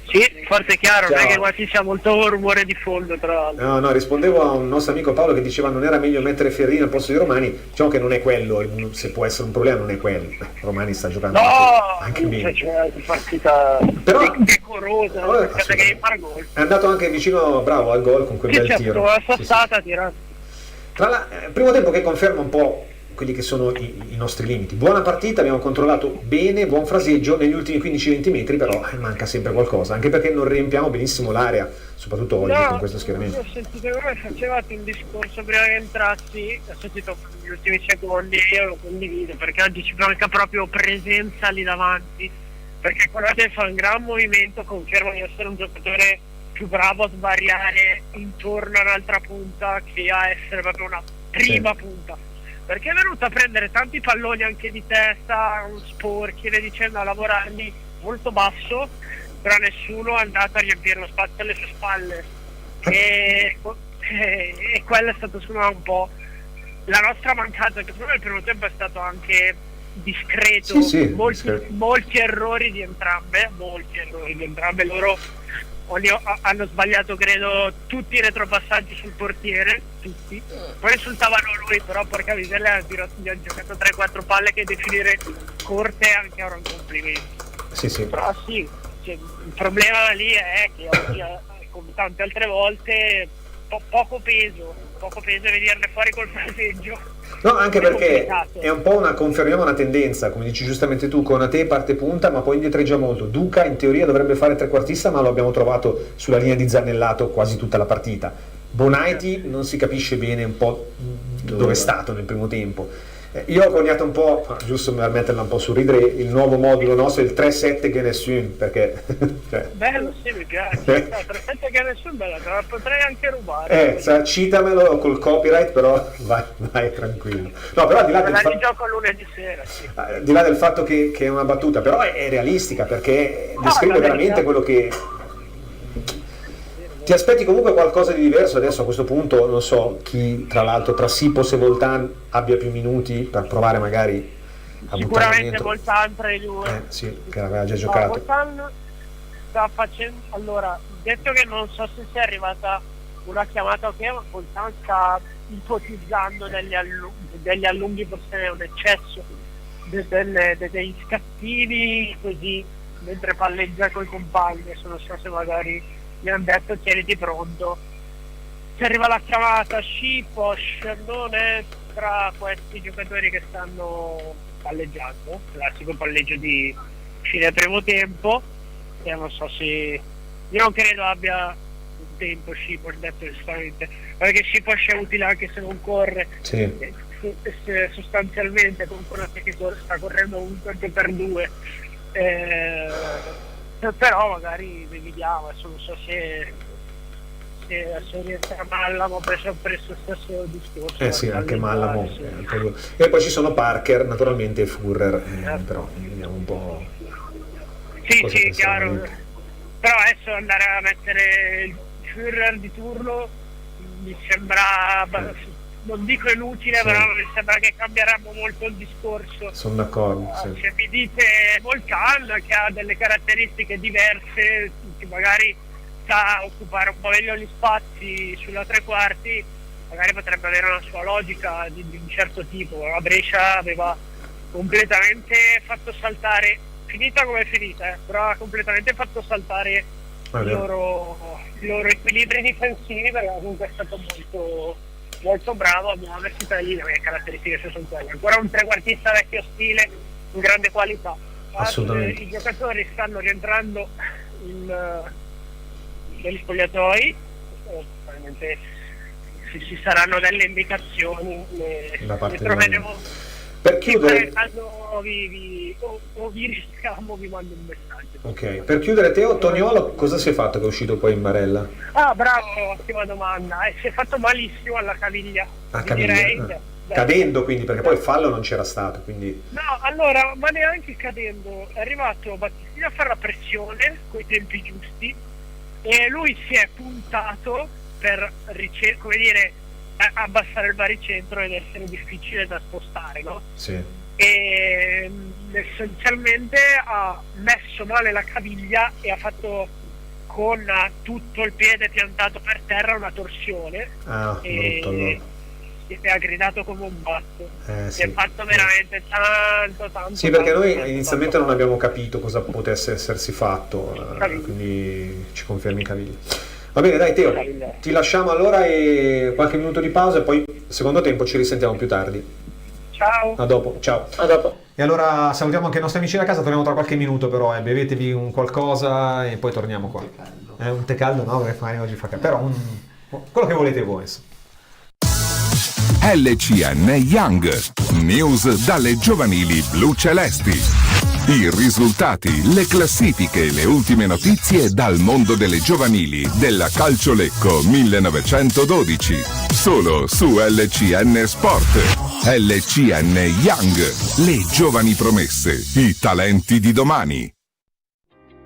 Sì. forte e chiaro, non è Ciao. che qua ci sia molto rumore di fondo, tra l'altro. No, rispondevo a un nostro amico Paolo che diceva non era meglio mettere Ferrini al posto di Romani. Diciamo che non è quello, se può essere un problema non è quello. Romani sta giocando anche bene. C'è una partita Però decorosa, che devi fare gol. è andato anche vicino, bravo, al gol con quel bel tiro. La Sì, sì. stata tira. Primo tempo che conferma un po' quelli che sono i nostri limiti. Buona partita, abbiamo controllato bene, buon fraseggio, negli ultimi 15-20 metri però manca sempre qualcosa, anche perché non riempiamo benissimo l'area, soprattutto oggi con questo schieramento. Ho sentito come facevate un discorso prima che entrassi, ho sentito gli ultimi secondi e io lo condivido, perché oggi ci manca proprio presenza lì davanti, perché guardate fa un gran movimento, conferma di essere un giocatore più bravo a svariare intorno a un'altra punta che a essere proprio una prima punta, perché è venuto a prendere tanti palloni anche di testa, sporchi, e dicendo a lavorarli molto basso, però nessuno è andato a riempire lo spazio alle sue spalle e quello è stato secondo me un po' la nostra mancanza, che secondo me il primo tempo è stato anche discreto, molti errori di entrambe, loro hanno sbagliato credo tutti i retropassaggi sul portiere, tutti, poi insultavano lui, però porca miseria gli ha giocato 3-4 palle che definire corte anche ora un complimento. Sì. Però sì, cioè, il problema lì è che oggi come tante altre volte poco peso e venirne fuori col fraseggio. No, anche perché è un po' confermiamo una tendenza, come dici giustamente tu, Konate parte punta ma poi indietreggia molto. Duca in teoria dovrebbe fare trequartista, ma lo abbiamo trovato sulla linea di Zannellato quasi tutta la partita. Bonaiti non si capisce bene un po' dove è stato nel primo tempo. Io ho coniato un po', giusto per metterla un po' sul ridere, il nuovo modulo nostro, il 3-7 che nessun, perché bello, sì, mi piace. 3-7 che nessun, bello, potrei anche rubare. Citamelo col copyright, però vai tranquillo. No, però al di là del fatto, gioco lunedì sera, sì. Al di là del fatto che è una battuta, però è realistica, perché descrive veramente quello che ti aspetti. Comunque qualcosa di diverso adesso a questo punto. Non so chi tra l'altro tra Sipos e Voltan abbia più minuti per provare magari a sicuramente Voltan tra i due, sì, che aveva già giocato. Voltan sta facendo, allora, detto che non so se sia arrivata una chiamata ok, ma Voltan sta ipotizzando degli allunghi, forse è un eccesso, dei scattini così mentre palleggia coi compagni. Adesso non so se magari gli hanno detto tieniti pronto, se arriva la chiamata. Sipos non è tra questi giocatori che stanno palleggiando, classico palleggio di fine primo tempo, e non so se, io non credo abbia un tempo Sipos, detto giustamente, perché Sipos è utile anche se non corre, sì. Sostanzialmente con quello che sta correndo un 2x2, però magari vediamo. Adesso non so se rientra Mallamo, preso stesso discorso. Sì, anche Mallamo. E poi ci sono Parker naturalmente e Führer, però vediamo un po'. Sì, chiaro. Però adesso andare a mettere il Führer di turno mi sembra non dico inutile, però mi sembra che cambierebbe molto il discorso. Sono d'accordo. Sì. Se mi dite Volcan, che ha delle caratteristiche diverse, che magari sa occupare un po' meglio gli spazi sulla tre quarti, magari potrebbe avere una sua logica di un certo tipo. La Brescia aveva completamente fatto saltare, finita come è finita, però ha completamente fatto saltare i loro equilibri difensivi, perché comunque è stato molto bravo a muoversi tra lì. Le caratteristiche sono quelle, ancora un trequartista vecchio stile, in grande qualità. Assolutamente. I giocatori stanno rientrando negli spogliatoi, probabilmente ci saranno delle indicazioni, da parte ne troveremo. Per chiudere, quando vi rischiamo, vi mando un messaggio. ok, per chiudere, Teo, Toniolo cosa si è fatto che è uscito poi in barella? Bravo, ottima domanda. Si è fatto malissimo alla caviglia, direi. Cadendo, quindi, perché poi il fallo non c'era stato, quindi. No, allora, ma neanche cadendo, è arrivato Battistini a fare la pressione coi tempi giusti e lui si è puntato per abbassare il baricentro ed essere difficile da spostare, no? Sì. E essenzialmente ha messo male la caviglia e ha fatto con tutto il piede piantato per terra, una torsione, Brutto, allora. e ha gridato come un matto. Si Sì. è fatto veramente tanto. Sì, perché tanto, noi tanto, inizialmente tanto. non abbiamo capito cosa potesse essersi fatto, Caviglia. quindi ci confermi Caviglia. Va bene, dai Teo, Caviglia. ti lasciamo allora e qualche minuto di pausa e poi secondo tempo ci risentiamo più tardi. Ciao. A dopo, ciao. A dopo. E allora salutiamo anche i nostri amici da casa, torniamo tra qualche minuto però, bevetevi un qualcosa e poi torniamo qua. Un tè caldo no, perché magari oggi fa caldo, però quello che volete voi. LCN Young, news dalle giovanili blu celesti. I risultati, le classifiche e le ultime notizie dal mondo delle giovanili della Calcio Lecco 1912. Solo su LCN Sport. LCN Young, le giovani promesse, i talenti di domani.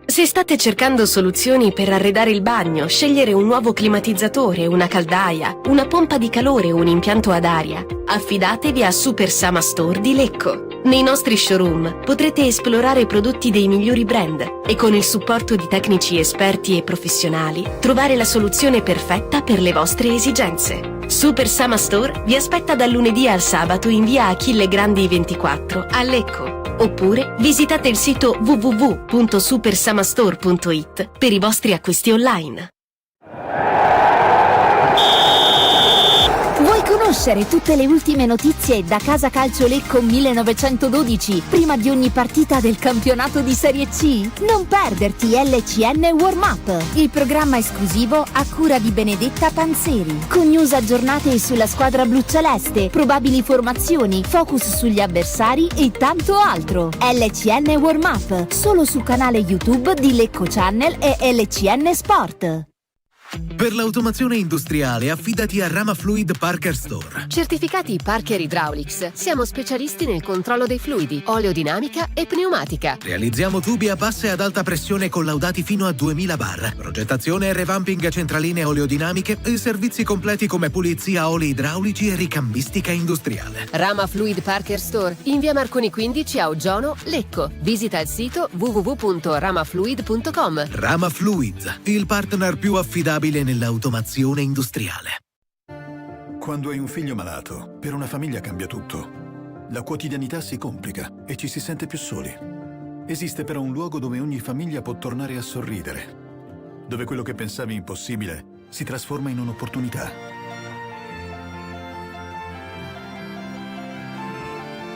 Se state cercando soluzioni per arredare il bagno, scegliere un nuovo climatizzatore, una caldaia, una pompa di calore o un impianto ad aria, affidatevi a Super Sama Store di Lecco. Nei nostri showroom potrete esplorare prodotti dei migliori brand e con il supporto di tecnici esperti e professionali trovare la soluzione perfetta per le vostre esigenze. Super Sama Store vi aspetta dal lunedì al sabato in via Achille Grandi 24 a Lecco. Oppure visitate il sito www.supersamastore.it per i vostri acquisti online. Vuoi conoscere tutte le ultime notizie da Casa Calcio Lecco 1912 prima di ogni partita del campionato di Serie C? Non perderti LCN Warm Up, il programma esclusivo a cura di Benedetta Panzeri, con news aggiornate sulla squadra blu celeste, probabili formazioni, focus sugli avversari e tanto altro. LCN Warm Up, solo sul canale YouTube di Lecco Channel e LCN Sport. Per l'automazione industriale affidati a Rama Fluid Parker Store. Certificati Parker Hydraulics, siamo specialisti nel controllo dei fluidi, oleodinamica e pneumatica. Realizziamo tubi a bassa e ad alta pressione collaudati fino a 2000 bar. Progettazione e revamping centraline oleodinamiche e servizi completi come pulizia oli idraulici e ricambistica industriale. Rama Fluid Parker Store, in via Marconi 15 a Oggiano, Lecco. Visita il sito www.ramafluid.com. Rama Fluids, il partner più affidabile nell'automazione industriale. Quando hai un figlio malato, per una famiglia cambia tutto. La quotidianità si complica e ci si sente più soli. Esiste però un luogo dove ogni famiglia può tornare a sorridere, dove quello che pensavi impossibile si trasforma in un'opportunità.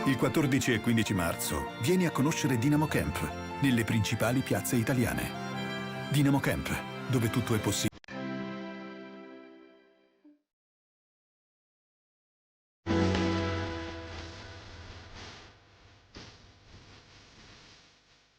Il 14 e 15 marzo vieni a conoscere Dynamo Camp nelle principali piazze italiane. Dynamo Camp, dove tutto è possibile.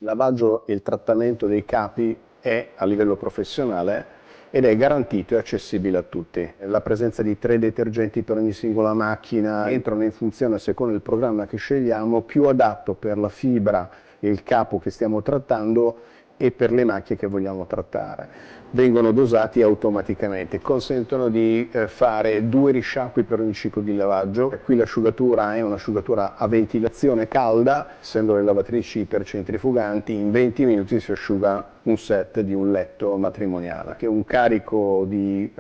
Il lavaggio e il trattamento dei capi è a livello professionale ed è garantito e accessibile a tutti. La presenza di 3 detergenti per ogni singola macchina entrano in funzione a seconda del programma che scegliamo, più adatto per la fibra e il capo che stiamo trattando e per le macchie che vogliamo trattare. Vengono dosati automaticamente, consentono di fare 2 risciacqui per ogni ciclo di lavaggio. Qui l'asciugatura è un'asciugatura a ventilazione calda, essendo le lavatrici ipercentrifuganti, in 20 minuti si asciuga un set di un letto matrimoniale, che è un carico di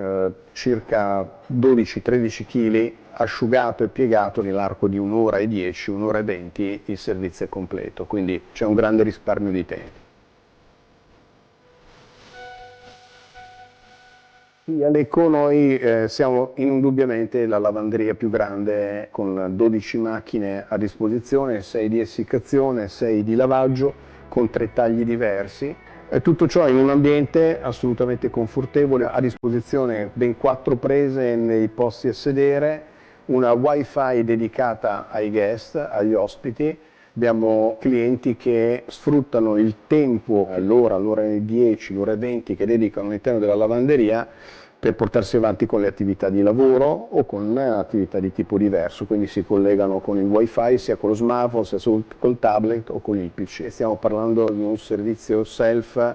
circa 12-13 kg asciugato e piegato nell'arco di 1 ora e 10, 1 ora e 20 il servizio è completo, quindi c'è un grande risparmio di tempo. A Lecco noi siamo indubbiamente la lavanderia più grande, con 12 macchine a disposizione, 6 di essiccazione, 6 di lavaggio, con 3 tagli diversi. Tutto ciò in un ambiente assolutamente confortevole, a disposizione ben 4 prese nei posti a sedere, una wifi dedicata ai guest, agli ospiti. Abbiamo clienti che sfruttano il tempo, l'ora e 10, l'ora e 20 che dedicano all'interno della lavanderia per portarsi avanti con le attività di lavoro o con attività di tipo diverso, quindi si collegano con il wifi sia con lo smartphone, sia col tablet o con il PC. Stiamo parlando di un servizio self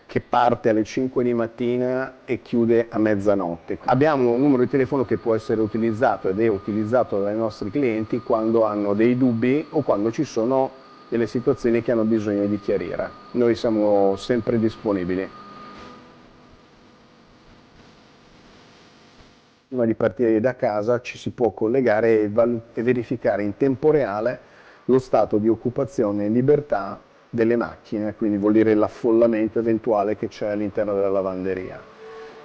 che parte alle 5 di mattina e chiude a mezzanotte. Abbiamo un numero di telefono che può essere utilizzato ed è utilizzato dai nostri clienti quando hanno dei dubbi o quando ci sono delle situazioni che hanno bisogno di chiarire. Noi siamo sempre disponibili. prima di partire da casa ci si può collegare e verificare in tempo reale lo stato di occupazione e libertà delle macchine, quindi vuol dire l'affollamento eventuale che c'è all'interno della lavanderia.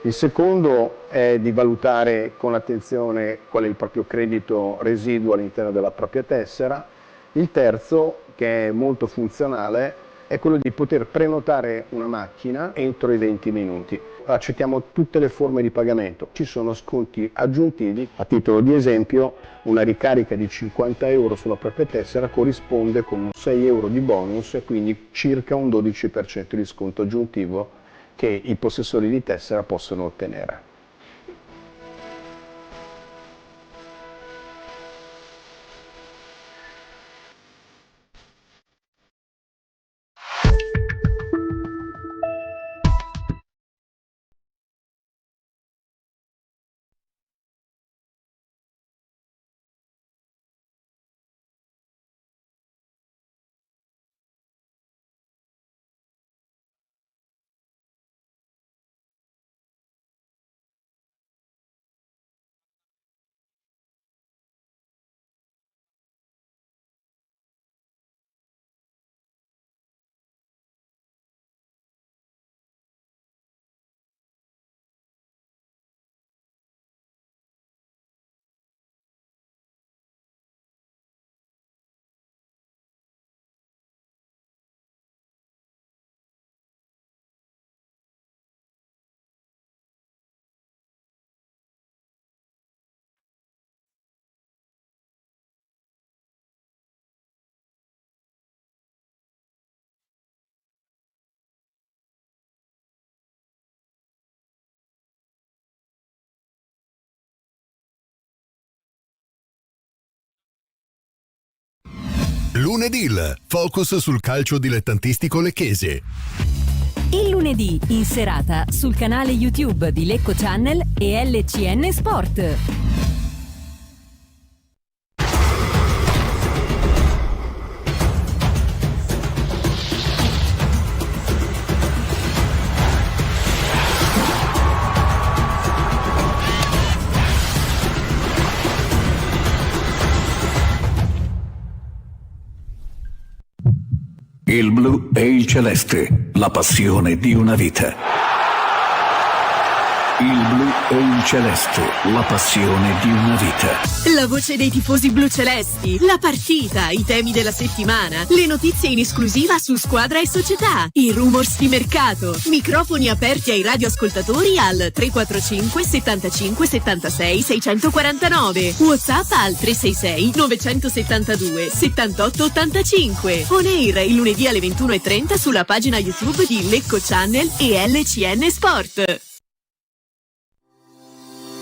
Il secondo è di valutare con attenzione qual è il proprio credito residuo all'interno della propria tessera. Il terzo, che è molto funzionale, è quello di poter prenotare una macchina entro i 20 minuti. Accettiamo tutte le forme di pagamento, ci sono sconti aggiuntivi. A titolo di esempio, una ricarica di 50 euro sulla propria tessera corrisponde con 6 euro di bonus e quindi circa un 12% di sconto aggiuntivo che i possessori di tessera possono ottenere. Lunedì, focus sul calcio dilettantistico lecchese. Il lunedì in serata sul canale YouTube di Lecco Channel e LCN Sport. Il blu e il celeste, la passione di una vita. Il blu e il celeste, la passione di una vita. La voce dei tifosi blu-celesti, la partita, i temi della settimana, le notizie in esclusiva su squadra e società, i rumors di mercato, microfoni aperti ai radioascoltatori al 345 75 76 649, WhatsApp al 366 972 78 85, on air il lunedì alle 21:30 sulla pagina YouTube di Lecco Channel e LCN Sport.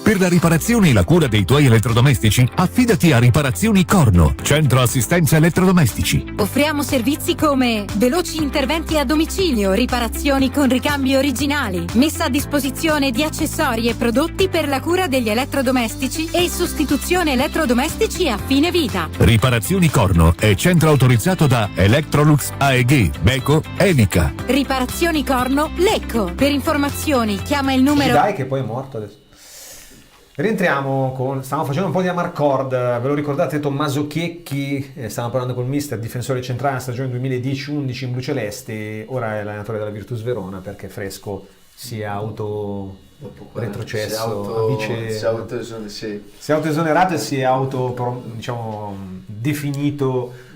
Per la riparazione e la cura dei tuoi elettrodomestici, affidati a Riparazioni Corno, centro assistenza elettrodomestici. Offriamo servizi come veloci interventi a domicilio, riparazioni con ricambi originali, messa a disposizione di accessori e prodotti per la cura degli elettrodomestici e sostituzione elettrodomestici a fine vita. Riparazioni Corno è centro autorizzato da Electrolux AEG, Beko, Evica. Riparazioni Corno, Lecco. Per informazioni chiama il numero... Dai che poi è morto adesso. Rientriamo stavamo facendo un po' di Amarcord, ve lo ricordate Tommaso Chiecchi, stavamo parlando con il mister, difensore centrale nella stagione 2010-11 in blucelesti, ora è l'allenatore della Virtus Verona perché Fresco si è retrocesso, si è autoesonerato e si è definito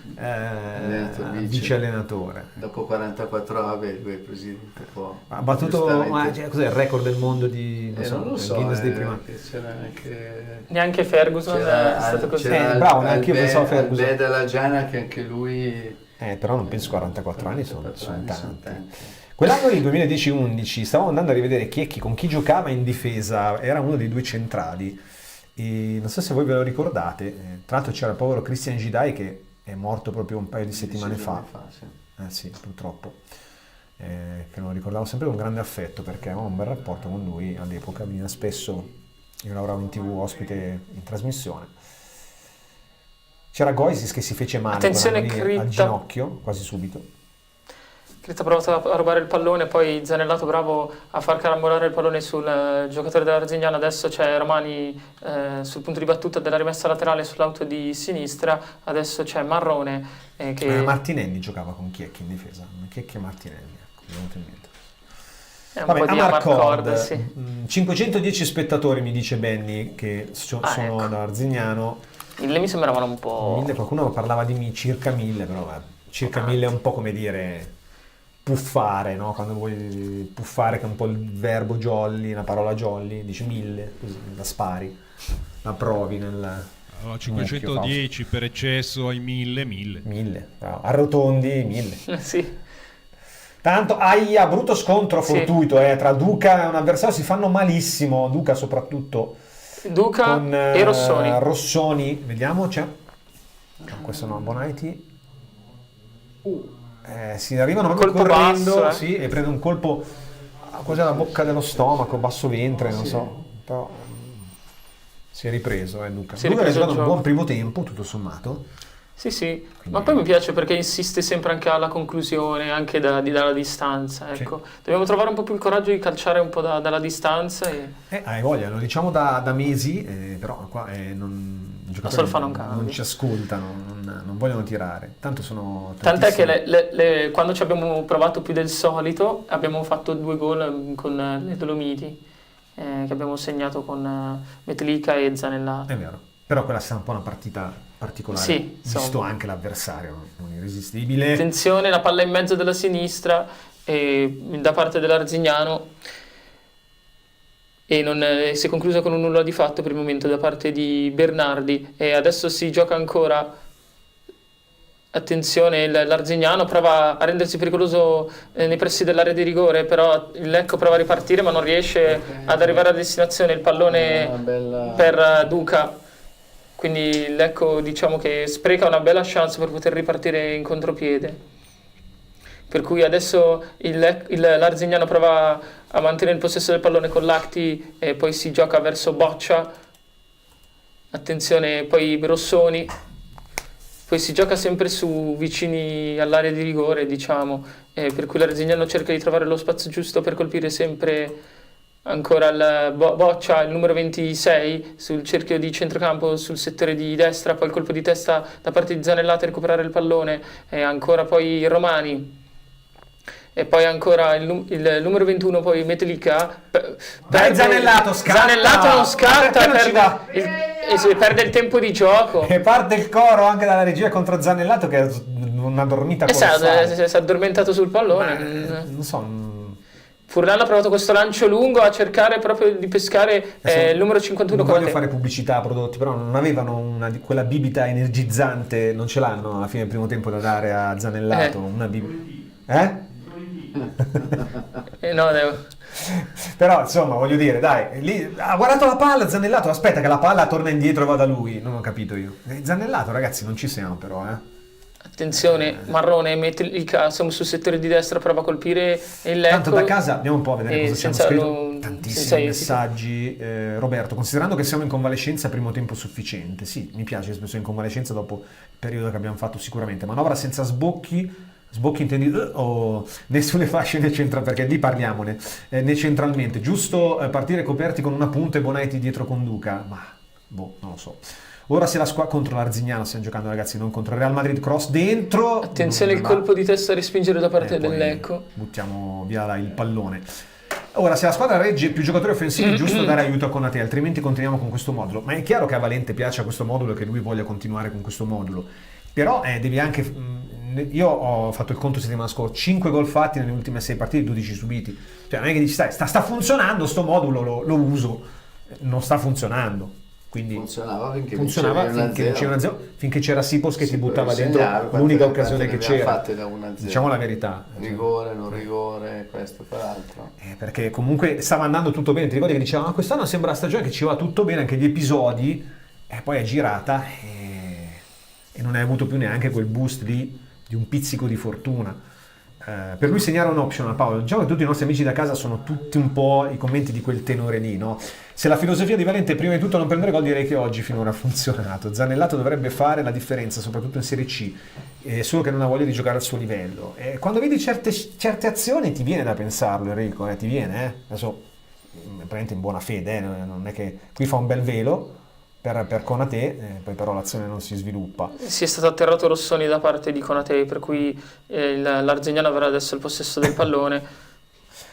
vice allenatore. Dopo 44 anni lui è presidente ha battuto cos'è il record del mondo di non lo so, Guinness dei prima. C'era anche neanche Ferguson è stato così. Bravo, neanche io pensavo a Ferguson. Albeda Laggiana che anche lui però non penso 44 anni sono tanti. Quell'anno del 2010-11 stavamo andando a rivedere Chiecchi con chi giocava in difesa, era uno dei due centrali e non so se voi ve lo ricordate, tra l'altro c'era il povero Christian Gidai che è morto proprio un paio di settimane fa. Sì, purtroppo. Che lo ricordavo sempre con grande affetto perché avevamo un bel rapporto con lui all'epoca, veniva spesso, io lavoravo in TV ospite in trasmissione. C'era Goisis che si fece male attenzione al ginocchio quasi subito. Crita ha provato a rubare il pallone, poi Zanellato bravo a far carambolare il pallone sul giocatore dell'Arzignano. Adesso c'è Romani sul punto di battuta della rimessa laterale sull'auto di sinistra. Adesso c'è Marrone che... Martinelli giocava con Chiecchi in difesa. Chiecchi e Martinelli, ecco, mi è venuto in mente. È un po' di Amarcord, sì. 510 spettatori, mi dice Benny, che sono ecco. da Arzignano. 1000 mi sembravano un po'... 1000, qualcuno parlava di circa 1000, però circa 1000 è un po' come dire puffare, no? Quando vuoi puffare, che è un po' il verbo jolly, la parola jolly, dici 1000, così la spari, la provi nel... Allora, 510 per eccesso ai 1000, 1000, bravo. Arrotondi 1000. Sì. Tanto, brutto scontro fortuito tra Duca e un avversario, si fanno malissimo, Duca soprattutto. Duca con, e Rossoni. Rossoni, vediamo, c'è. No, questo no, Bonaiti. Si arrivano proprio colpo correndo, basso, sì, e prende un colpo quasi alla bocca dello stomaco, basso ventre, non so, però si è ripreso, Duca. Duca ha giocato un buon primo tempo, tutto sommato. Sì, ma poi mi piace perché insiste sempre anche alla conclusione, anche dalla distanza, ecco. Sì. Dobbiamo trovare un po' più il coraggio di calciare un po' dalla distanza. Hai voglia, lo diciamo da mesi, però qua i giocatori non ci ascoltano, non vogliono tirare. Tanto sono tant'è che quando ci abbiamo provato più del solito, abbiamo fatto 2 gol con le Dolomiti, che abbiamo segnato con Metlica e Zanellato. È vero, però quella è stata un po' una partita particolare, sì, visto anche l'avversario, non irresistibile. Attenzione, la palla in mezzo della sinistra da parte dell'Arzignano e si è conclusa con un nulla di fatto per il momento da parte di Bernardi, e adesso si gioca ancora. Attenzione, l'Arzignano prova a rendersi pericoloso nei pressi dell'area di rigore, però il Lecco prova a ripartire ma non riesce ad arrivare a destinazione. Il pallone per Duca, quindi l'Ecco diciamo che spreca una bella chance per poter ripartire in contropiede, per cui adesso l'Arzignano prova a mantenere il possesso del pallone con Lacti e poi si gioca verso Boccia. Attenzione, poi Rossoni, poi si gioca sempre su vicini all'area di rigore, diciamo, per cui l'Arzignano cerca di trovare lo spazio giusto per colpire sempre ancora il Boccia, il numero 26, sul cerchio di centrocampo, sul settore di destra, poi il colpo di testa da parte di Zanellato a recuperare il pallone, e ancora poi Romani, e poi ancora il numero 21, poi Metlica. Zanellato scatta! Zanellato non scatta, perde il tempo di gioco. E parte il coro anche dalla regia contro Zanellato, che è una dormita colossale. Si è addormentato sul pallone. Non so... Furlan ha provato questo lancio lungo a cercare proprio di pescare il numero 51. Non voglio fare pubblicità a prodotti, però non avevano quella bibita energizzante, non ce l'hanno alla fine del primo tempo da dare a Zanellato. Una no, devo... Però insomma, voglio dire, dai, lì ha guardato la palla Zanellato, aspetta che la palla torna indietro e va da lui, non ho capito io. Zanellato, ragazzi, non ci siamo però, Attenzione, Marrone mette il siamo sul settore di destra, prova a colpire il Lecco. Tanto da casa andiamo un po' a vedere cosa ci hanno scritto. Tantissimi messaggi. Roberto, considerando che siamo in convalescenza, primo tempo sufficiente. Sì, mi piace l'espressione in convalescenza dopo il periodo che abbiamo fatto sicuramente. Manovra senza sbocchi intendi né sulle fasce né perché lì parliamone, né centralmente. Giusto partire coperti con una punta e Bonaiti dietro con Duca, ma non lo so. Ora se la squadra contro l'Arzignano stiamo giocando, ragazzi, non contro il Real Madrid. Cross dentro. Attenzione, il colpo di testa a respingere da parte del Lecco. Buttiamo via il pallone. Ora, se la squadra regge più giocatori offensivi, è giusto dare aiuto a Konate, altrimenti continuiamo con questo modulo. Ma è chiaro che a Valente piaccia questo modulo e che lui voglia continuare con questo modulo. Però devi anche... Io ho fatto il conto settimana scorsa, 5 gol fatti nelle ultime 6 partite, 12 subiti. Cioè non è che dici, sta funzionando, sto modulo lo uso. Non sta funzionando. Quindi funzionava finché c'era 1-0, finché c'era Sipos che ti buttava dentro l'unica occasione che c'era. Fatte da 1-0. Diciamo la verità. Rigore, non rigore, questo e quell'altro. Perché comunque stava andando tutto bene. Ti ricordi che dicevano quest'anno sembra la stagione che ci va tutto bene, anche gli episodi, e poi è girata e non hai avuto più neanche quel boost di un pizzico di fortuna. Per lui segnare un optional, Paolo. Diciamo che tutti i nostri amici da casa sono tutti un po' i commenti di quel tenore lì, no? Se la filosofia di Valente è prima di tutto non prendere gol, direi che oggi finora ha funzionato. Zanellato dovrebbe fare la differenza, soprattutto in Serie C, solo che non ha voglia di giocare al suo livello. Quando vedi certe azioni ti viene da pensarlo, Enrico, ti viene, Adesso praticamente in buona fede, non è che qui fa un bel velo per Konaté, poi però l'azione non si sviluppa. Si è stato atterrato Rossoni da parte di Konaté, per cui l'Arzignano avrà adesso il possesso del pallone.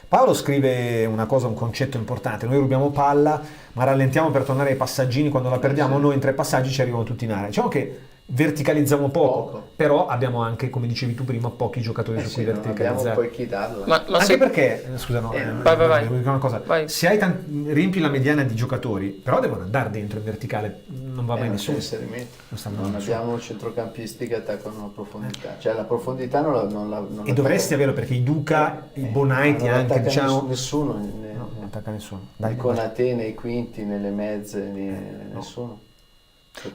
Paolo scrive un concetto importante: noi rubiamo palla ma rallentiamo per tornare ai passaggini, quando la perdiamo noi in 3 passaggi ci arrivano tutti in area. Diciamo che verticalizziamo poco, però abbiamo anche, come dicevi tu prima, pochi giocatori su cui verticalizzare. Abbiamo poi chi darlo. Anche perché, scusa, vai. Devo dire una cosa, se hai riempi la mediana di giocatori, però devono andare dentro in verticale, non va mai nessuno. Non abbiamo centrocampisti che attaccano la profondità, cioè la profondità non e dovresti averlo, perché i Duca, i Bonaiti anche, diciamo, nessuno non attacca nessuno. Dai, con Konaté nei quinti, nelle mezze, nessuno.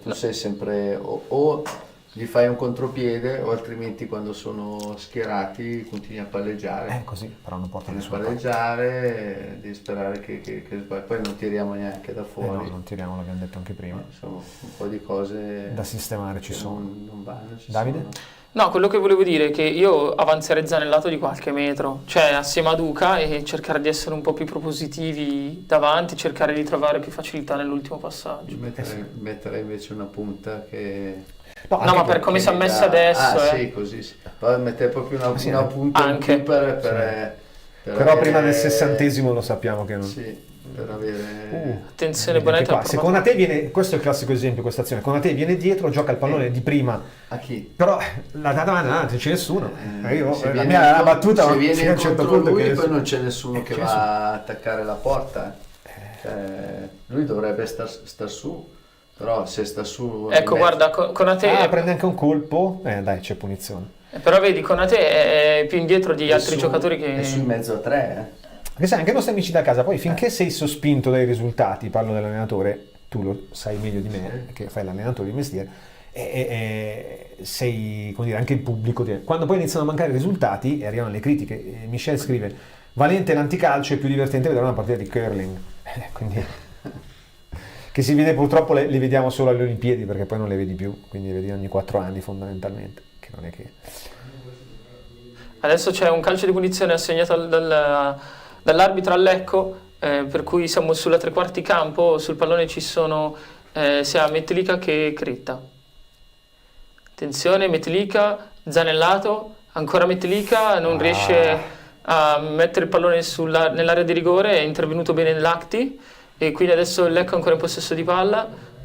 Tu sei sempre o gli fai un contropiede, o altrimenti quando sono schierati continui a palleggiare. Così, però non porta nessuno. Palleggiare, devi sperare che sbagli. Poi non tiriamo neanche da fuori. No, non tiriamo, l'abbiamo detto anche prima. Insomma, un po' di cose da sistemare ci sono. Non vanno. Davide? No, quello che volevo dire è che io avanzerei Zanellato di qualche metro, cioè assieme a Duca, e cercare di essere un po' più propositivi davanti, cercare di trovare più facilità nell'ultimo passaggio. Metterei invece una punta che... No, ma per come si è messa adesso... sì, così sì. Poi mettere proprio una punta anche in più per però prima del 60° lo sappiamo che non... Sì, per avere... attenzione, Bonetta. Se Konaté viene, questo è il classico esempio, questa azione, Konaté viene dietro, gioca il pallone di prima. A chi? Però la davanti non c'è nessuno. La mia battuta, se viene fino a un certo contro punto, lui, che poi non c'è nessuno che va a attaccare la porta. Lui dovrebbe star su, però se sta su... Ecco, guarda, Konaté... prende anche un colpo, dai, c'è punizione. Però vedi, Konaté è più indietro di altri giocatori che... È su in mezzo a 3, Perché sai, anche i nostri amici da casa, poi finché sei sospinto dai risultati, parlo dell'allenatore, tu lo sai meglio di me, che fai l'allenatore di mestiere, sei, come dire, anche il pubblico. Quando poi iniziano a mancare i risultati e arrivano le critiche, Michel scrive: Valente l'anticalcio, è più divertente vedere una partita di curling. Quindi, che si vede, purtroppo le vediamo solo alle Olimpiadi, perché poi non le vedi più, quindi le vedi ogni 4 anni fondamentalmente, che non è che... Adesso c'è un calcio di punizione assegnato dall'arbitro a Lecco, per cui siamo sulla 3/4 campo, sul pallone ci sono sia Metelica che Cretta. Attenzione, Metelica, Zanellato, ancora Metelica, non riesce a mettere il pallone nell'area di rigore, è intervenuto bene Lacti, e quindi adesso il Lecco è ancora in possesso di palla,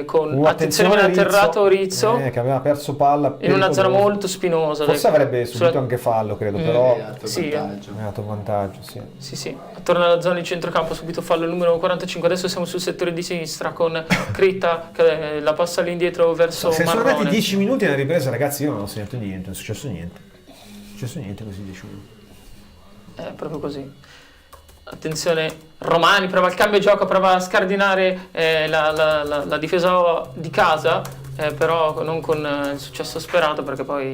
con attenzione viene atterrato Rizzo, che aveva perso palla in una zona molto spinosa. Forse avrebbe subito anche fallo, credo, però è dato vantaggio. Sì. Attorno alla zona di centrocampo subito fallo il numero 45. Adesso siamo sul settore di sinistra con Cretta che la passa all'indietro verso Se Marrone. sono andati 10 minuti nella ripresa, ragazzi, io non ho segnato niente, non è successo niente. Non è successo niente così 10 minuti. È proprio così. Attenzione, Romani prova il cambio gioco, prova a scardinare la difesa di casa, però non con il successo sperato, perché poi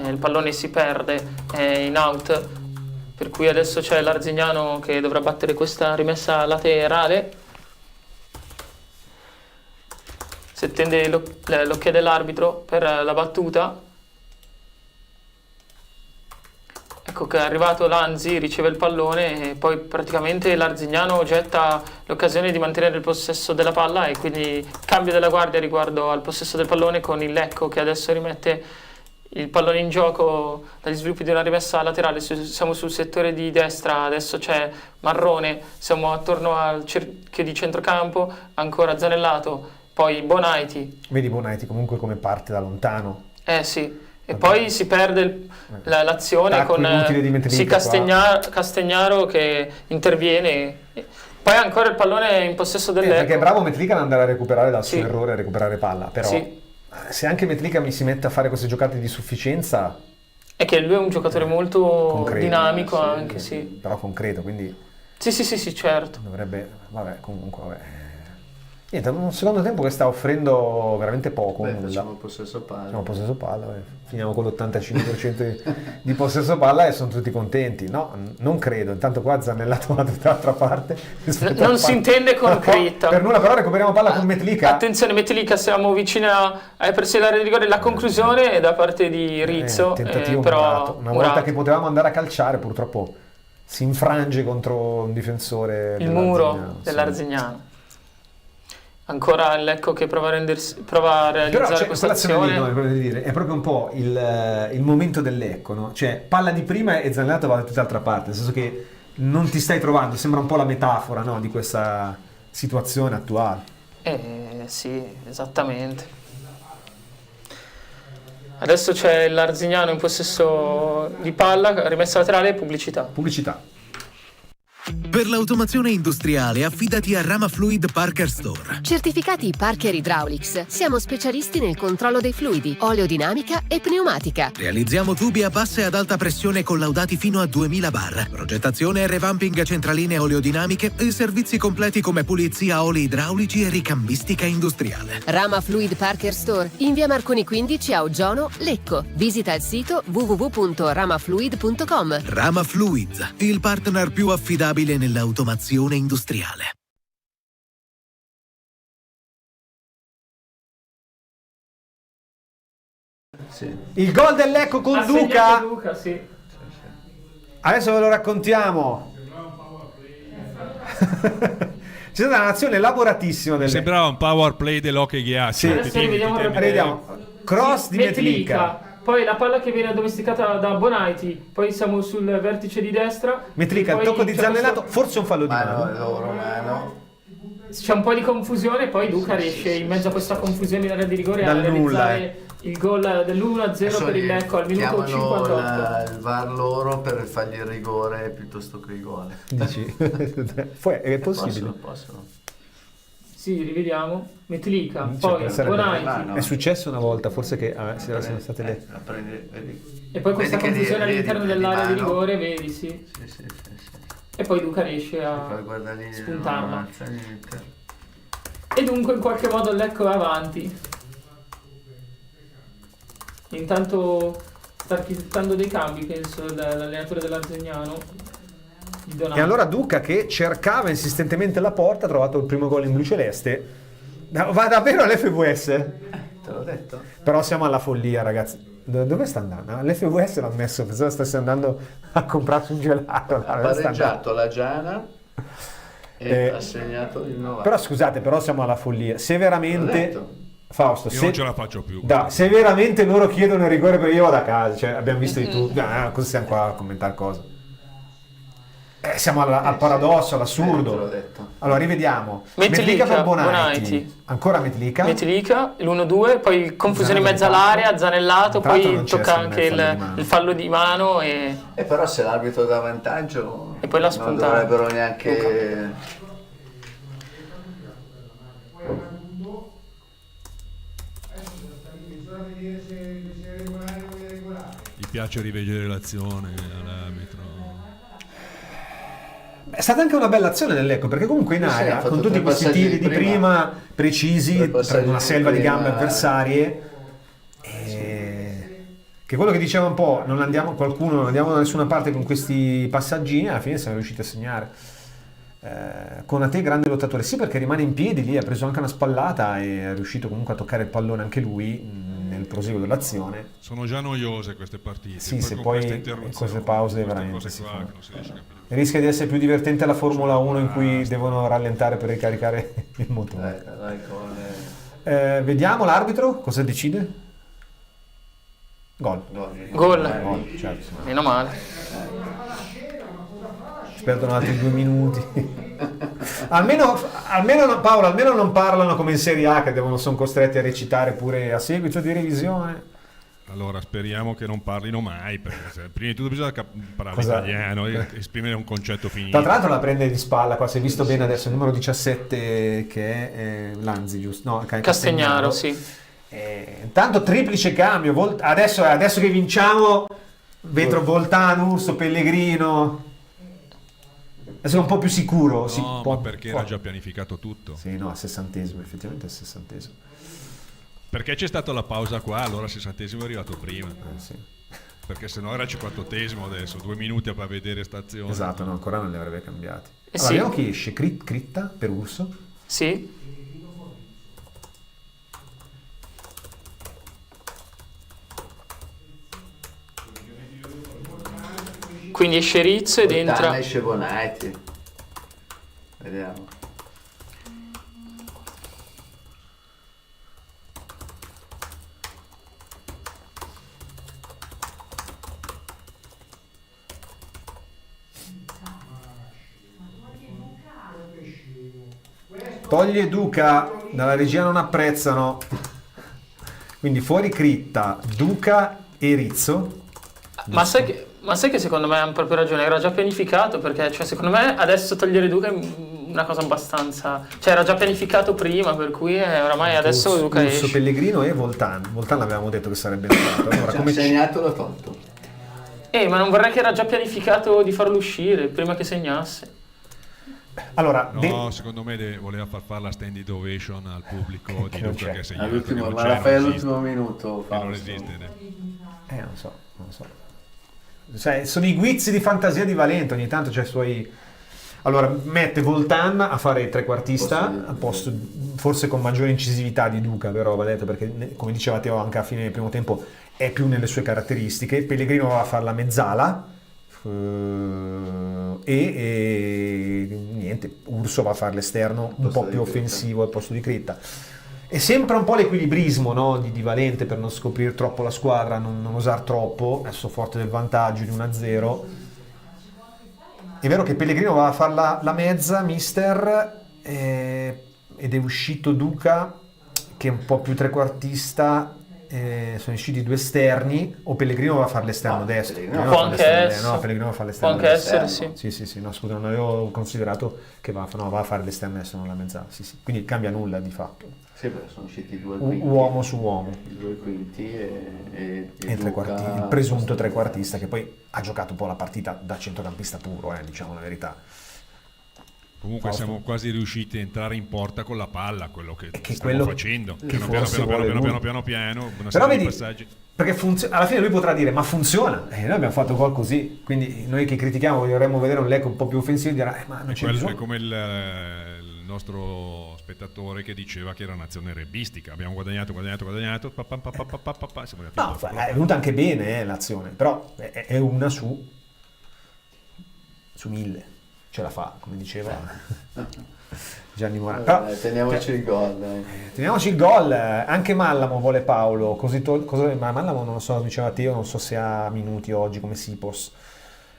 il pallone si perde in out, per cui adesso c'è l'Arzignano che dovrà battere questa rimessa laterale. Si attende l'ok dell'arbitro per la battuta. Ecco che è arrivato Lanzi, riceve il pallone e poi praticamente l'Arzignano getta l'occasione di mantenere il possesso della palla, e quindi cambio della guardia riguardo al possesso del pallone con il Lecco che adesso rimette il pallone in gioco dagli sviluppi di una rimessa laterale. Siamo sul settore di destra, adesso c'è Marrone, siamo attorno al cerchio di centrocampo, ancora Zanellato, poi Bonaiti. Vedi Bonaiti comunque come parte da lontano. Sì. E poi si perde l'azione con Castagnaro che interviene. Poi ancora il pallone è in possesso del Lecco. Perché è bravo Metlica ad andare a recuperare dal suo errore, a recuperare palla. Però se anche Metlica mi si mette a fare queste giocate di sufficienza... È che lui è un giocatore molto concreto, dinamico anche, Però concreto, quindi... Sì, certo. Dovrebbe... Vabbè, comunque... Niente, un secondo tempo che sta offrendo veramente poco. Beh, nulla. facciamo possesso palla. Facciamo possesso palla, finiamo con l'85% di possesso palla e sono tutti contenti. No, non credo. Intanto qua Zannellato va dall'altra parte. Non si intende con Critta. Per nulla, però recuperiamo palla con Metlica. Attenzione, Metlica, siamo vicini ai pressi dell'area di rigore. La conclusione è da parte di Rizzo. Tentativo però murato. Una volta che potevamo andare a calciare, purtroppo si infrange contro un difensore. Il muro dell'Arzignano. Ancora il Lecco che prova a realizzare questa azione. È proprio un po' il momento del Lecco, no? Cioè palla di prima e Zannellato va da tutt'altra parte, nel senso che non ti stai trovando, sembra un po' la metafora, no, di questa situazione attuale. Sì, esattamente. Adesso c'è l'Arzignano in possesso di palla, rimessa laterale e pubblicità. Per l'automazione industriale affidati a Rama Fluid Parker Store. Certificati Parker Hydraulics. Siamo specialisti nel controllo dei fluidi, oleodinamica e pneumatica. Realizziamo tubi a bassa e ad alta pressione collaudati fino a 2000 bar. Progettazione e revamping centraline oleodinamiche e servizi completi come pulizia oli idraulici e ricambistica industriale. Rama Fluid Parker Store in via Marconi 15 a Oggiano, Lecco. Visita il sito www.ramafluid.com. Rama Fluids, il partner più affidabile nell'automazione industriale. Sì. Il gol del Lecco con Duca. Sì. Adesso ve lo raccontiamo. C'è stata un'azione elaboratissima del Sembrava un power play dell'Hockey Ghiaccio. Sì. Adesso rivediamo cross di Metlica. Poi la palla che viene addomesticata da Bonaiti, poi siamo sul vertice di destra. Metlica, il tocco di Zannellato, forse un fallo di mano. C'è un po' di confusione, poi Duca riesce in mezzo a questa confusione in area di rigore a realizzare il gol dell'1-0 per il Lecco al minuto 58. Il VAR loro per fargli il rigore piuttosto che il gol. Dici? È possibile? Possono. Sì, rivediamo. Metlica, poi Bonaiti. È successo una volta, forse che siano state le... E poi questa confusione all'interno dell'area di rigore, vedi, sì. E poi Duca riesce a spuntarla. E dunque in qualche modo il Lecco è avanti. Intanto sta architettando dei cambi, penso, l'allenatore dell'Arzignano. E allora Duca, che cercava insistentemente la porta, ha trovato il primo gol in blu celeste. Va davvero all'FVS? Te l'ho detto. Però siamo alla follia, ragazzi. Dove sta andando? L'FVS l'ha messo, pensavo stesse andando a comprarsi un gelato. Ha pareggiato la Giana e ha segnato il 90. Però scusate, però siamo alla follia. Se veramente... Fausto, io non ce la faccio più. Se veramente loro chiedono il rigore, perché io vado a casa, cioè abbiamo visto di tutto. Cosa stiamo qua a commentare cosa? Siamo al paradosso, all'assurdo. Allora rivediamo. Metlica per Bonaiti. Ancora Metlica, l'1-2, poi confusione in mezzo all'area, Zannellato, poi tocca anche il fallo di mano e però se l'arbitro dà vantaggio e poi la non dovrebbero neanche Gli piace rivedere l'azione all'arbitro. È stata anche una bella azione del Lecco, perché comunque in area, con tutti questi tiri di prima precisi, tra una selva di gambe avversarie, che quello che diceva un po', non andiamo da nessuna parte con questi passaggini, alla fine siamo riusciti a segnare. Konate grande lottatore, sì, perché rimane in piedi lì, ha preso anche una spallata e è riuscito comunque a toccare il pallone anche lui nel proseguo dell'azione. Sono già noiose queste partite. Sì, se poi queste pause veramente rischia di essere più divertente la Formula 1 in cui devono rallentare per ricaricare il motore. Vediamo l'arbitro cosa decide. Gol. Certo. Meno male. Ci perdono altri 2 minuti. almeno Paolo, almeno non parlano come in Serie A che sono costretti a recitare pure a seguito di revisione. Allora speriamo che non parlino mai, perché prima di tutto bisogna parlare italiano e esprimere un concetto finito. Tra l'altro la prende di spalla qua, si è visto bene adesso il numero 17 che è Lanzi, giusto? No, Castagnaro, sì. Intanto triplice cambio, adesso che vinciamo vetro Voltanus, Pellegrino. essere un po' più sicuro. No, ma perché era già pianificato tutto. Sì, no, al 60esimo, effettivamente al 60esimo. Perché c'è stata la pausa qua, allora il 60esimo è arrivato prima. Sì. Perché sennò era il 58esimo adesso, 2 minuti per vedere stazione. Esatto, no, ancora non li avrebbe cambiati. Sì. Vediamo chi esce, Critta per Urso. Sì. Quindi esce Rizzo ed entra... esce Bonetti. Vediamo. Toglie Duca, dalla regia non apprezzano. Quindi fuori Critta, Duca e Rizzo. Ma sai che secondo me hanno proprio ragione, era già pianificato, perché cioè, secondo me adesso togliere Duca è una cosa abbastanza... Cioè era già pianificato prima, per cui oramai adesso Duca Urso, esce. Pellegrino e Voltan. Voltan l'avevamo detto che sarebbe entrato. Allora, come segnato l'ho tolto. Ma non vorrei che era già pianificato di farlo uscire prima che segnasse. Allora, no, secondo me voleva far la standing ovation al pubblico di Duca che segnato. All'ultimo, ma la fai all'ultimo minuto. Non resiste. non so. Sai, sono i guizzi di fantasia di Valente, ogni tanto c'è i suoi... Allora, mette Voltan a fare il trequartista, al posto, forse con maggiore incisività di Duca, però va detto, perché come diceva Teo anche a fine del primo tempo è più nelle sue caratteristiche. Pellegrino va a fare la mezzala e niente, Urso va a fare l'esterno un po' più offensivo al posto di Critta. È sempre un po' l'equilibrismo, no, di Valente, per non scoprire troppo la squadra, non usare troppo. Adesso forte del vantaggio di 1-0. È vero che Pellegrino va a fare la mezza, mister, ed è uscito Duca, che è un po' più trequartista. Sono usciti 2 esterni, o Pellegrino va a fare l'esterno destro. Può anche essere. No, Pellegrino va a fare l'esterno può anche destro. essere, Sì, no, scusa, non avevo considerato che va a fare l'esterno destro, non la mezzala. Sì. Quindi cambia nulla di fatto. Sì, perché sono usciti 2 quinti. Uomo su uomo. I 2 quinti e il presunto trequartista, che poi ha giocato un po' la partita da centrocampista puro, diciamo la verità. Comunque siamo quasi riusciti a entrare in porta con la palla, quello che stiamo quello facendo. Che piano, una però serie vedi, di passaggi. Perché alla fine lui potrà dire ma funziona, noi abbiamo fatto gol così, quindi noi che critichiamo vorremmo vedere un Lecco un po' più offensivo, dirà ma non c'è bisogno. È come il nostro spettatore che diceva che era un'azione rebbistica, abbiamo guadagnato, siamo arrivati è venuta anche bene l'azione, però è una su 1000. Ce la fa, come diceva Gianni Morano. Però, teniamoci il gol. Teniamoci il gol. Anche Mallamo vuole Paolo. Ma Mallamo non lo so, diceva Teo, non so se ha minuti oggi come Sipos.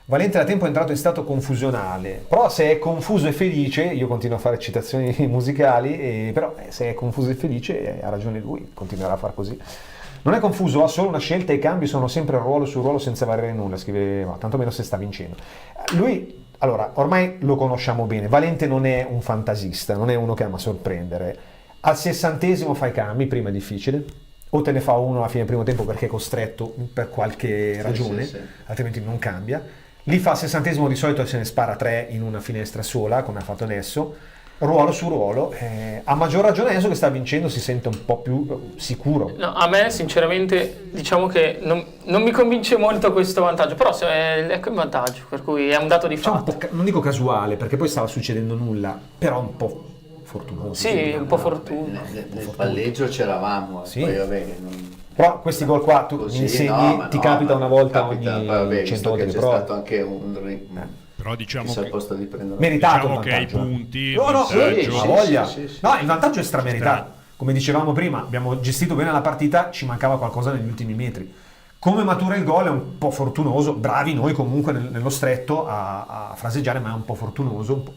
Valente da tempo è entrato in stato confusionale. Però se è confuso e felice, io continuo a fare citazioni musicali, però se è confuso e felice ha ragione lui, continuerà a far così. Non è confuso, ha solo una scelta e i cambi sono sempre ruolo su ruolo senza variare nulla, scrive, tanto meno se sta vincendo. Lui... Allora, ormai lo conosciamo bene, Valente non è un fantasista, non è uno che ama sorprendere. Al 60esimo fa i cambi, prima è difficile, o te ne fa uno alla fine del primo tempo perché è costretto per qualche ragione, altrimenti non cambia. Li fa al 60esimo, di solito se ne spara 3 in una finestra sola, come ha fatto adesso, ruolo su ruolo. A maggior ragione adesso che sta vincendo si sente un po' più sicuro. No, a me sinceramente diciamo che non mi convince molto questo vantaggio, però ecco in vantaggio, per cui è un dato di fatto. Non dico casuale, perché poi stava succedendo nulla, però un po' fortunoso. Sì, un po' fortuna. Nel palleggio c'eravamo, sì. Poi vabbè, però questi gol qua tu mi insegni, ti capita una volta ogni 100 volte che c'è provi. stato anche un però diciamo che meritato, diciamo che ai punti no, il vantaggio è strameritato. Come dicevamo prima, abbiamo gestito bene la partita, ci mancava qualcosa negli ultimi metri. Come matura il gol è un po' fortunoso, bravi noi comunque nello stretto a fraseggiare, ma è un po' fortunoso,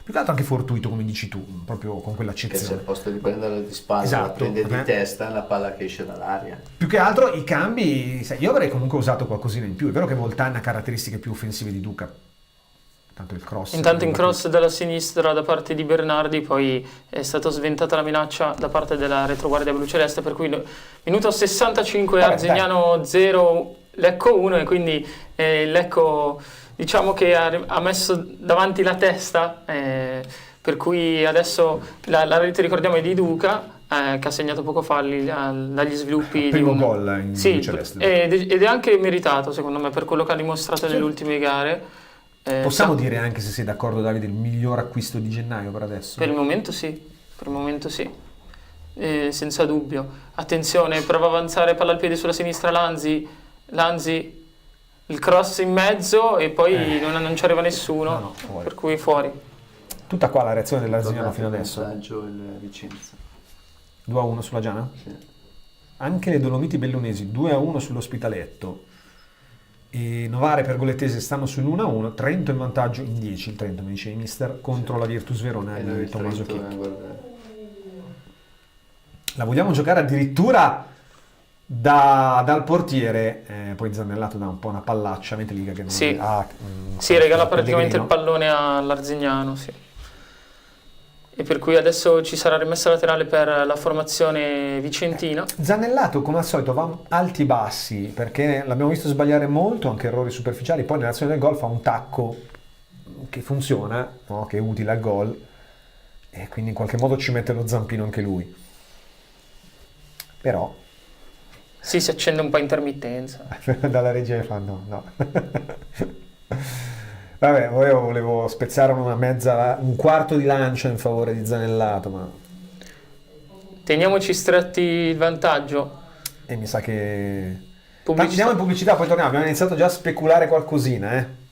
più che altro anche fortuito, come dici tu, proprio con quell'accezione. Che se al posto di prenderla di spalla, la prende di testa, la palla che esce dall'aria. Più che altro i cambi, io avrei comunque usato qualcosina in più. È vero che Voltan ha caratteristiche più offensive di Duca. Intanto in cross dalla sinistra da parte di Bernardi, poi è stata sventata la minaccia da parte della retroguardia bluceleste, per cui minuto 65 Arzignano 0, Lecco 1, e quindi Lecco diciamo che ha messo davanti la testa, per cui adesso la rete, ricordiamo, è di Duca, che ha segnato poco fa dagli sviluppi primo gol in sì, celeste. ed è anche meritato secondo me per quello che ha dimostrato nelle ultime gare. Possiamo dire, anche se sei d'accordo Davide, il miglior acquisto di gennaio per adesso? Per il momento sì, senza dubbio. Attenzione, prova a avanzare, palla al piede sulla sinistra Lanzi, il cross in mezzo e poi non ci arriva nessuno, per cui fuori. Tutta qua la reazione dell'Arzignano fino adesso. Il Vicenza. 2-1 sulla Giana? Sì. Anche le Dolomiti Bellunesi 2-1 sull'Ospitaletto e Novare per Golettese stanno sull'1-1. Trento in vantaggio in 10, il Trento, mi dice il mister, contro la Virtus Verona di Tommaso Chicchi. La vogliamo giocare addirittura dal portiere, poi Zannellato dà un po' una pallaccia, mentre Liga che non sì, regala praticamente il pallone all'Arzignano, sì. E per cui adesso ci sarà rimessa laterale per la formazione vicentina. Zannellato come al solito va alti e bassi, perché l'abbiamo visto sbagliare molto, anche errori superficiali, poi nell'azione del gol fa un tacco che funziona, no? Che è utile al gol, e quindi in qualche modo ci mette lo zampino anche lui. Però sì, si accende un po' intermittenza. Dalla regia fanno no. Vabbè, volevo spezzare un quarto di lancia in favore di Zanellato, ma teniamoci stretti il vantaggio. E mi sa che andiamo in pubblicità, poi torniamo. Abbiamo iniziato già a speculare qualcosina,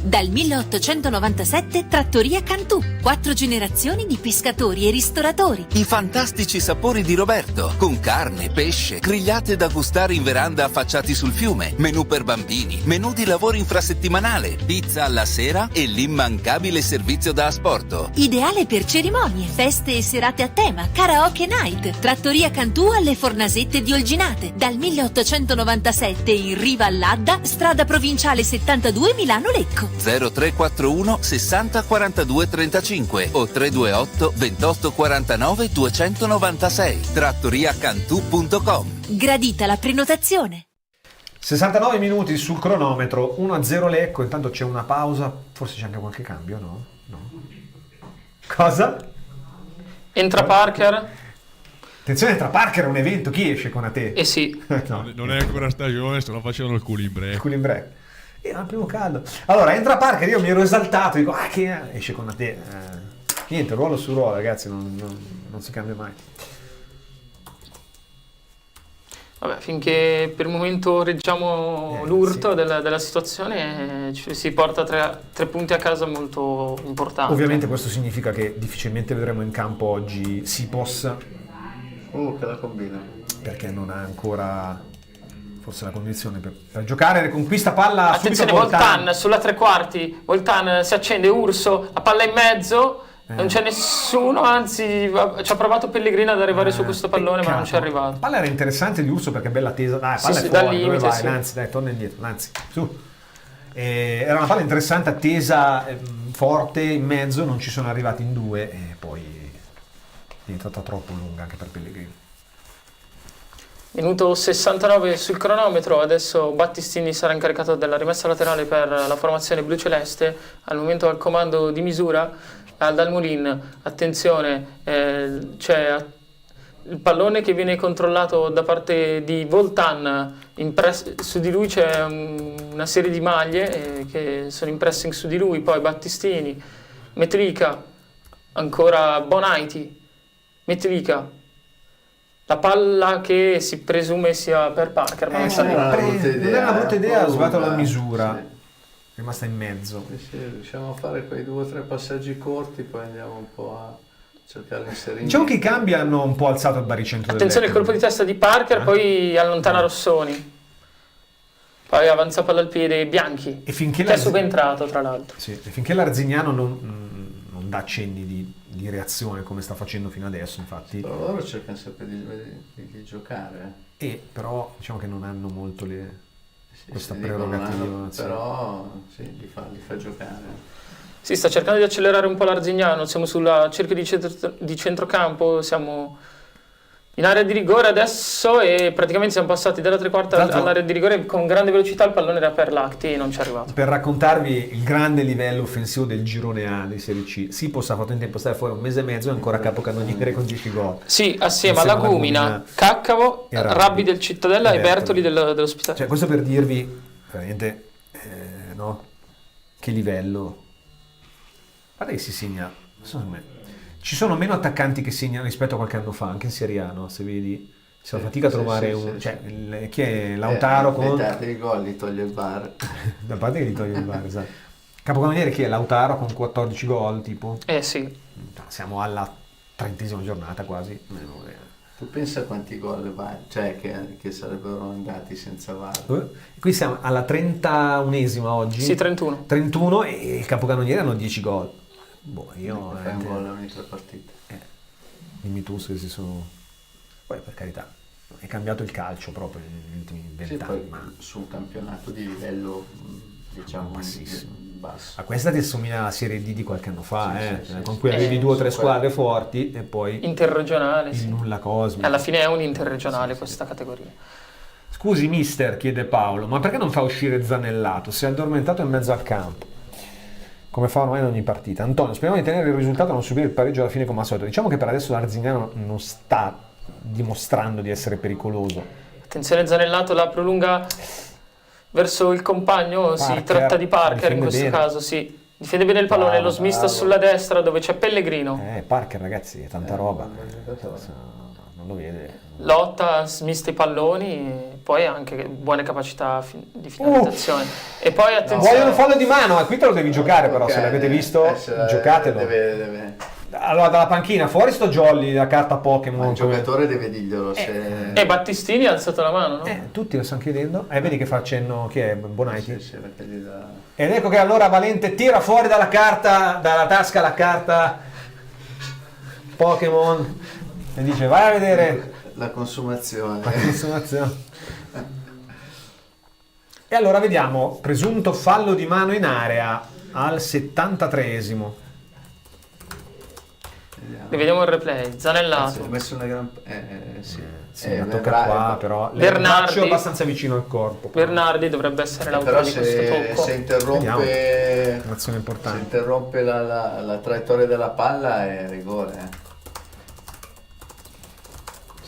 Dal 1897 Trattoria Cantù, 4 generazioni di pescatori e ristoratori. I fantastici sapori di Roberto, con carne, pesce, grigliate da gustare in veranda affacciati sul fiume, menù per bambini, menù di lavoro infrasettimanale, pizza alla sera e l'immancabile servizio da asporto. Ideale per cerimonie, feste e serate a tema, karaoke night. Trattoria Cantù alle Fornasette di Olginate, dal 1897 in riva all'Adda, strada provinciale 72 Milano-Lecco. 0341 60 42 35 o 328 28 49 296 trattoriacantù.com. Gradita la prenotazione. 69 minuti sul cronometro, 1-0 Lecco, intanto c'è una pausa, forse c'è anche qualche cambio, no? Cosa? Entra Parker. Attenzione, entra Parker, è un evento, chi esce con a te? Sì. No. Non è ancora stagione, se no facevano il cooling break. Il cooling break. Era il primo caldo. Allora, entra Parker, io mi ero esaltato, dico, che esce con a te. Niente, ruolo su ruolo, ragazzi, non si cambia mai. Vabbè, finché per il momento reggiamo l'urto della situazione, si porta tre punti a casa molto importanti. Ovviamente questo significa che difficilmente vedremo in campo oggi Sipos. Che la combina. Perché non ha ancora forse la condizione per giocare. Riconquista palla. Attenzione, Voltan sulla tre quarti. Voltan si accende, Urso, la palla in mezzo. Non c'è nessuno, anzi ci ha provato Pellegrino ad arrivare su questo pallone, ma non ci è arrivato. La palla era interessante di Urso perché è bella tesa. Dai, palla sì, è fuori, dal limite, dove vai? sì. Anzi, dai, torna indietro, anzi, su. Era una palla interessante, attesa, forte, in mezzo, non ci sono arrivati in due e poi è diventata troppo lunga anche per Pellegrino. Minuto 69 sul cronometro, adesso Battistini sarà incaricato della rimessa laterale per la formazione blu-celeste, al momento al comando di misura al Dalmolin. Attenzione, c'è il pallone che viene controllato da parte di Voltan, su di lui c'è una serie di maglie che sono in pressing su di lui, poi Battistini, Metlica, ancora Bonaiti, Metlica. La palla che si presume sia per Parker, ma non non è una brutta idea, ha sbagliato la misura, è rimasta in mezzo. Sì, riusciamo a fare quei 2 o 3 passaggi corti, poi andiamo un po' a cercare di inserire. Diciamo che i cambi hanno un po' alzato il baricentro. Attenzione il colpo di testa di Parker, poi allontana Rossoni. Poi avanza palla al piede Bianchi, e finché che è subentrato tra l'altro. Sì, e finché l'Arzignano non dà cenni di reazione come sta facendo fino adesso, infatti. Però loro cercano sempre di giocare. Però diciamo che non hanno molto questa sì, prerogativa. Però sì, li fa giocare. Si sta cercando di accelerare un po' l'Arzignano, siamo sulla cerchio di centrocampo, siamo in area di rigore adesso e praticamente siamo passati dalla tre quarta all'area di rigore con grande velocità, il pallone era per Lacti e non ci è arrivato. Per raccontarvi il grande livello offensivo del girone A di Serie C, Sipos ha fatto in tempo a stare fuori un mese e mezzo e ancora capocannoniere con 10 gol. Sì, assieme alla Gumina, Caccavo, Rabbi del Cittadella e Bertoli dell'Ospitale. Cioè, questo per dirvi veramente no? Che livello. Guarda che si segna, secondo me. Ci sono meno attaccanti che segnano rispetto a qualche anno fa, anche in Serie A, no? Se vedi, si fa fatica a trovare chi è Lautaro con... I gol li toglie il VAR. Da parte che li toglie il VAR, esatto. Capocannoniere chi è? Lautaro con 14 gol, tipo? Sì. Siamo alla 30ª giornata quasi. Tu pensa quanti gol vai, cioè che sarebbero andati senza VAR? Qui siamo alla 31esima oggi. Sì, 31. 31 e il capocannoniere hanno 10 gol. Boh, io fai un gol ogni 3 partite. Dimmi tu se si sono... Poi per carità, è cambiato il calcio proprio negli ultimi 20 anni. Ma su un campionato di livello, diciamo, basso. A questa ti assomiglia alla Serie D di qualche anno fa, con cui avevi 2 o 3 squadre forti e poi... Interregionale, il nulla cosmico. Alla fine è un interregionale questa categoria. Scusi mister, chiede Paolo, ma perché non fa uscire Zanellato? Si è addormentato in mezzo al campo, come fa ormai in ogni partita. Antonio, speriamo di tenere il risultato e non subire il pareggio alla fine come al solito. Diciamo che per adesso l'Arzignano non sta dimostrando di essere pericoloso. Attenzione, Zanellato la prolunga verso il compagno, si tratta di Parker in questo caso, sì. Difende bene il pallone, lo smista sulla destra dove c'è Pellegrino. Parker ragazzi, è tanta roba. Non lo vede. Lotta, smista i palloni e poi anche buone capacità di finalizzazione. E poi attenzione. Vogliono fallo di mano, qui te lo devi giocare però, se l'avete visto, giocatelo. Deve. Allora dalla panchina, fuori sto Jolly, la carta Pokémon. Il giocatore deve dirglielo se... E Battistini ha alzato la mano, no? Tutti lo stanno chiedendo. Vedi che fa accenno, chi è? Bonaiti? Sì, Ed ecco che allora Valente tira fuori dalla tasca la carta Pokémon e dice vai a vedere la consumazione. E allora vediamo, presunto fallo di mano in area al 73esimo. Rivediamo il replay. Zanellato. Ho messo una gran... la tocca qua, però Bernardi è abbastanza vicino al corpo. Bernardi dovrebbe essere l'autore di questo tocco. Se interrompe, un'azione importante. Se interrompe la traiettoria della palla è rigore.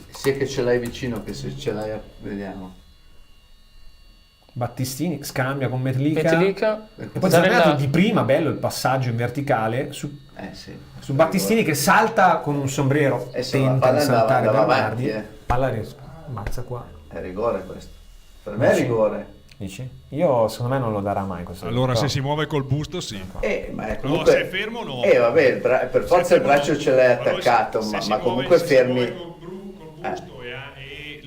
Sia che ce l'hai vicino che se ce l'hai, vediamo. Battistini scambia con Metlica. E poi Zanellato di prima, bello il passaggio in verticale su Battistini che salta con un sombrero, tenta di saltare Bernardi. Palla mazza qua. È rigore questo. Per me è rigore. Dici? Io secondo me non lo darà mai questo. Allora se si muove col busto sì. Ma no, comunque, se è fermo no. Vabbè, per forza il braccio ce l'hai attaccato, ma comunque fermi.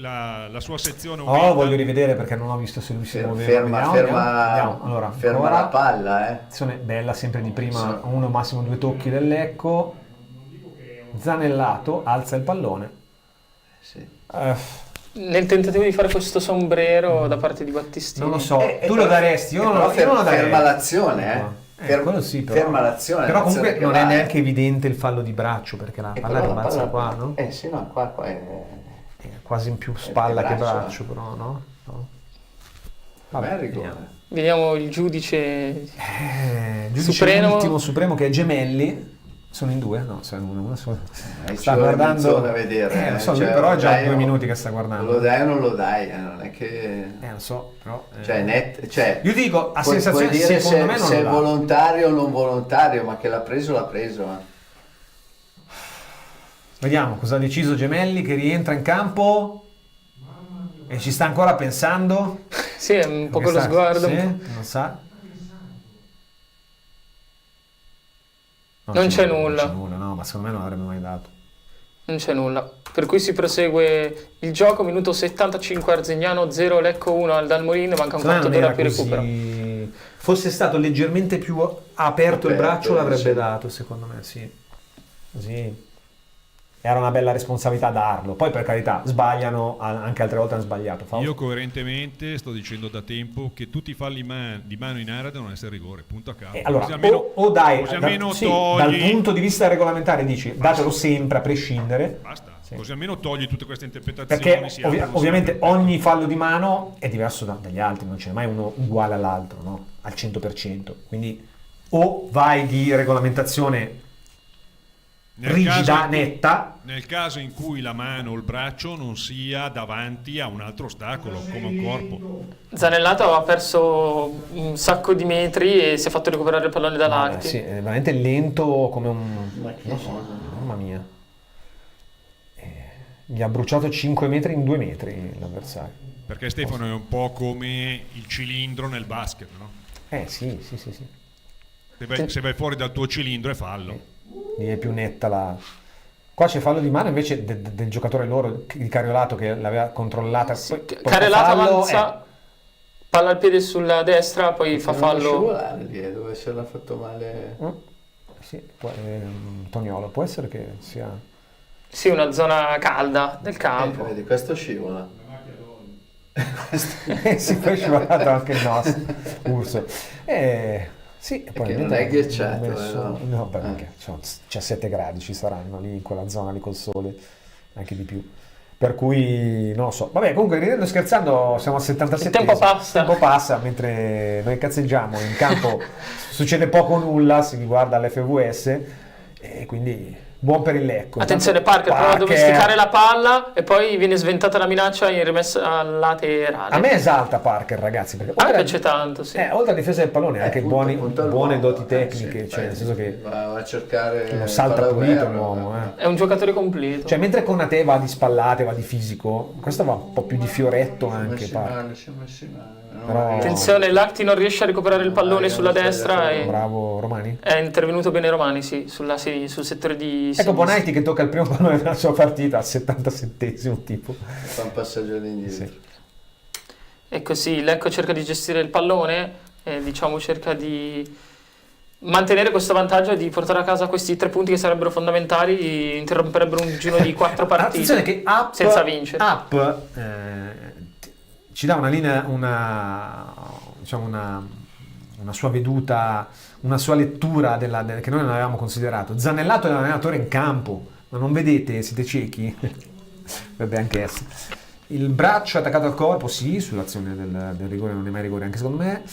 La sua sezione voglio rivedere perché non ho visto se lui si muoveva. Ferma la palla, Azione bella sempre di prima, uno massimo 2 tocchi del Lecco. Zanellato alza il pallone. Nel tentativo di fare questo sombrero da parte di Battistini. Non lo so, tu lo daresti, io non lo darei. Ferma l'azione, quello sì, però. Ferma l'azione. Però comunque non è neanche evidente il fallo di braccio perché la palla rimbalza qua, no? Sì, no, qua è quasi in più spalla che braccio, però, no? Vabbè, rigore. Vediamo il giudice supremo che è Gemelli. Sono in 2? No, sono uno solo. Sta guardando da vedere. Lo so, lui però è già 2 minuti che sta guardando. Lo dai o non lo dai? Non è che... lo so, però... io dico, a sensazione, dire secondo me non se lo è volontario o non volontario, ma che l'ha preso. Vediamo cosa ha deciso Gemelli, che rientra in campo e ci sta ancora pensando. Sì, è un po' quello sguardo. Sì, non sa. Non c'è nulla. No, ma secondo me non l'avrebbe mai dato. Non c'è nulla. Per cui si prosegue il gioco, minuto 75 Arzignano 0 Lecco 1 al Dalmolin, manca un quarto d'ora più recupero. Fosse stato leggermente più aperto il braccio l'avrebbe dato, secondo me, sì. Così era una bella responsabilità darlo. Poi per carità, sbagliano, anche altre volte hanno sbagliato. Io coerentemente sto dicendo da tempo che tutti i falli di mano in area devono essere rigore, punto a caso. Allora, dal punto di vista regolamentare dici datelo sempre a prescindere. Basta. Così almeno togli tutte queste interpretazioni. Perché ovviamente ogni fallo di mano è diverso dagli altri, non ce n'è mai uno uguale all'altro, no? Al 100%. Quindi o vai di regolamentazione rigida, netta. Nel caso in cui la mano o il braccio non sia davanti a un altro ostacolo, come un corpo. Zanellato aveva perso un sacco di metri e si è fatto recuperare il pallone da Lacti. Sì, è veramente lento come un... non so, mamma mia. Gli ha bruciato 5 metri in 2 metri l'avversario. Perché Stefano è un po' come il cilindro nel basket, no? Sì. Se vai fuori dal tuo cilindro è fallo. Lì è più netta la... Qua c'è fallo di mano invece del giocatore loro di Cariolato che l'aveva controllata. Cariolato avanza, palla al piede sulla destra, poi fa fallo. Dove se l'ha fatto male. Sì, Toniolo, può essere che sia... Sì, una zona calda del campo. Vedi, questo scivola. Sì, poi è scivolato anche il nostro Urso. Sì, e poi non è ghiacciato, no, perché 17 gradi ci saranno lì in quella zona lì col sole, anche di più. Per cui non lo so. Vabbè, comunque ridendo e scherzando siamo al 77. Il tempo passa mentre noi cazzeggiamo in campo. Succede poco o nulla, si riguarda l'FVS e quindi buon per il Lecco. Attenzione, Parker prova a domesticare la palla e poi viene sventata la minaccia in rimessa laterale. A me esalta Parker, ragazzi, perché a me piace tanto, sì. Oltre alla difesa del pallone anche buone doti tecniche, cioè nel senso che va a cercare non salta pulito l'uomo, È un giocatore completo. Cioè mentre Konate va di spallate, va di fisico, questo va un po' più di fioretto anche. Però... Attenzione, Lacti non riesce a recuperare il pallone sulla destra. Bravo Romani. È intervenuto bene Romani, sì, sul settore di... Ecco Bonaiti che tocca il primo pallone della sua partita al 77esimo tipo. Fa un passaggio all'indietro. Sì. E così Lecco cerca di gestire il pallone, cerca di mantenere questo vantaggio e di portare a casa questi 3 punti che sarebbero fondamentali, interromperebbero un giro di 4 partite. Attenzione che senza vincere. Ci dà una linea, una sua veduta, una sua lettura che noi non avevamo considerato. Zanellato è un allenatore in campo, ma non vedete, siete ciechi? Potrebbe anche essere. Il braccio attaccato al corpo, sì, sull'azione del rigore non è mai rigore, anche secondo me.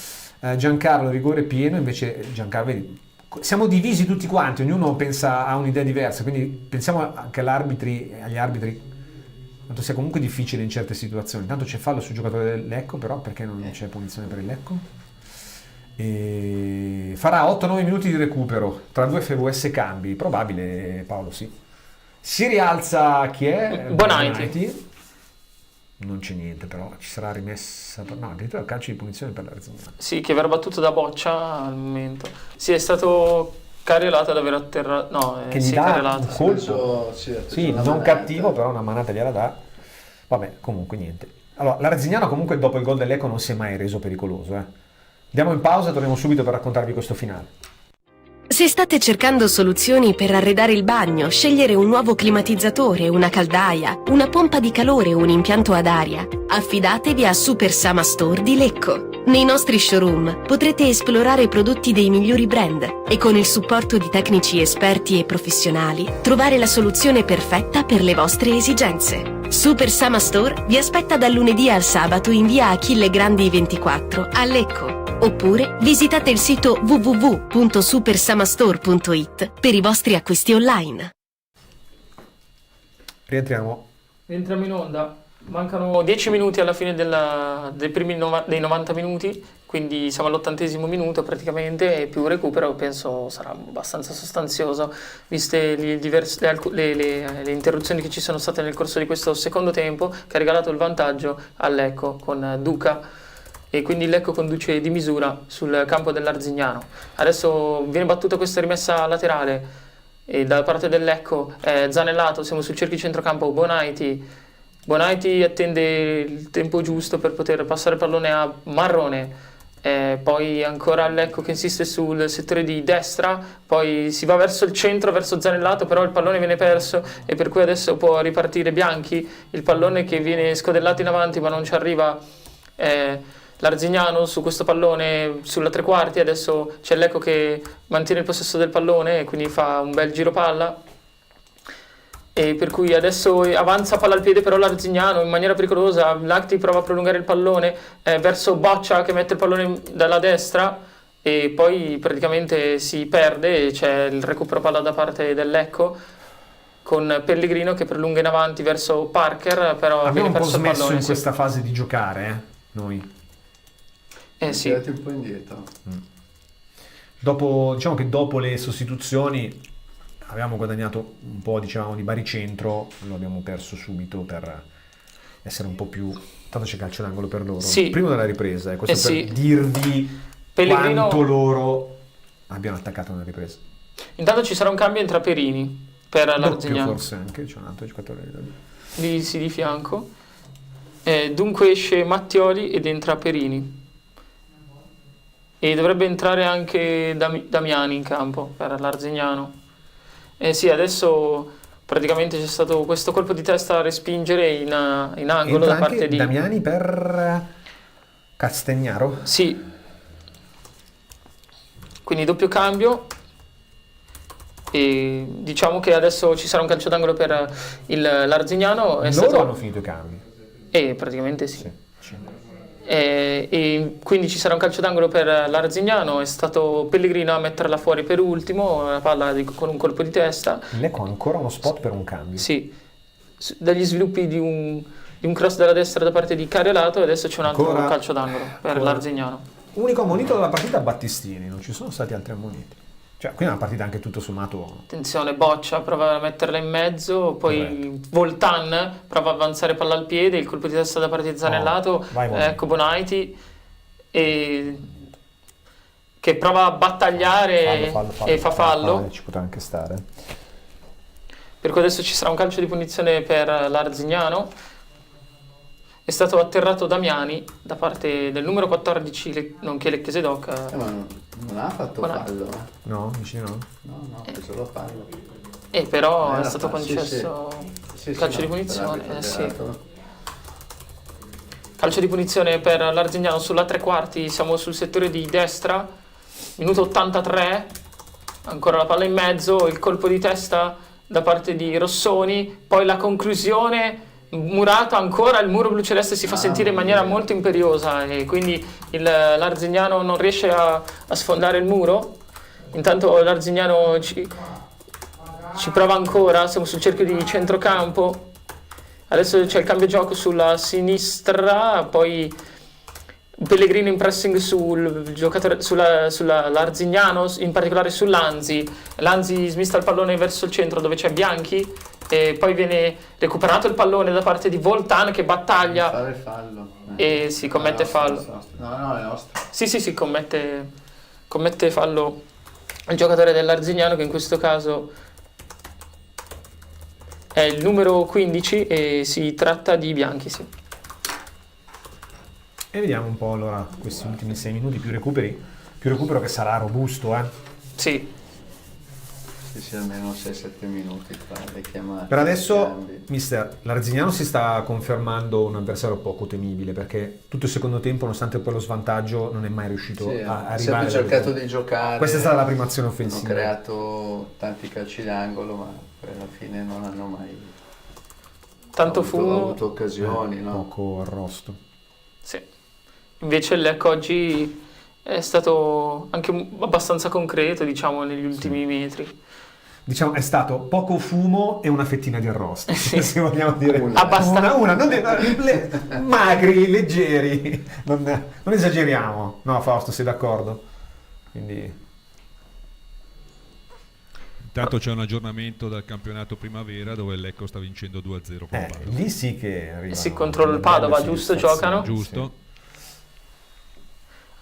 Giancarlo rigore pieno, invece Giancarlo, vedi, siamo divisi tutti quanti, ognuno pensa a un'idea diversa, quindi pensiamo anche agli arbitri, quanto sia comunque difficile in certe situazioni. Intanto c'è fallo sul giocatore del Lecco, però perché non c'è punizione per il Lecco? E farà 8-9 minuti di recupero tra 2 FVS cambi, probabile, Paolo, sì. Si rialza chi è? Bonaiti. Non c'è niente, però ci sarà rimessa, no, addirittura il calcio di punizione per l'Arzignano. Sì, che verrà battuto da Boccia al momento. Sì, è stato Cariolato ad aver atterrato, no, che gli dà un colpo, sì, non cattivo, però una manata gliela dà. Vabbè, comunque niente. Allora, l'Arzignano comunque dopo il gol dell'Ecco non si è mai reso pericoloso, Andiamo in pausa, torniamo subito per raccontarvi questo finale. Se state cercando soluzioni per arredare il bagno, scegliere un nuovo climatizzatore, una caldaia, una pompa di calore o un impianto ad aria, affidatevi a Super Sama Store di Lecco. Nei nostri showroom potrete esplorare prodotti dei migliori brand e con il supporto di tecnici esperti e professionali trovare la soluzione perfetta per le vostre esigenze. Super Sama Store vi aspetta dal lunedì al sabato in via Achille Grandi 24 a Lecco. Oppure visitate il sito www.supersamastore.it per i vostri acquisti online. Rientriamo in onda. Mancano 10 minuti alla fine dei 90 minuti, quindi siamo all'80° minuto praticamente, e più recupero penso sarà abbastanza sostanzioso, viste le interruzioni che ci sono state nel corso di questo secondo tempo, che ha regalato il vantaggio al Lecco con Duca. E quindi il Lecco conduce di misura sul campo dell'Arzignano. Adesso viene battuta questa rimessa laterale e da parte del Lecco Zanellato, siamo sul cerchio centrocampo. Bonaiti attende il tempo giusto per poter passare il pallone a Marrone, poi ancora il Lecco che insiste sul settore di destra, poi si va verso il centro, verso Zanellato, però il pallone viene perso e per cui adesso può ripartire Bianchi, il pallone che viene scodellato in avanti ma non ci arriva l'Arzignano su questo pallone sulla tre quarti. Adesso c'è Lecco che mantiene il possesso del pallone e quindi fa un bel giro palla e per cui adesso avanza palla al piede però l'Arzignano in maniera pericolosa. Lacti prova a prolungare il pallone verso Boccia che mette il pallone dalla destra e poi praticamente si perde e c'è il recupero palla da parte del Lecco con Pellegrino che prolunga in avanti verso Parker, però abbiamo viene un po' perso il smesso pallone in questa fase di giocare, noi. Sì. Tirati un po' indietro. Diciamo che dopo le sostituzioni avevamo guadagnato un po', diciamo, di baricentro, lo abbiamo perso subito per essere un po' più... Tanto c'è calcio d'angolo per loro. Sì. Prima della ripresa, questo per sì. dirvi Pellegrino... quanto loro abbiano attaccato nella ripresa. Intanto ci sarà un cambio entra Perini per Doppio l'Arzignano. forse anche, c'è un altro giocatore da Di fianco. Dunque esce Mattioli ed entra Perini. E dovrebbe entrare anche Damiani in campo per l'Arzignano. Sì, adesso praticamente c'è stato questo colpo di testa a respingere in angolo da parte di Damiani per Castagnaro. Sì. Quindi doppio cambio. E diciamo che adesso ci sarà un calcio d'angolo per l'Arzignano. Loro hanno finito i cambi. Praticamente sì. E quindi ci sarà un calcio d'angolo per l'Arzignano. È stato Pellegrino a metterla fuori per ultimo, la palla con un colpo di testa. Lecco ha ancora uno spot per un cambio. Sì, dagli sviluppi di un cross dalla destra da parte di Cariolato e adesso c'è un altro calcio d'angolo per l'Arzignano. Unico ammonito della partita Battistini, non ci sono stati altri ammoniti. Cioè, qui è una partita anche tutto sommato... Attenzione, Boccia prova a metterla in mezzo, poi Voltan prova a avanzare palla al piede, il colpo di testa da parte di Zanellato, ecco Bonaiti, che prova a battagliare e fa fallo. Ci potrà anche stare. Per cui adesso ci sarà un calcio di punizione per l'Arzignano. È stato atterrato Damiani da parte del numero 14, nonché Lecchese Doc. Ma non ha fatto fallo? No, dici no? No, ha preso lo fallo. Però è stato concesso calcio di punizione. Calcio di punizione per l'Arzignano sulla tre quarti, siamo sul settore di destra, minuto 83, ancora la palla in mezzo, il colpo di testa da parte di Rossoni, poi la conclusione... Murato ancora, il muro blu celeste si fa sentire in maniera molto imperiosa e quindi l'Arzignano non riesce a sfondare il muro. Intanto l'Arzignano ci prova ancora, siamo sul cerchio di centrocampo. Adesso c'è il cambio gioco sulla sinistra, poi Pellegrino in pressing sul giocatore, sull'Arzignano, in particolare su Lanzi. Lanzi smista il pallone verso il centro dove c'è Bianchi. E poi viene recuperato il pallone da parte di Voltan che battaglia. Fare fallo. E si commette fallo. No, è nostro. Sì, commette fallo il giocatore dell'Arzignano che in questo caso è il numero 15 e si tratta di Bianchi, sì. E vediamo un po' allora questi ultimi 6 minuti più recupero che sarà robusto, Sì. Sì, almeno 6-7 minuti tra le chiamate. Per adesso, mister, l'Arzignano si sta confermando un avversario poco temibile perché tutto il secondo tempo, nonostante poi lo svantaggio, non è mai riuscito a arrivare. Ha sempre cercato di giocare. Questa è stata la prima azione offensiva. Hanno creato tanti calci d'angolo, ma poi alla fine non hanno mai avuto occasioni. Poco arrosto. Sì. Invece il Lecco oggi è stato anche abbastanza concreto, diciamo, negli ultimi metri. Diciamo è stato poco fumo e una fettina di arrosto, se vogliamo dire. Magri, leggeri, non esageriamo. No, Fausto, sei d'accordo? Quindi... Intanto c'è un aggiornamento dal campionato primavera dove il Lecco sta vincendo 2-0 con Padova. Lì sì che arriva. Sì, contro il Padova, giusto? Giocano? Giusto.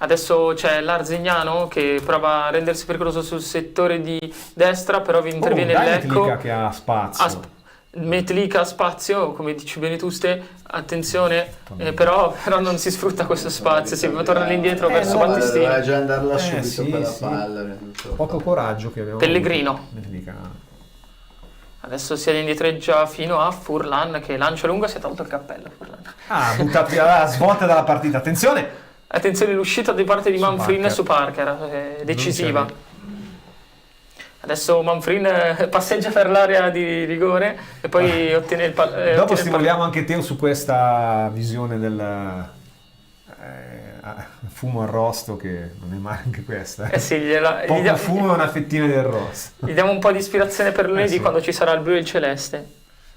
Adesso c'è l'Arzignano che prova a rendersi pericoloso sul settore di destra, però interviene il Lecco. Metlica che ha spazio. Metlica ha spazio, come dici bene tu Ste, attenzione, però non si sfrutta questo spazio, si torna all'indietro verso Battistini. Doveva già andarla subito per la palla. Poco coraggio che abbiamo. Pellegrino. Metlica. Adesso si indietreggia fino a Furlan che lancia lunga, si è tolto il cappello Furlan. Buttato via la svolta dalla partita, attenzione! Attenzione, l'uscita di parte di Manfrin su Parker, decisiva. Adesso Manfrin passeggia per l'area di rigore e poi ottiene il pallone. Dopo stimoliamo anche te su questa visione del fumo arrosto, che non è male anche questa. Sì, poco fumo e una fettina di arrosto. Gli diamo un po' di ispirazione per lunedì, sì, quando ci sarà il blu e il celeste.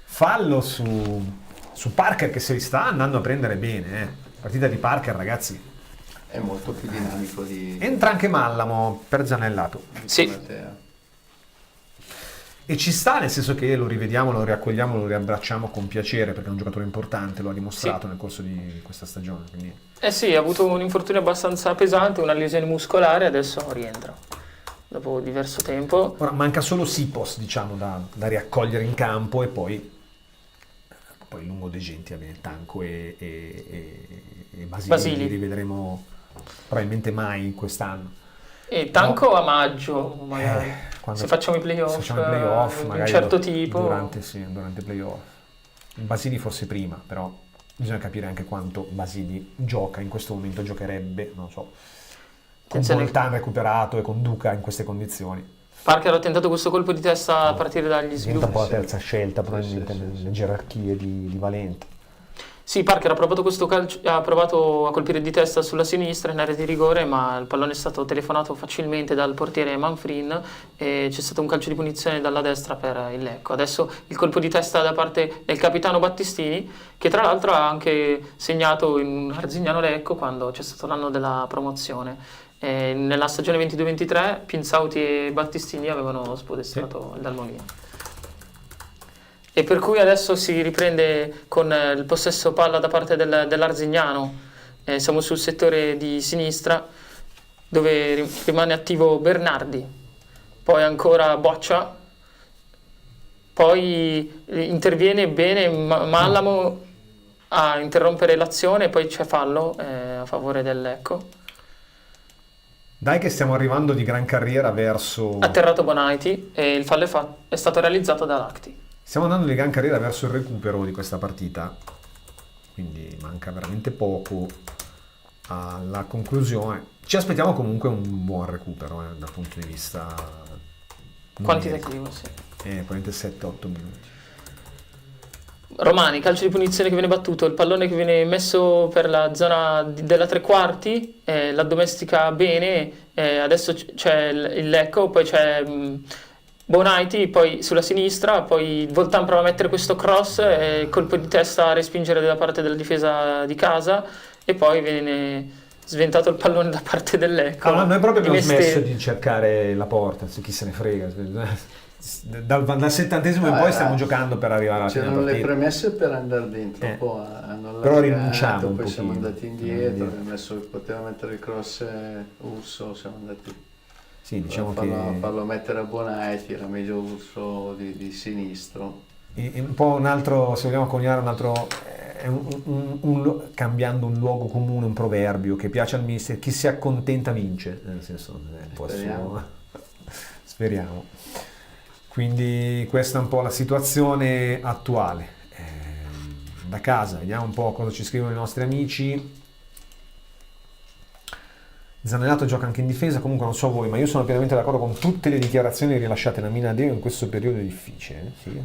Fallo su Parker, che se li sta andando a prendere bene. Partita di Parker, ragazzi. È molto più dinamico di... Entra anche Mallamo per Zanellato. Sì. E ci sta, nel senso che lo rivediamo, lo riaccogliamo, lo riabbracciamo con piacere, perché è un giocatore importante, lo ha dimostrato nel corso di questa stagione. Quindi... sì, ha avuto un infortunio abbastanza pesante, una lesione muscolare, adesso rientra dopo diverso tempo. Ora manca solo Sipos, diciamo, da riaccogliere in campo, e poi lungo dei genti avviene Tanco e Basili. Li rivedremo probabilmente mai quest'anno. E Tanco a maggio, magari. Se facciamo i playoff, di un certo tipo. Durante i playoff. Basili forse prima, però bisogna capire anche quanto Basili gioca in questo momento, giocherebbe, non so, con Boltan recuperato e con Duca in queste condizioni. Parker ha tentato questo colpo di testa a partire dagli sviluppi. Diventa un po' la terza scelta probabilmente nelle gerarchie di Valente. Sì, Parker ha provato questo calcio, ha provato a colpire di testa sulla sinistra in area di rigore, ma il pallone è stato telefonato facilmente dal portiere Manfrin e c'è stato un calcio di punizione dalla destra per il Lecco. Adesso il colpo di testa da parte del capitano Battistini, che tra l'altro ha anche segnato in Arzignano Lecco quando c'è stato l'anno della promozione. Nella stagione 22-23 Pinzauti e Battistini avevano spodestato il Dalmolino. E per cui adesso si riprende con il possesso palla da parte dell'Arzignano. Siamo sul settore di sinistra, dove rimane attivo Bernardi, poi ancora Boccia, poi interviene bene Mallamo a interrompere l'azione, poi c'è fallo a favore del Lecco. Dai che stiamo arrivando di gran carriera verso... Atterrato Bonaiti e il fallo è stato realizzato da Lacti. Stiamo andando di gran carriera verso il recupero di questa partita, quindi manca veramente poco alla conclusione. Ci aspettiamo comunque un buon recupero dal punto di vista quantitativo, sì. Probabilmente 7-8 minuti. Romani, calcio di punizione che viene battuto, il pallone che viene messo per la zona della tre quarti, la domestica bene, adesso c'è il Lecco, poi c'è Bonaiti, poi sulla sinistra, poi Voltan prova a mettere questo cross, colpo di testa a respingere da parte della difesa di casa, e poi viene sventato il pallone da parte del Lecco. Allora, noi proprio abbiamo smesso di cercare la porta, chi se ne frega. Dal 70esimo in poi stiamo giocando per arrivare alla fine. C'erano le premesse per andare dentro, poi hanno però rinunciamo un poi pochino. Siamo andati indietro, poteva mettere il cross Urso, siamo andati... Sì, diciamo farlo mettere a Bonaiti, era meglio Urso di sinistro. E un po' un altro, se vogliamo coniare un altro, cambiando un luogo comune, un proverbio che piace al mister: chi si accontenta vince, nel senso, speriamo. Quindi questa è un po' la situazione attuale. Da casa vediamo un po' cosa ci scrivono i nostri amici. Zanellato gioca anche in difesa, comunque non so voi, ma io sono pienamente d'accordo con tutte le dichiarazioni rilasciate da Minadeo in questo periodo difficile. Sì.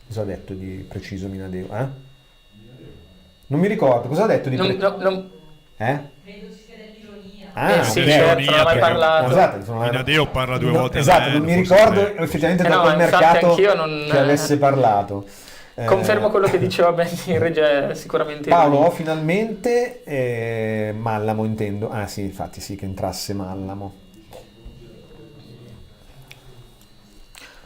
Cosa ha detto di preciso Minadeo? Non mi ricordo, cosa ha detto di preciso? Credo ci sia dell'ironia. Sì, certo, non ho mai parlato. Esatto, Minadeo parla due volte. Esatto, non mi ricordo effettivamente da quel mercato che avesse parlato. Confermo quello che diceva Benny in regia, sicuramente. Paolo, ho finalmente Mallamo, intendo. Ah sì, infatti sì, che entrasse Mallamo.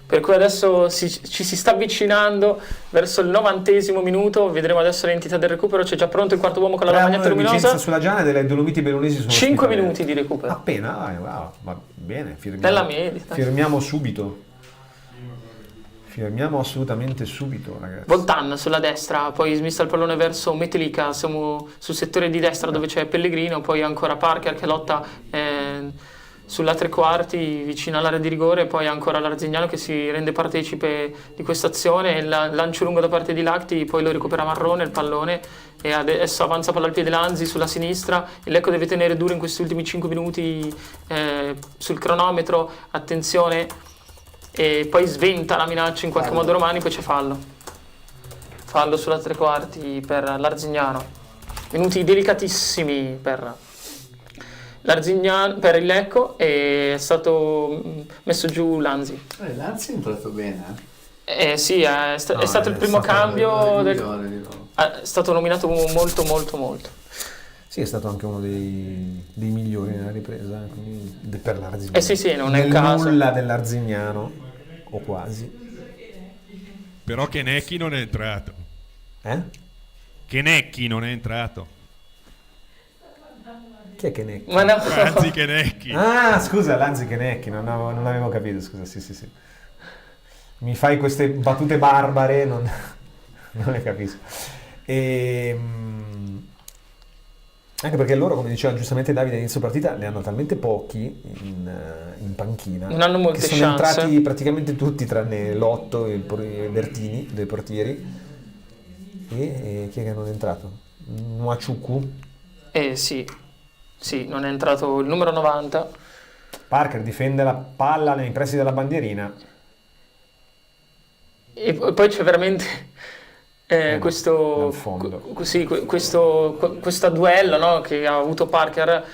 Per cui adesso ci si sta avvicinando verso il 90° minuto, vedremo adesso l'entità del recupero, c'è già pronto il quarto uomo con la lavagnetta luminosa. Vicenza sulla Giana delle Dolomiti Bellunesi sono 5 minuti di recupero. Appena, wow, va bene, Bella media. Firmiamo subito. Firmiamo assolutamente subito, ragazzi. Voltan sulla destra, poi smista il pallone verso Metelica, siamo sul settore di destra dove c'è Pellegrino, poi ancora Parker che lotta sulla tre quarti vicino all'area di rigore, poi ancora l'Arzignano che si rende partecipe di questa azione, lancio lungo da parte di Lacti, poi lo recupera Marrone il pallone e adesso avanza palla al piede Lanzi sulla sinistra, il Lecco deve tenere duro in questi ultimi 5 minuti sul cronometro, attenzione, e poi sventa la minaccia in qualche modo Romani, poi c'è fallo sulla tre quarti per l'Arzignano, minuti delicatissimi per l'Arzignano, per il Lecco, e è stato messo giù Lanzi. Lanzi è entrato bene. Sì, è stato il primo cambio, è stato nominato molto. Sì, è stato anche uno dei migliori nella ripresa per l'Arzignano. Sì, non è il caso. Nulla dell'Arzignano, o quasi. Però Chenecchi non è entrato. Chenecchi non è entrato. Chi è Chenecchi? Ma no. Lanzi Chenecchi. Ah, scusa, Lanzi Chenecchi, non avevo capito, scusa, sì. Mi fai queste battute barbare, non le capisco. Anche perché loro, come diceva giustamente Davide all'inizio partita, ne hanno talmente pochi in panchina. Non hanno molte che sono chance. entrati praticamente tutti, tranne Lotto e Bertini, dei portieri. E chi è che non è entrato? Nwachukwu? Sì, non è entrato il numero 90. Parker difende la palla nei pressi della bandierina. E poi c'è veramente questo duello, no, che ha avuto Parker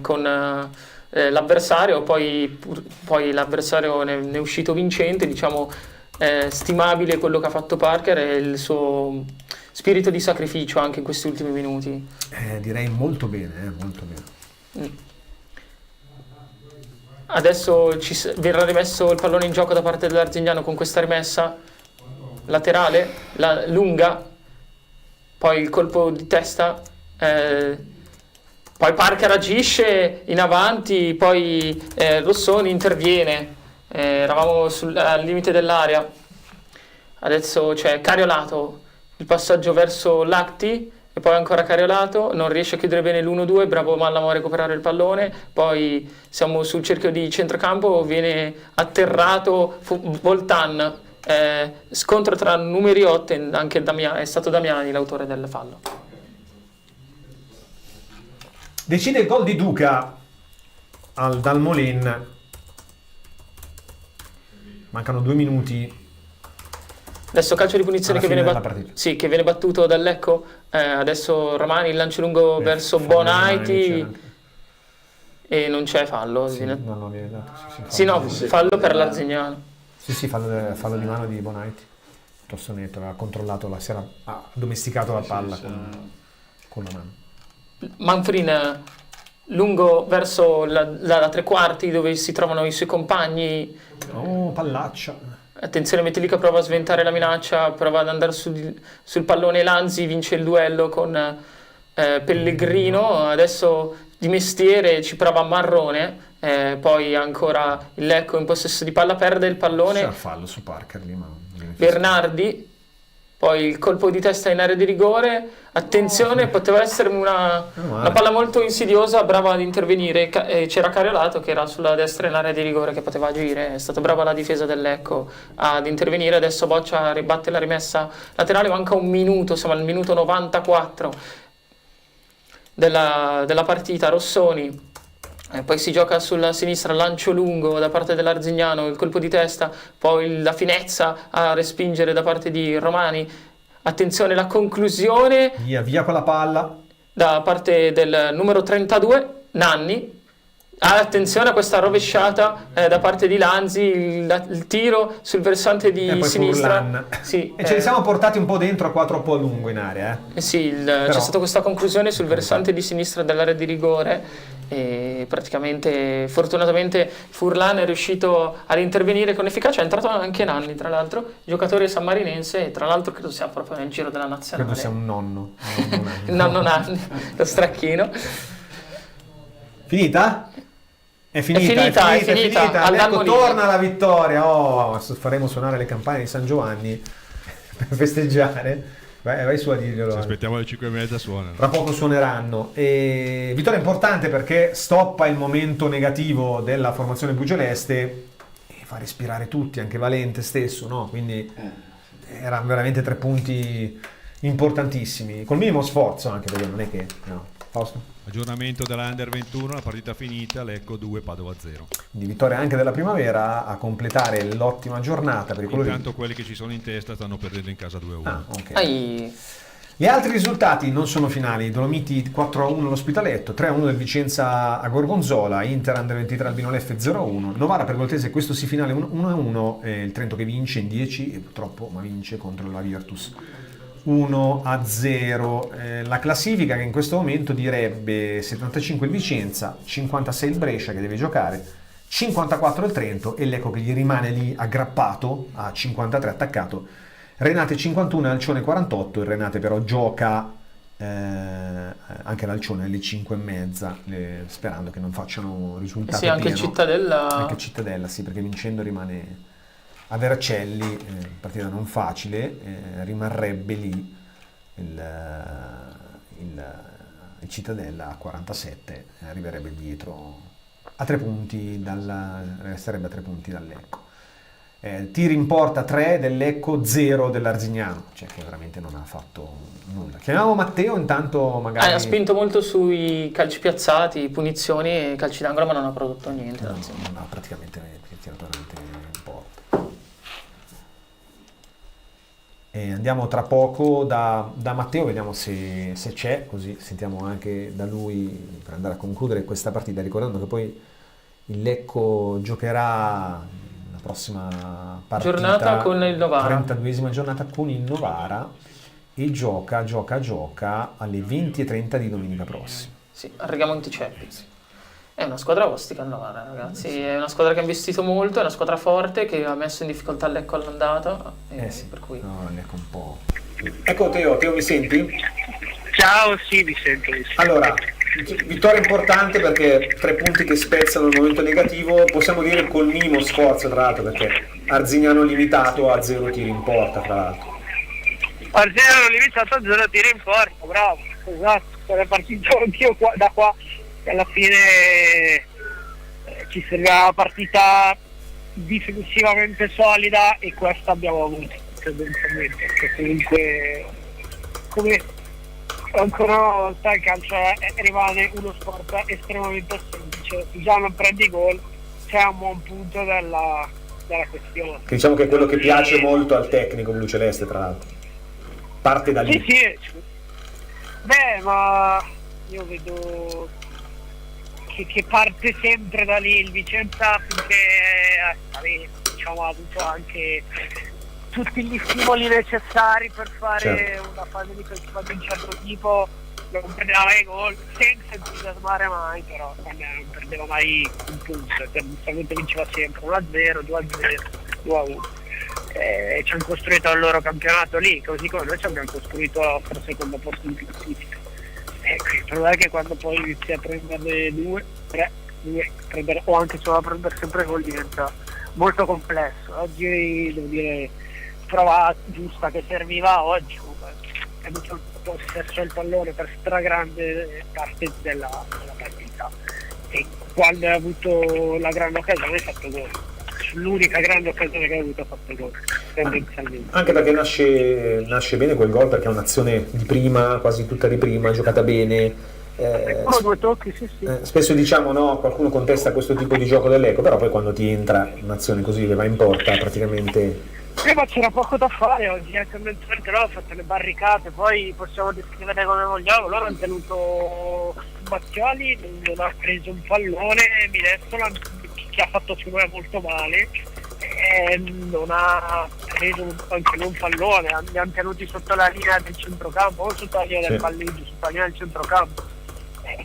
con l'avversario, poi l'avversario ne è uscito vincente, diciamo. Stimabile quello che ha fatto Parker e il suo spirito di sacrificio anche in questi ultimi minuti. Direi molto bene. Adesso verrà rimesso il pallone in gioco da parte dell'Arzignano con questa rimessa laterale, lunga, poi il colpo di testa, poi Parker agisce in avanti, poi Rossoni interviene. Eravamo al limite dell'area, adesso c'è Cariolato, il passaggio verso Lacti e poi ancora Cariolato, non riesce a chiudere bene l'1-2, bravo Mallamo a recuperare il pallone, poi siamo sul cerchio di centrocampo, viene atterrato Voltan, scontro tra numeri 8 e anche è stato Damiani l'autore del fallo. Decide il gol di Duca al Dalmolin. Mancano 2 minuti. Adesso calcio di punizione che viene battuto dal Lecco. Adesso Romani, il lancio lungo verso Bonaiti e non c'è fallo. Viene dato. Fallo per l'Arzignano. Sì, fallo di mano di Bonaiti. Piuttosto netto, aveva controllato, si era addomesticato la palla con la mano. Manfrin lungo verso la tre quarti dove si trovano i suoi compagni. Pallaccia. Attenzione, Metelica prova a sventare la minaccia, prova ad andare sul pallone. Lanzi vince il duello con Pellegrino, adesso di mestiere ci prova Marrone, poi ancora il Lecco in possesso di palla, perde il pallone. C'era fallo su Parker lì, ma Bernardi, poi il colpo di testa in area di rigore, attenzione, poteva essere una palla molto insidiosa, brava ad intervenire, c'era Cariolato che era sulla destra in area di rigore che poteva agire, è stata brava la difesa del Lecco ad intervenire, adesso Boccia ribatte la rimessa laterale, manca un minuto, siamo al minuto 94 della partita. Rossoni, poi si gioca sulla sinistra, lancio lungo da parte dell'Arzignano, il colpo di testa, poi la finezza a respingere da parte di Romani. Attenzione, la conclusione. Via con la palla. Da parte del numero 32, Nanni. Attenzione a questa rovesciata da parte di Lanzi, il tiro sul versante di sinistra. Sì, e ce li siamo portati un po' dentro, qua troppo a lungo in area. Sì, c'è stata questa conclusione sul versante di sinistra dell'area di rigore e praticamente, fortunatamente, Furlan è riuscito ad intervenire con efficacia. È entrato anche Nanni, tra l'altro, giocatore sammarinense, e tra l'altro credo sia proprio nel giro della nazionale. Credo sia un nonno. Il nonno Nanni, lo stracchino. Finita? È finita. Ecco, torna la vittoria. Faremo suonare le campane di San Giovanni per festeggiare. Vai su a dirglielo. Se aspettiamo le 5:30 suonano. Tra poco suoneranno. E vittoria importante perché stoppa il momento negativo della formazione blu celeste e fa respirare tutti, anche Valente stesso, no? Quindi erano veramente 3 punti importantissimi, col minimo sforzo anche, perché non è che... No. Fausto? Aggiornamento dell'Under 21, la partita finita, Lecco 2, Padova 0. Di vittoria anche della Primavera a completare l'ottima giornata per i colori. Intanto quelli che ci sono in testa stanno perdendo in casa 2-1. Okay. Gli altri risultati non sono finali. Dolomiti 4-1 l'Ospitaletto, 3-1 del Vicenza a Gorgonzola, Inter Under 23 Albino Leffe 0-1, Novara per Goltese, questo si finale 1-1, il Trento che vince in 10 e purtroppo ma vince contro la Virtus 1-0. La classifica che in questo momento direbbe 75 il Vicenza, 56 il Brescia che deve giocare, 54 il Trento e l'Ecco che gli rimane lì aggrappato a 53 attaccato. Renate 51 e Alcione 48, il Renate però gioca anche l'Alcione alle 5:30, sperando che non facciano risultati sì, anche pieno. Cittadella. Anche Cittadella, sì, perché vincendo rimane a Vercelli, partita non facile, rimarrebbe lì il Cittadella a 47, arriverebbe dietro a 3 punti, resterebbe a 3 punti dall'Ecco. Tiri in porta 3 dell'Ecco, 0 dell'Arzignano, cioè che veramente non ha fatto nulla. Chiamiamo Matteo, intanto magari... Ha spinto molto sui calci piazzati, punizioni e calci d'angolo, ma non ha prodotto niente. Non ha praticamente tirato veramente in porta. E andiamo tra poco da Matteo, vediamo se c'è, così sentiamo anche da lui per andare a concludere questa partita, ricordando che poi il Lecco giocherà prossima partita, giornata con il Novara, 32esima giornata con il Novara, e gioca alle 20:30 di domenica prossima. Sì, a Regamonticelli. È una squadra ostica il Novara, ragazzi, è una squadra che ha investito molto, è una squadra forte che ha messo in difficoltà l'Ecco all'andata, sì, per cui... No, l'Ecco un po'... Ecco Teo mi senti? Ciao, sì, mi sento. Allora, vittoria importante perché 3 punti che spezzano il momento negativo, possiamo dire col minimo sforzo tra l'altro, perché Arzignano limitato a 0 tiri in porta tra l'altro. Arzignano limitato a 0 tiri in porta, bravo, esatto, sono partito anch'io da qua, e alla fine ci serviva una partita difensivamente solida e questa abbiamo avuto tendenzialmente, perché comunque come ancora una volta il calcio rimane uno sport estremamente semplice, già non prendi gol, c'è un buon punto della questione. Che diciamo che è quello che piace molto al tecnico blu celeste tra l'altro, parte da lì. Sì, beh, ma io vedo che parte sempre da lì il Vicenza, finché diciamo, ha avuto anche tutti gli stimoli necessari per fare una fase di questo di un certo tipo, non perdeva mai gol senza entusiasmare mai, però non perdeva mai un punto, tendenzialmente vinceva sempre 1-0, 2-0, 2-1. Ci hanno costruito il loro campionato lì, così come noi ci abbiamo costruito il nostro secondo posto in classifica. Il problema è che quando poi inizi a prendere 2, 3, o anche solo a prendere sempre gol diventa molto complesso. Oggi devo dire prova giusta che serviva oggi, è avuto possesso il pallone per stragrande parte della partita e quando ha avuto la grande occasione ha fatto gol, l'unica grande occasione che ha avuto ha fatto gol tendenzialmente. Anche perché nasce bene quel gol, perché è un'azione di prima, quasi tutta di prima, giocata bene. Due tocchi, sì. Spesso diciamo no, qualcuno contesta questo tipo di gioco dell'Ecco, però poi quando ti entra un'azione così che va in porta praticamente... Ma c'era poco da fare oggi, tendenzialmente loro hanno fatto le barricate, poi possiamo descrivere come vogliamo, loro hanno tenuto Battioli, non ha preso un pallone, Minestola che ha fatto secondo me molto male, non ha preso anche un pallone, li hanno tenuti sotto la linea del centrocampo, o sotto la linea del palleggio, sotto la linea del centrocampo.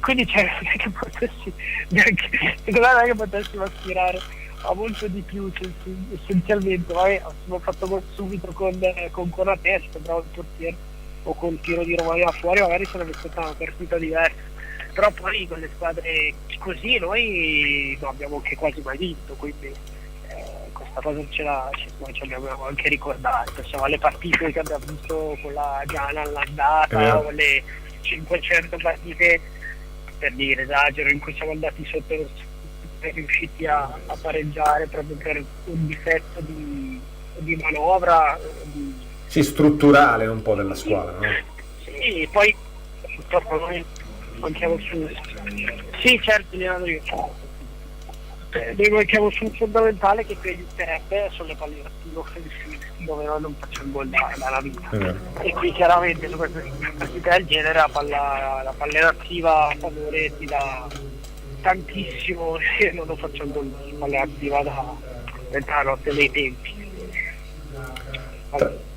Quindi c'è che potessi secondo me che potessimo aspirare a molto di più essenzialmente. Abbiamo fatto gol subito con Conates, bravo il portiere, o col tiro di Romagna fuori, magari sarebbe stata una partita diversa, però poi con le squadre così noi non abbiamo anche quasi mai vinto, quindi questa cosa noi ci abbiamo anche ricordato, insomma, le partite che abbiamo visto con la Giana all'andata o le 500 partite, per dire, esagero, in cui siamo andati sotto e riusciti a pareggiare proprio per un difetto di manovra. Sì, strutturale un po' della squadra, no? Sì, poi purtroppo noi manchiamo su... Sì, certo, noi manchiamo su un fondamentale che qui aiuterebbe sulle palle offensive, dove noi non facciamo gol dalla vita. E qui chiaramente su queste partite del genere la palla attiva a favore ti dà tantissimo e non lo faccio gol di palla attiva da la notte dei tempi.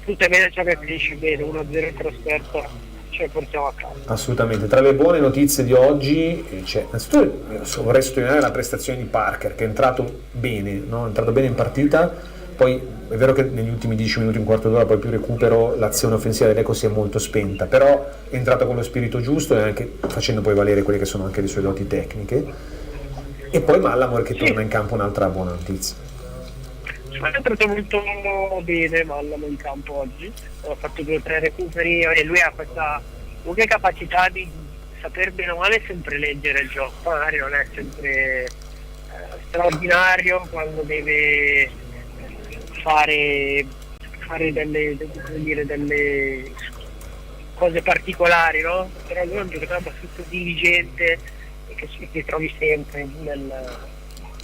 Tutto è bene ciò che finisce bene, 1-0 in trasferta, ce portiamo a casa. Assolutamente. Tra le buone notizie di oggi c'è innanzitutto vorrei sottolineare la prestazione di Parker, che è entrato bene, no? È entrato bene in partita. Poi è vero che negli ultimi 10 minuti, un quarto d'ora, poi più recupero, l'azione offensiva dell'Eco si è molto spenta, però è entrato con lo spirito giusto e anche facendo poi valere quelle che sono anche le sue doti tecniche. E poi Mallamor che torna in campo, un'altra buona notizia. È entrato molto bene Mallamor in campo oggi, ha fatto 2 o 3 recuperi e lui ha questa comunque capacità di saper bene o male sempre leggere il gioco, magari non è sempre straordinario quando deve fare delle cose particolari, no? Però lui è un giocatore abbastanza diligente e che ti trovi sempre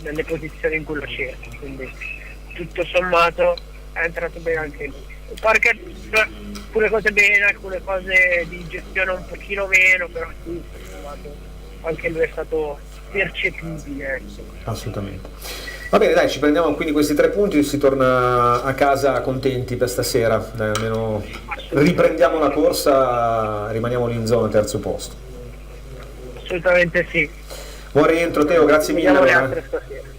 nelle posizioni in cui lo cerchi, quindi tutto sommato è entrato bene anche lui. Parker alcune cose bene, alcune cose di gestione un pochino meno, però sì, anche lui è stato percepibile. Assolutamente. Va bene, dai, ci prendiamo quindi questi 3 punti e si torna a casa contenti per stasera. Dai, almeno riprendiamo la corsa, rimaniamo lì in zona terzo posto. Assolutamente sì. Buon rientro Teo, grazie mille. Vediamo le altre stasera.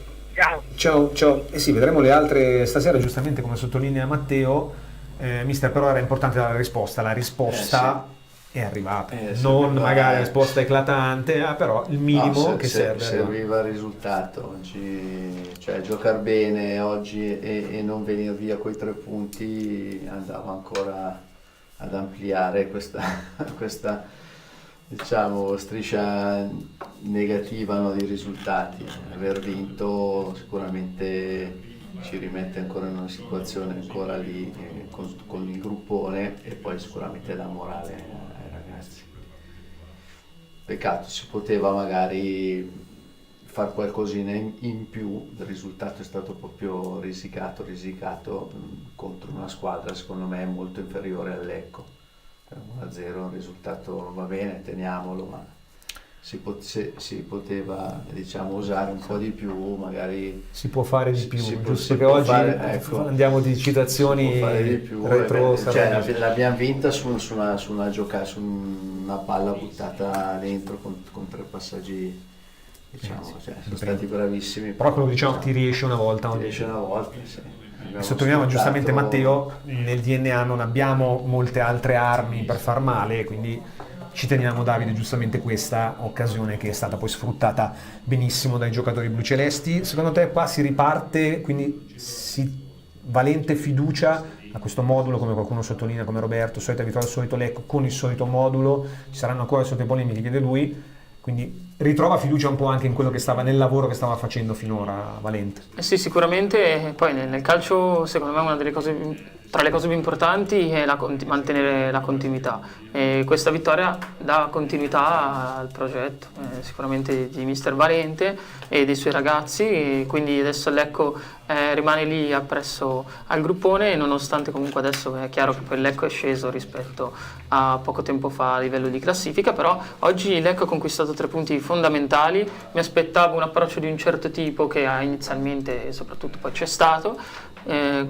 Ciao. Ciao. Sì, vedremo le altre stasera, giustamente come sottolinea Matteo. Mister, però era importante la risposta. La risposta è arrivata. Non magari la risposta eclatante, però il minimo che serve. Serviva il risultato oggi, cioè giocare bene oggi e non venire via coi 3 punti andava ancora ad ampliare questa diciamo striscia negativa, no, di risultati. Aver vinto sicuramente ci rimette ancora in una situazione ancora lì con il gruppone e poi sicuramente dà morale ai ragazzi. Peccato, si poteva magari far qualcosina in più, il risultato è stato proprio risicato contro una squadra secondo me molto inferiore al Lecco. 1-0 il risultato va bene, teniamolo, ma si poteva diciamo usare un po' di più, magari si può fare di più, giusto che oggi andiamo di citazioni retro, l'abbiamo vinta su una palla buttata dentro con 3 passaggi, diciamo, sono stati bravissimi, però quello diciamo ti riesce una volta, sì. E sottolineiamo giustamente Matteo, nel DNA non abbiamo molte altre armi per far male, quindi ci teniamo, Davide, giustamente questa occasione che è stata poi sfruttata benissimo dai giocatori blucelesti. Secondo te qua si riparte, quindi valente fiducia a questo modulo, come qualcuno sottolinea, come Roberto, solita vittoria al solito Lecco con il solito modulo, ci saranno ancora le solite polemiche, chiede lui, quindi ritrova fiducia un po' anche in quello che stava, nel lavoro che stava facendo finora Valente. Sì, sicuramente. Poi nel calcio secondo me una delle cose, tra le cose più importanti è mantenere la continuità, e questa vittoria dà continuità al progetto sicuramente di mister Valente e dei suoi ragazzi, e quindi adesso Lecco rimane lì appresso al gruppone, nonostante comunque adesso è chiaro che poi Lecco è sceso rispetto a poco tempo fa a livello di classifica, però oggi Lecco ha conquistato 3 punti fondamentali. Mi aspettavo un approccio di un certo tipo che inizialmente e soprattutto poi c'è stato,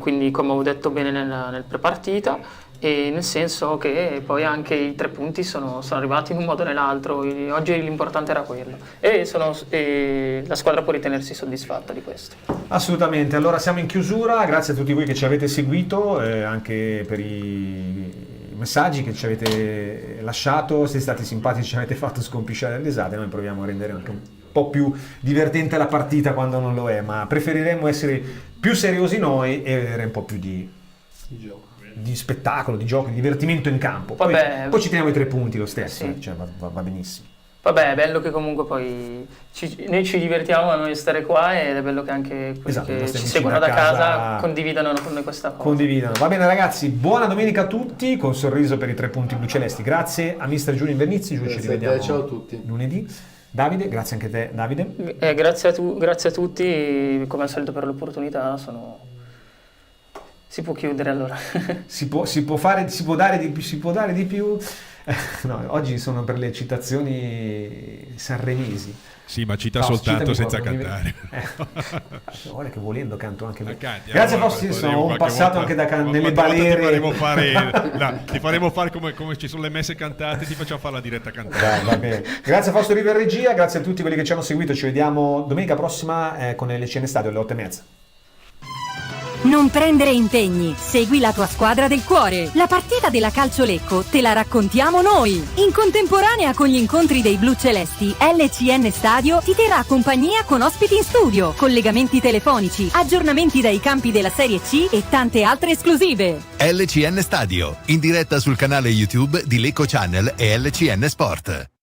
quindi come ho detto bene nel prepartita, e nel senso che poi anche i 3 punti sono arrivati in un modo o nell'altro. Oggi l'importante era quello e la squadra può ritenersi soddisfatta di questo. Assolutamente. Allora siamo in chiusura, grazie a tutti voi che ci avete seguito, anche per i messaggi che ci avete lasciato, siete stati simpatici, ci avete fatto scompisciare le risate. Noi proviamo a rendere anche un po' più divertente la partita quando non lo è, ma preferiremmo essere più seriosi noi e avere un po' più di spettacolo, di gioco, di divertimento in campo. Poi ci teniamo i 3 punti lo stesso, Sì. cioè, va benissimo. Vabbè, è bello che comunque poi noi ci divertiamo a noi stare qua ed è bello che anche quelli che ci seguono da casa condividano con noi questa cosa. Condividano. Va bene ragazzi, buona domenica a tutti, con sorriso per i 3 punti blucelesti. Grazie a mister Giulio Invernizzi, ci rivediamo ciao a tutti. lunedì. Davide, grazie anche a te Davide. Grazie a tutti, come al solito per l'opportunità, si può chiudere allora. si può dare di più. No, oggi sono per le citazioni sanremesi. Sì, ma cita soltanto senza cantare. Guarda che volendo canto anche me. Grazie Fausti, sono un passato anche nelle balere. Ti faremo fare come ci sono le messe cantate, ti facciamo fare la diretta cantata. Va bene. Grazie a Fausto River Regia, grazie a tutti quelli che ci hanno seguito. Ci vediamo domenica prossima con LCN Stadio alle 8:30. Non prendere impegni, segui la tua squadra del cuore. La partita della Calcio Lecco te la raccontiamo noi. In contemporanea con gli incontri dei blu celesti, LCN Stadio ti terrà compagnia con ospiti in studio, collegamenti telefonici, aggiornamenti dai campi della Serie C e tante altre esclusive. LCN Stadio, in diretta sul canale YouTube di Lecco Channel e LCN Sport.